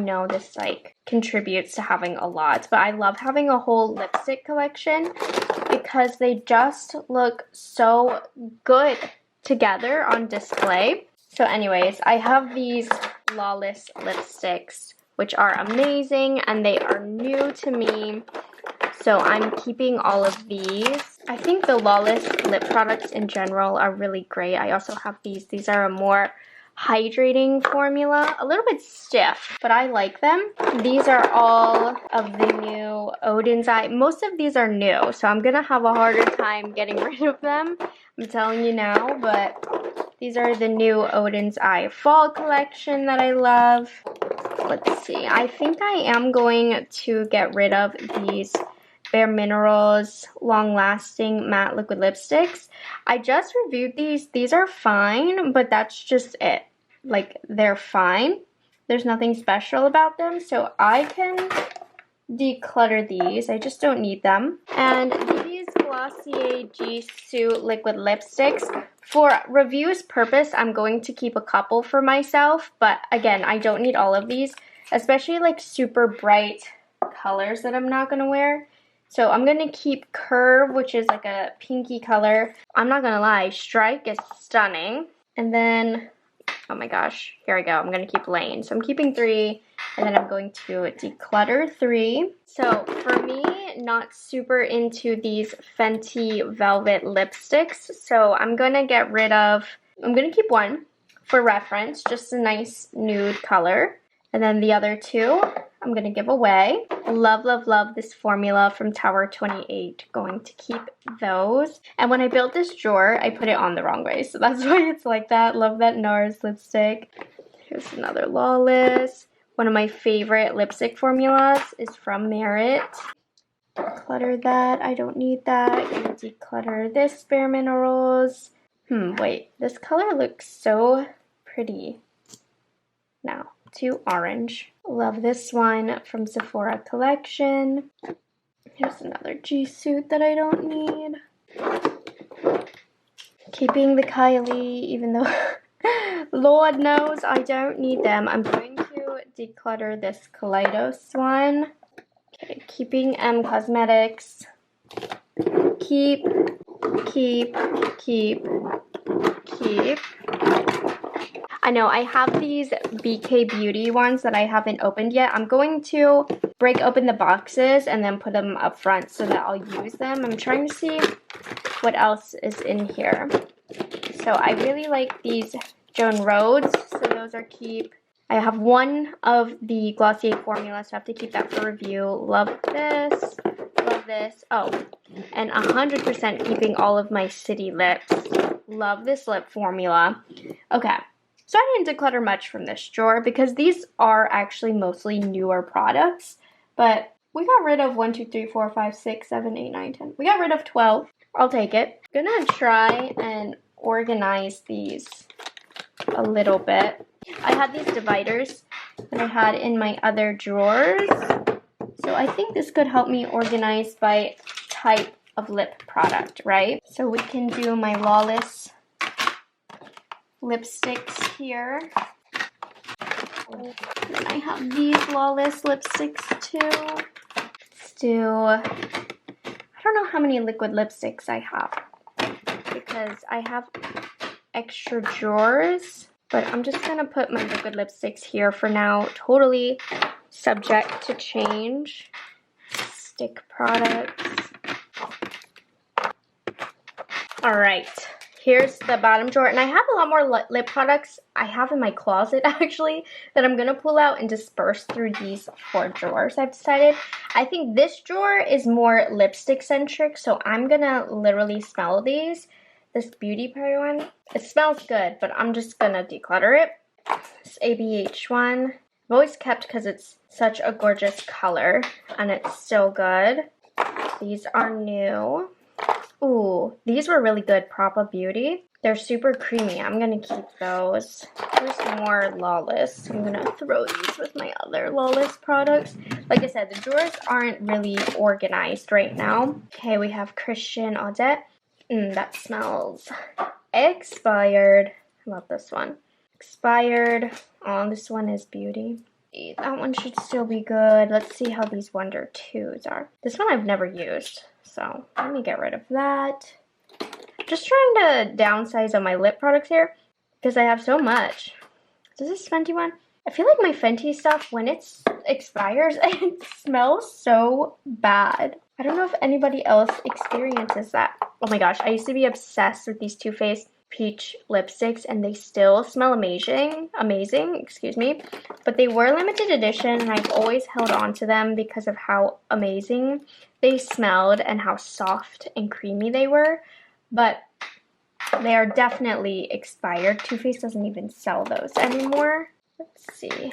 know this like contributes to having a lot, but I love having a whole lipstick collection because they just look so good together on display. So anyways, I have these Flawless lipsticks, which are amazing and they are new to me. So I'm keeping all of these. I think the Flawless lip products in general are really great. I also have these. These are a more hydrating formula, a little bit stiff, but I like them. These are all of the new Odin's Eye. Most of these are new, so I'm gonna have a harder time getting rid of them. I'm telling you now, but these are the new Odin's Eye fall collection that I love. Let's see, I think I am going to get rid of these Bare Minerals Long Lasting Matte Liquid Lipsticks. I just reviewed these. These are fine, but that's just it. Like, they're fine. There's nothing special about them, so I can declutter these. I just don't need them. And these Glossier G Suit Liquid Lipsticks, for reviews purpose, I'm going to keep a couple for myself, but again, I don't need all of these, especially like super bright colors that I'm not going to wear. So I'm going to keep Curve, which is like a pinky color. I'm not going to lie, Strike is stunning. And then, oh my gosh, here I go. I'm going to keep Lane. So I'm keeping 3, and then I'm going to declutter 3. So for me, not super into these Fenty Velvet lipsticks. So I'm going to get rid of, I'm going to keep 1 for reference, just a nice nude color. And then the other 2, I'm going to give away. Love, love, love this formula from Tower 28. Going to keep those. And when I built this drawer, I put it on the wrong way. So that's why it's like that. Love that NARS lipstick. Here's another Lawless. One of my favorite lipstick formulas is from Merit. Declutter that. I don't need that. I'm going to declutter this Bare Minerals. Wait. This color looks so pretty now. Too orange. Love this one from Sephora Collection. Here's another G Suit that I don't need. Keeping the Kylie, even though Lord knows I don't need them. I'm going to declutter this Kaleidos one. Okay, keeping Cosmetics. Keep. I know I have these BK Beauty ones that I haven't opened yet. I'm going to break open the boxes and then put them up front so that I'll use them. I'm trying to see what else is in here. So I really like these Joan Rhodes, so those are keep. I have 1 of the Glossier formula, so I have to keep that for review. Love this. Love this. Oh, and 100% keeping all of my City lips. Love this lip formula. Okay. So I didn't declutter much from this drawer because these are actually mostly newer products. But we got rid of 1, 2, 3, 4, 5, 6, 7, 8, 9, 10. We got rid of 12. I'll take it. I'm gonna try and organize these a little bit. I had these dividers that I had in my other drawers. So I think this could help me organize by type of lip product, right? So we can do my Lawless lipsticks here. And I have these Lawless lipsticks too. Let's do, I don't know how many liquid lipsticks I have because I have extra drawers, but I'm just gonna put my liquid lipsticks here for now, totally subject to change. Stick products. All right, here's the bottom drawer, and I have a lot more lip products I have in my closet actually that I'm gonna pull out and disperse through these 4 drawers. I've decided. I think this drawer is more lipstick centric, so I'm gonna literally smell these. This Beauty Pie one, it smells good, but I'm just gonna declutter it. This ABH one, I've always kept because it's such a gorgeous color and it's so good. These are new. Ooh, these were really good, Propa Beauty. They're super creamy. I'm gonna keep those. There's more Lawless. I'm gonna throw these with my other Lawless products. Like I said, the drawers aren't really organized right now. Okay, we have Christian Audette. That smells expired. How about this one? Expired. Oh, this one is Beauty. That one should still be good. Let's see how these Wonder 2s are. This one I've never used, so let me get rid of that. Just trying to downsize on my lip products here because I have so much. Is this Fenty one? I feel like my Fenty stuff, when it expires, it smells so bad. I don't know if anybody else experiences that. Oh my gosh, I used to be obsessed with these Too Faced peach lipsticks and they still smell amazing, excuse me. But they were limited edition and I've always held on to them because of how amazing they smelled and how soft and creamy they were. But they are definitely expired. Too Faced doesn't even sell those anymore. Let's see.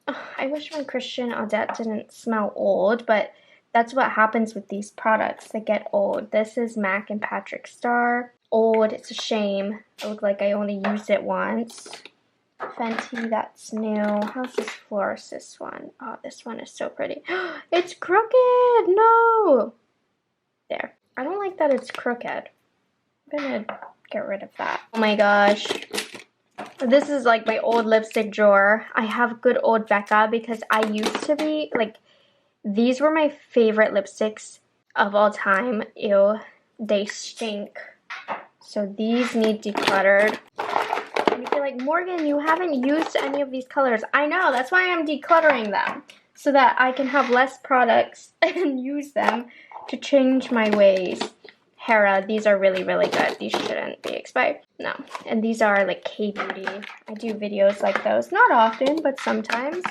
Oh, I wish my Christian Audette didn't smell old, but that's what happens with these products. They get old. This is MAC and Patrick Star. Old. It's a shame. It looked like I only used it once. Fenty, that's new. How's this Florist one? Oh, this one is so pretty. It's crooked! No! There. I don't like that it's crooked. I'm gonna get rid of that. Oh my gosh. This is like my old lipstick drawer. I have good old Becca because I used to be, like, these were my favorite lipsticks of all time. Ew. They stink. So these need decluttered. And you feel like, Morgan, you haven't used any of these colors. I know, that's why I'm decluttering them. So that I can have less products and use them to change my ways. Hera, these are really, really good. These shouldn't be expired. No. And these are like K-Beauty. I do videos like those. Not often, but sometimes.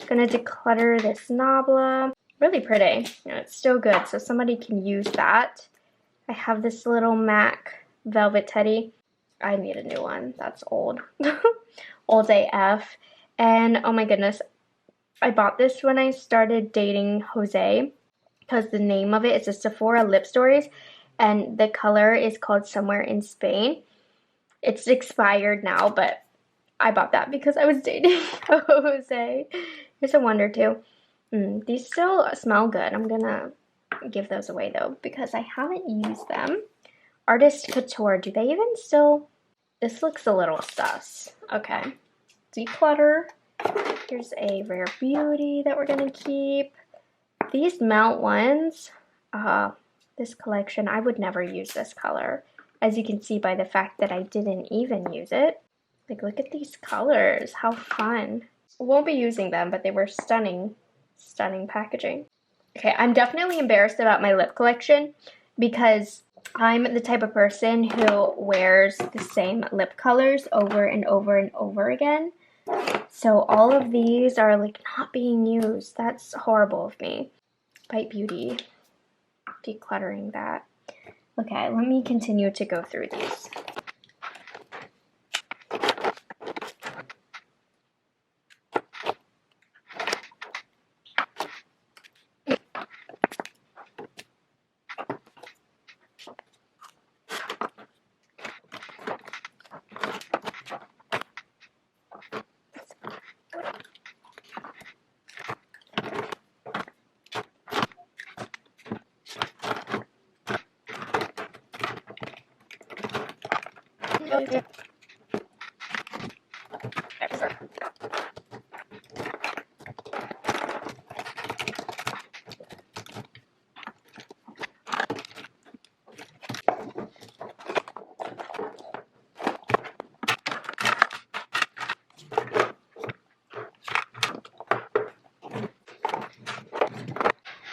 Gonna declutter this Nabla. Really pretty. You know, it's still good, so somebody can use that. I have this little MAC Velvet Teddy. I need a new one. That's old. Old AF. And oh my goodness, I bought this when I started dating Jose because the name of it is a Sephora Lip Stories and the color is called Somewhere in Spain. It's expired now, but I bought that because I was dating Jose. Here's a Wonder too. These still smell good. I'm gonna give those away though because I haven't used them. Artist Couture, do they even still? This looks a little sus. Okay, declutter. Here's a Rare Beauty that we're gonna keep. These Melt ones, this collection, I would never use this color. As you can see by the fact that I didn't even use it. Like, look at these colors, how fun. Won't be using them, but they were stunning, stunning packaging. Okay, I'm definitely embarrassed about my lip collection because I'm the type of person who wears the same lip colors over and over and over again. So all of these are like not being used. That's horrible of me. Bite Beauty, decluttering that. Okay, let me continue to go through these.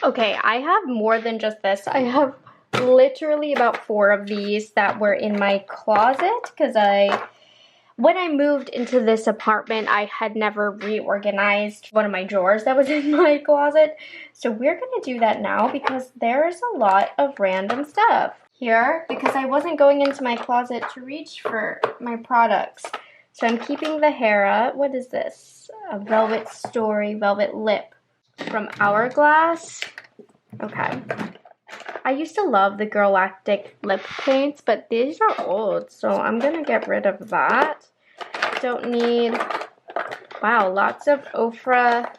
Okay, I have more than just this. I have literally about 4 of these that were in my closet because when I moved into this apartment, I had never reorganized one of my drawers that was in my closet. So we're gonna do that now because there's a lot of random stuff here because I wasn't going into my closet to reach for my products. So I'm keeping the Hera. What is this? A Velvet Story Velvet Lip from Hourglass. Okay. I used to love the Galactic lip paints, but these are old, so I'm gonna get rid of that. Don't need, wow, lots of Ofra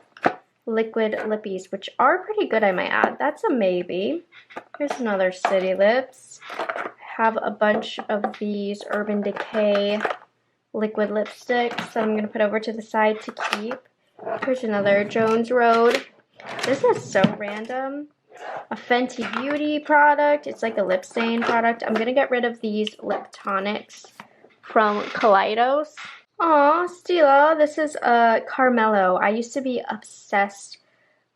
liquid lippies, which are pretty good, I might add. That's a maybe. Here's another City Lips. I have a bunch of these Urban Decay liquid lipsticks that I'm gonna put over to the side to keep. Here's another Jones Road. This is so random. A Fenty Beauty product. It's like a lip stain product. I'm gonna get rid of these lip tonics from Kaleidos. Aw, Stila, this is a Carmelo. I used to be obsessed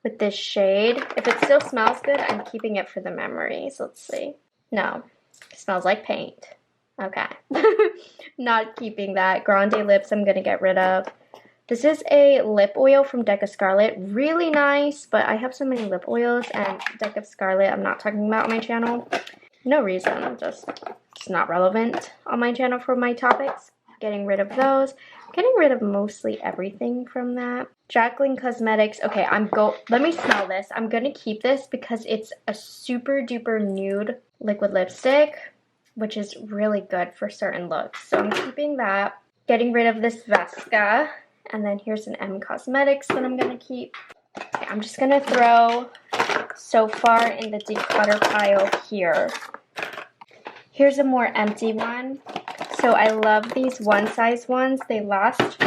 with this shade. If it still smells good, I'm keeping it for the memories. Let's see. No, it smells like paint. Okay. Not keeping that. Grande Lips I'm gonna get rid of. This is a lip oil from Deck of Scarlet. Really nice, but I have so many lip oils, and Deck of Scarlet I'm not talking about on my channel. No reason, just it's not relevant on my channel for my topics. Getting rid of those. Getting rid of mostly everything from that. Jaclyn Cosmetics. Okay, let me smell this. I'm gonna keep this because it's a super duper nude liquid lipstick, which is really good for certain looks. So I'm keeping that. Getting rid of this Vesca. And then here's an M Cosmetics that I'm going to keep. Okay, I'm just going to throw so far in the declutter pile here. Here's a more empty one. So I love these one size ones. They last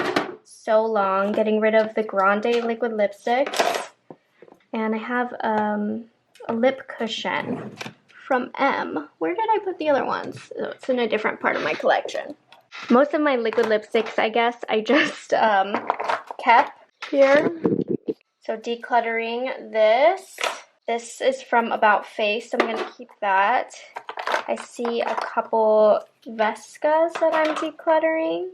so long. Getting rid of the Grande liquid lipsticks. And I have a lip cushion from M. Where did I put the other ones? Oh, it's in a different part of my collection. Most of my liquid lipsticks, I guess, I just kept here. So decluttering this. This is from About Face, so I'm going to keep that. I see a couple Vescas that I'm decluttering.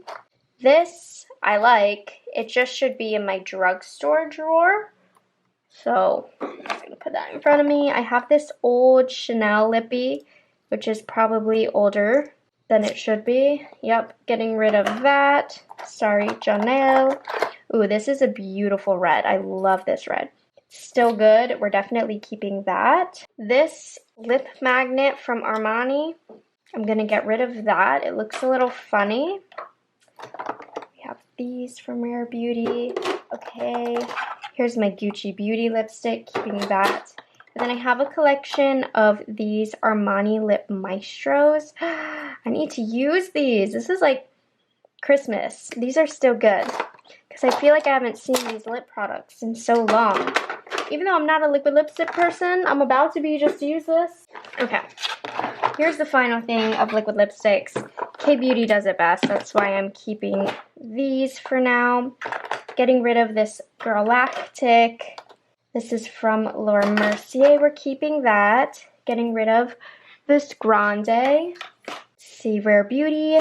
This I like. It just should be in my drugstore drawer. So I'm just going to put that in front of me. I have this old Chanel lippy, which is probably older than it should be. Yep, getting rid of that. Sorry, Janelle. Ooh, this is a beautiful red. I love this red. It's still good. We're definitely keeping that. This lip magnet from Armani, I'm gonna get rid of that. It looks a little funny. We have these from Rare Beauty. Okay, here's my Gucci Beauty lipstick, keeping that. And then I have a collection of these Armani Lip Maestros. I need to use these. This is like Christmas. These are still good because I feel like I haven't seen these lip products in so long. Even though I'm not a liquid lipstick person, I'm about to be just to use this. Okay, here's the final thing of liquid lipsticks. K-Beauty does it best. That's why I'm keeping these for now. Getting rid of this Galactic. This is from Laura Mercier. We're keeping that. Getting rid of this Grande. See, Rare Beauty.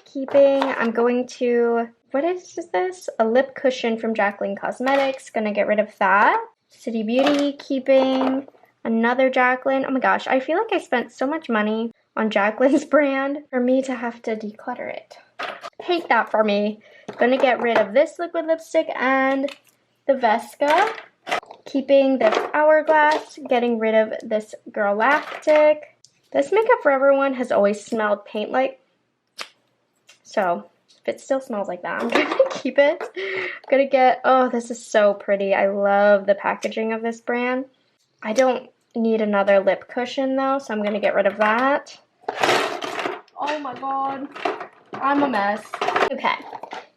Keeping. I'm going to, what is this? A lip cushion from Jaclyn Cosmetics. Gonna get rid of that. City Beauty. Keeping. Another Jaclyn. Oh my gosh, I feel like I spent so much money on Jaclyn's brand for me to have to declutter it. Hate that for me. Gonna get rid of this liquid lipstick and the Vesca. Keeping this Hourglass, getting rid of this Galactic. This Makeup Forever one has always smelled paint-like. So, if it still smells like that, I'm gonna keep it. I'm gonna get, oh, this is so pretty. I love the packaging of this brand. I don't need another lip cushion though, so I'm gonna get rid of that. Oh my god. I'm a mess. Okay,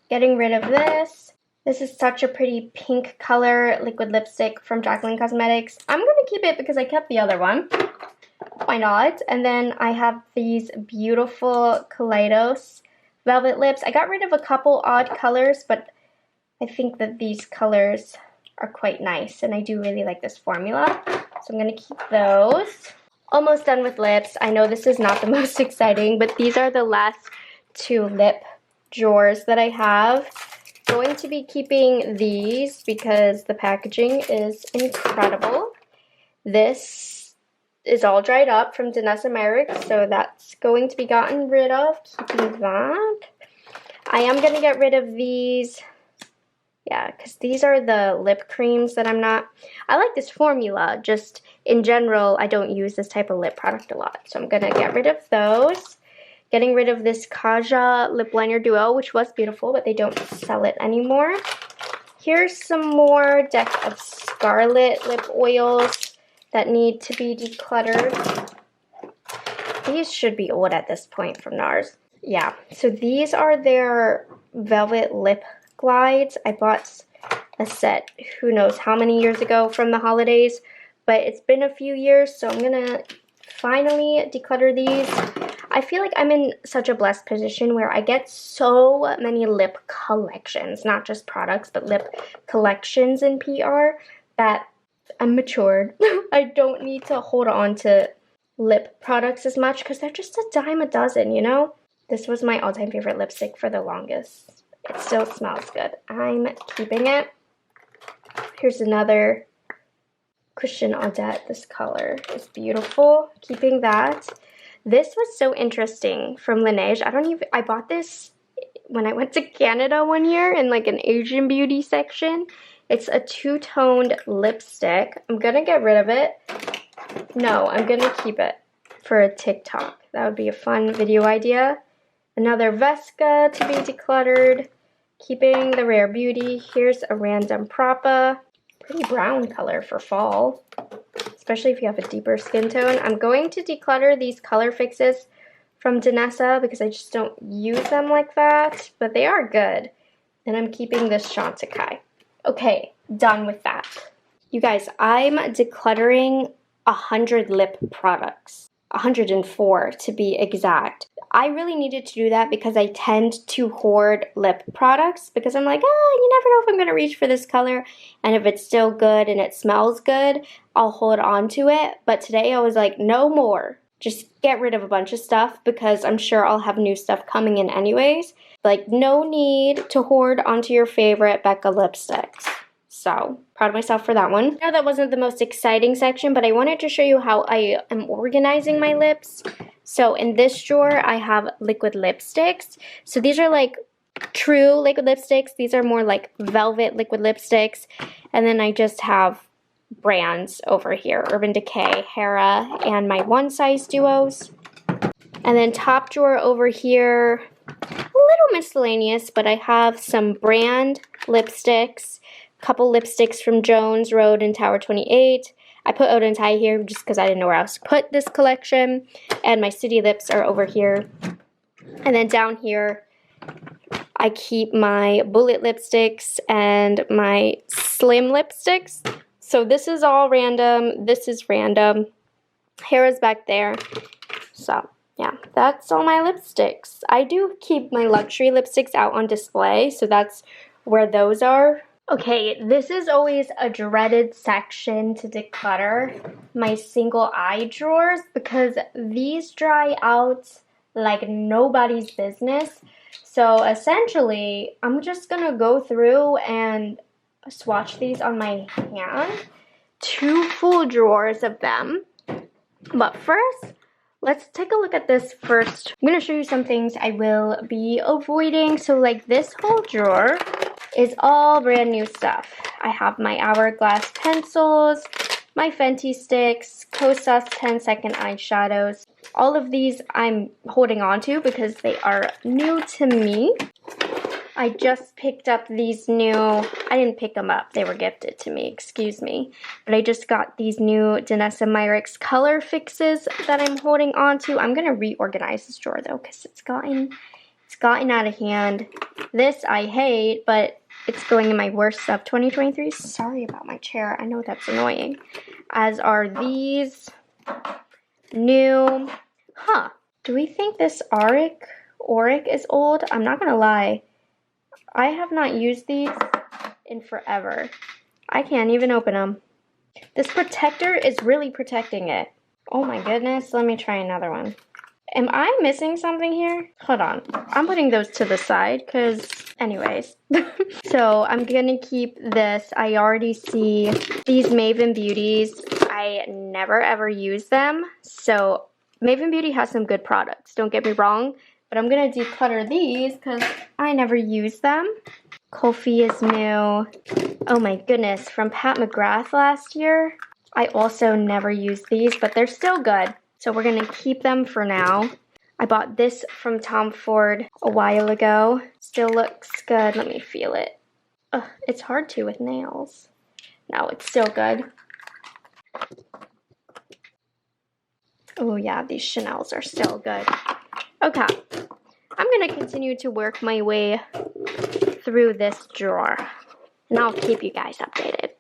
getting rid of this. This is such a pretty pink color liquid lipstick from Jaclyn Cosmetics. I'm gonna keep it because I kept the other one. Why not? And then I have these beautiful Kaleidos velvet lips. I got rid of a couple odd colors, but I think that these colors are quite nice, and I do really like this formula. So I'm gonna keep those. Almost done with lips. I know this is not the most exciting, but these are the last two lip drawers that I have. Going to be keeping these because the packaging is incredible. This is all dried up from Danessa Merrick, so that's going to be gotten rid of. Keeping that. I am going to get rid of these. Yeah, because these are the lip creams that I'm not... I like this formula, just in general, I don't use this type of lip product a lot. So I'm going to get rid of those. Getting rid of this Kaja Lip Liner Duo, which was beautiful, but they don't sell it anymore. Here's some more deck of Scarlet lip oils that need to be decluttered. These should be old at this point from NARS. Yeah, so these are their Velvet Lip Glides. I bought a set who knows how many years ago from the holidays, but it's been a few years, so I'm gonna finally declutter these. I feel like I'm in such a blessed position where I get so many lip collections, not just products, but lip collections in PR, that I'm matured. I don't need to hold on to lip products as much because they're just a dime a dozen, you know? This was my all-time favorite lipstick for the longest. It still smells good. I'm keeping it. Here's another Christian Audette. This color is beautiful. Keeping that. This was so interesting from Laneige. I bought this when I went to Canada one year in like an Asian beauty section. It's a two-toned lipstick. I'm gonna get rid of it. No, I'm gonna keep it for a TikTok. That would be a fun video idea. Another Vesca to be decluttered. Keeping the Rare Beauty. Here's a random Prapa. Pretty brown color for fall, especially if you have a deeper skin tone. I'm going to declutter these color fixes from Danessa because I just don't use them like that, but they are good. And I'm keeping this Chantecaille. Okay, done with that. You guys, I'm decluttering 100 lip products. 104 to be exact. I really needed to do that because I tend to hoard lip products because I'm like, you never know if I'm going to reach for this color, and if it's still good and it smells good, I'll hold on to it. But today I was like, no more. Just get rid of a bunch of stuff because I'm sure I'll have new stuff coming in anyways. Like, no need to hoard onto your favorite Becca lipsticks. So, proud of myself for that one. Now, that wasn't the most exciting section, but I wanted to show you how I am organizing my lips. So, in this drawer, I have liquid lipsticks. So, these are like true liquid lipsticks. These are more like velvet liquid lipsticks. And then I just have brands over here. Urban Decay, Hera, and my One Size duos. And then top drawer over here, a little miscellaneous, but I have some brand lipsticks. Couple lipsticks from Jones Road and Tower 28. I put Oda and Tai here just because I didn't know where else to put this collection. And my City Lips are over here. And then down here, I keep my Bullet lipsticks and my Slim lipsticks. So this is all random. This is random. Hera's back there. So, yeah, that's all my lipsticks. I do keep my luxury lipsticks out on display, so that's where those are. Okay, this is always a dreaded section to declutter, my single eye drawers, because these dry out like nobody's business. So essentially, I'm just gonna go through and swatch these on my hand. 2 full drawers of them. But first, let's take a look at this first. I'm gonna show you some things I will be avoiding. So like this whole drawer is all brand new stuff. I have my Hourglass pencils, my Fenty sticks, Kosas 10-second eyeshadows. All of these I'm holding on to because they are new to me. I just picked up these new, I didn't pick them up, they were gifted to me, excuse me. But I just got these new Danessa Myricks color fixes that I'm holding on to. I'm gonna reorganize this drawer though because it's gotten It's gotten out of hand. This I hate, but it's going in my worst of 2023. Sorry about my chair. I know that's annoying. As are these new. Huh. Do we think this auric is old? I'm not gonna lie. I have not used these in forever. I can't even open them. This protector is really protecting it. Oh my goodness. Let me try another one. Am I missing something here? Hold on. I'm putting those to the side because, anyways. So I'm gonna keep this. I already see these Maven Beauties. I never ever use them. So Maven Beauty has some good products. Don't get me wrong. But I'm gonna declutter these because I never use them. Kofi is new. Oh my goodness. From Pat McGrath last year. I also never used these, but they're still good. So we're going to keep them for now. I bought this from Tom Ford a while ago. Still looks good. Let me feel it. Ugh, it's hard to with nails. No, it's still good. Oh yeah, these Chanels are still good. Okay, I'm going to continue to work my way through this drawer. And I'll keep you guys updated.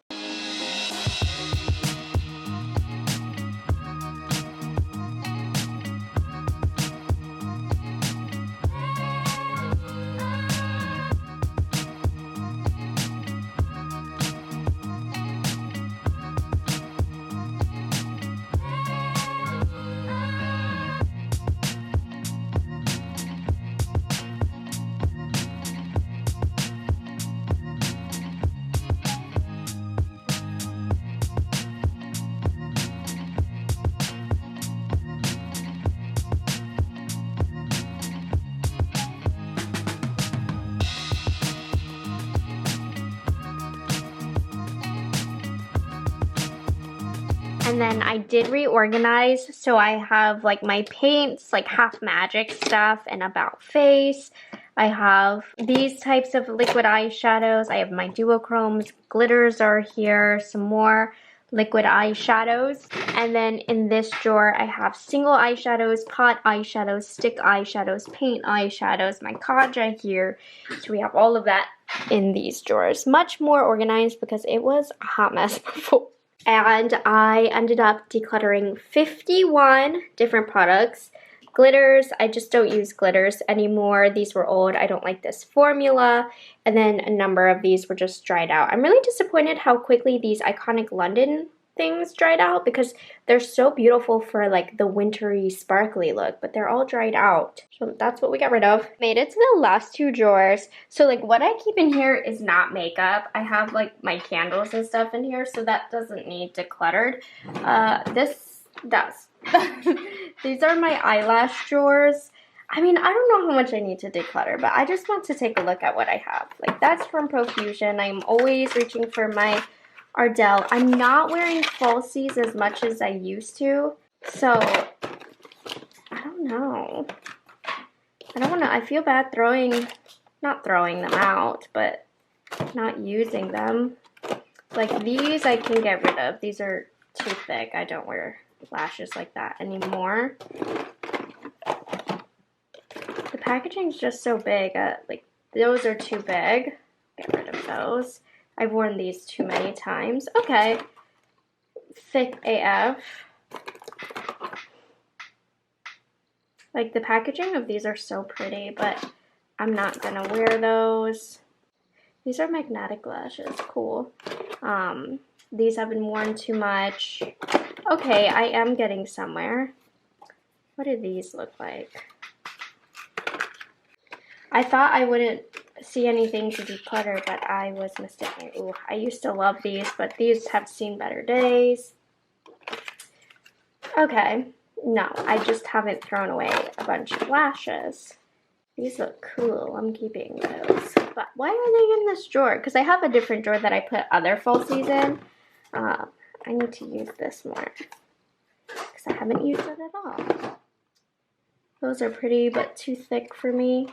And then I did reorganize, so I have like my paints, like half magic stuff and about face. I have these types of liquid eyeshadows. I have my duochromes, glitters are here, some more liquid eyeshadows. And then in this drawer, I have single eyeshadows, pot eyeshadows, stick eyeshadows, paint eyeshadows, my kaja here. So we have all of that in these drawers. Much more organized because it was a hot mess before. And I ended up decluttering 51 different products. Glitters, I just don't use glitters anymore. These were old. I don't like this formula. And then a number of these were just dried out. I'm really disappointed how quickly these Iconic London things dried out because they're so beautiful for like the wintry sparkly look, but they're all dried out. So that's what we got rid of. Made it to the last two drawers. So like what I keep in here is not makeup. I have like my candles and stuff in here, so that doesn't need decluttered. This does. These are my eyelash drawers. I mean, I don't know how much I need to declutter, but I just want to take a look at what I have. Like that's from Profusion. I'm always reaching for my Ardell. I'm not wearing falsies as much as I used to, so I don't know. I don't want to, I feel bad not throwing them out, but not using them. Like these I can get rid of. These are too thick. I don't wear lashes like that anymore. The packaging's just so big. Like those are too big. Get rid of those. I've worn these too many times. Okay. Thick AF. Like the packaging of these are so pretty, but I'm not gonna wear those. These are magnetic lashes. Cool. These have been worn too much. Okay, I am getting somewhere. What do these look like? I thought I wouldn't see anything to declutter, but I was mistaken. Ooh, I used to love these, but these have seen better days. Okay, no, I just haven't thrown away a bunch of lashes. These look cool. I'm keeping those. But why are they in this drawer? Because I have a different drawer that I put other falsies in. I need to use this more because I haven't used it at all. Those are pretty, but too thick for me.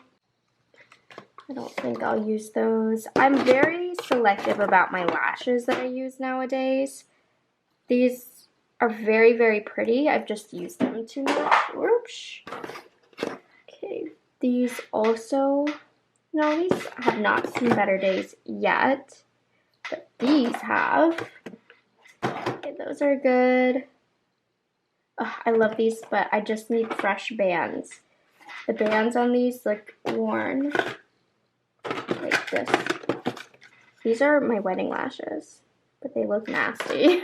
I don't think I'll use those. I'm very selective about my lashes that I use nowadays. These are very, very pretty. I've just used them too much. Oops. Okay. These also, no, these have not seen better days yet, but these have. Okay, those are good. Oh, I love these, but I just need fresh bands. The bands on these look worn, like this. These are my wedding lashes, but they look nasty.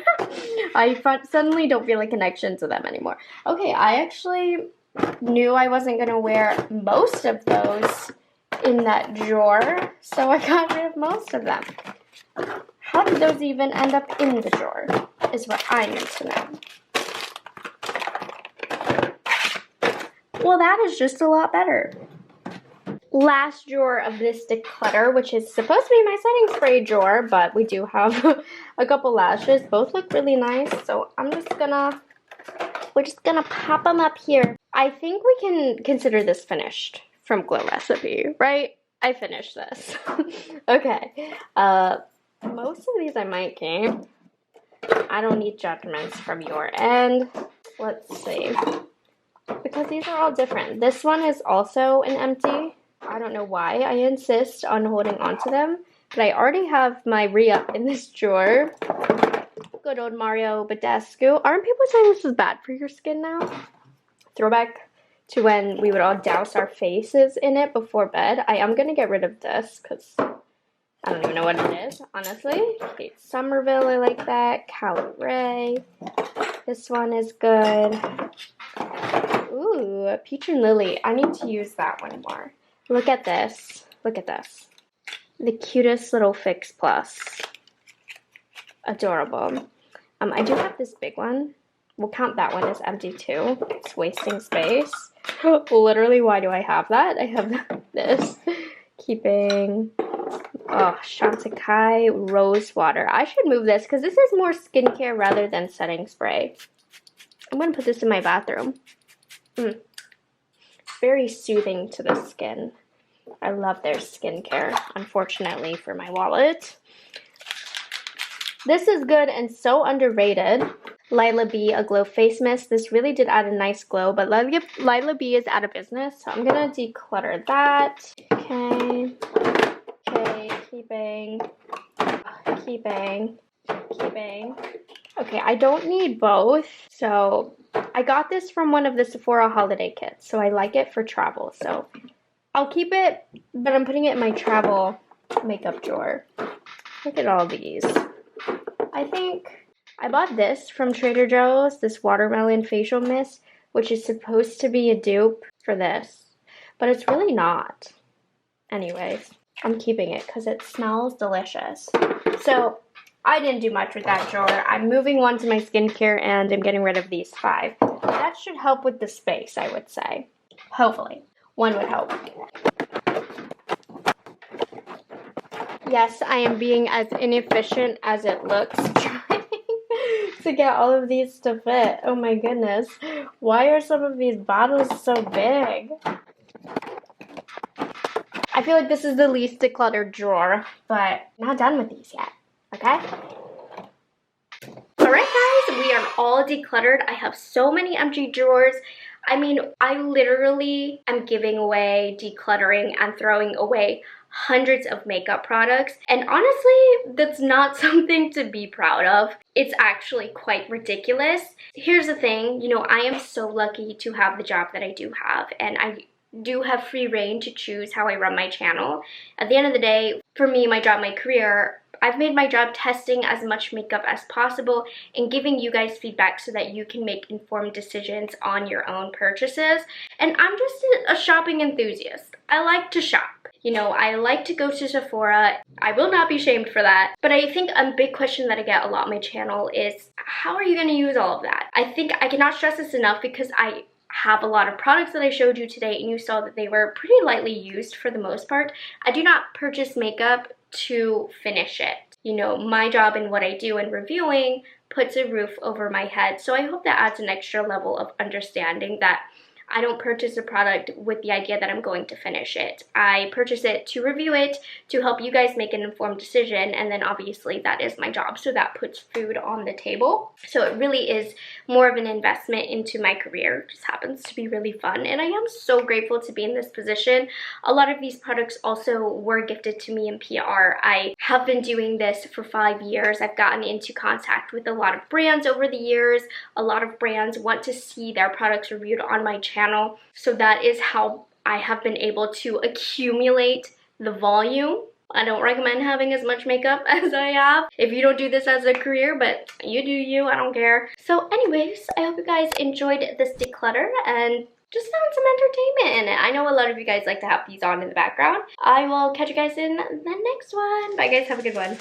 I suddenly don't feel a connection to them anymore. Okay, I actually knew I wasn't gonna wear most of those in that drawer, so I got rid of most of them. How did those even end up in the drawer, is what I need to know. Well, that is just a lot better. Last drawer of this Declutter, which is supposed to be my setting spray drawer, but we do have a couple lashes. Both look really nice, so we're just gonna pop them up here. I think we can consider this finished from Glow Recipe, right? I finished this. Okay, most of these I might keep. I don't need judgments from your end. Let's see. Because these are all different. This one is also an empty. I don't know why I insist on holding on to them, but I already have my re-up in this drawer. Good old Mario Badescu. Aren't people saying this is bad for your skin now? Throwback to when we would all douse our faces in it before bed. I am going to get rid of this because I don't even know what it is, honestly. Kate Somerville, I like that. Cali Ray. This one is good. Ooh, Peach and Lily. I need to use that one more. Look at this. Look at this. The cutest little Fix Plus. Adorable. I do have this big one. We'll count that one as empty too. It's wasting space. Literally, why do I have that? I have this. Keeping... Oh, Chantecaille Rose Water. I should move this because this is more skincare rather than setting spray. I'm going to put this in my bathroom. Very soothing to the skin. I love their skincare, unfortunately for my wallet. This is good and so underrated. Lila B, a glow face mist. This really did add a nice glow, but Lila B is out of business, so I'm going to declutter that. Okay. Okay, keeping. Okay, I don't need both, so I got this from one of the Sephora holiday kits, so I like it for travel, so I'll keep it, but I'm putting it in my travel makeup drawer. Look at all these. I think I bought this from Trader Joe's, this watermelon facial mist, which is supposed to be a dupe for this, but it's really not. Anyways, I'm keeping it because it smells delicious. So I didn't do much with that drawer. I'm moving on to my skincare and I'm getting rid of these 5. That should help with the space, I would say. Hopefully. One would hope. Yes, I am being as inefficient as it looks trying to get all of these to fit. Oh my goodness. Why are some of these bottles so big? I feel like this is the least decluttered drawer, but I'm not done with these yet, okay? Alright guys, we are all decluttered. I have so many empty drawers. I mean, I literally am giving away, decluttering, and throwing away hundreds of makeup products. And honestly, that's not something to be proud of. It's actually quite ridiculous. Here's the thing, you know, I am so lucky to have the job that I do have, and I do have free reign to choose how I run my channel. At the end of the day, for me, my job, my career, I've made my job testing as much makeup as possible and giving you guys feedback so that you can make informed decisions on your own purchases. And I'm just a shopping enthusiast. I like to shop. You know, I like to go to Sephora. I will not be shamed for that. But I think a big question that I get a lot on my channel is, how are you going to use all of that? I think I cannot stress this enough because I have a lot of products that I showed you today and you saw that they were pretty lightly used for the most part. I do not purchase makeup to finish it. You know, my job and what I do in reviewing puts a roof over my head. So I hope that adds an extra level of understanding that I don't purchase a product with the idea that I'm going to finish it. I purchase it to review it, to help you guys make an informed decision, and then obviously that is my job, so that puts food on the table. So it really is more of an investment into my career. It just happens to be really fun, and I am so grateful to be in this position. A lot of these products also were gifted to me in PR. I have been doing this for 5 years. I've gotten into contact with a lot of brands over the years. A lot of brands want to see their products reviewed on my channel. So that is how I have been able to accumulate the volume. I don't recommend having as much makeup as I have if you don't do this as a career, but you do you, I don't care. So anyways, I hope you guys enjoyed this declutter and just found some entertainment in it. I know a lot of you guys like to have these on in the background. I will catch you guys in the next one. Bye guys, have a good one.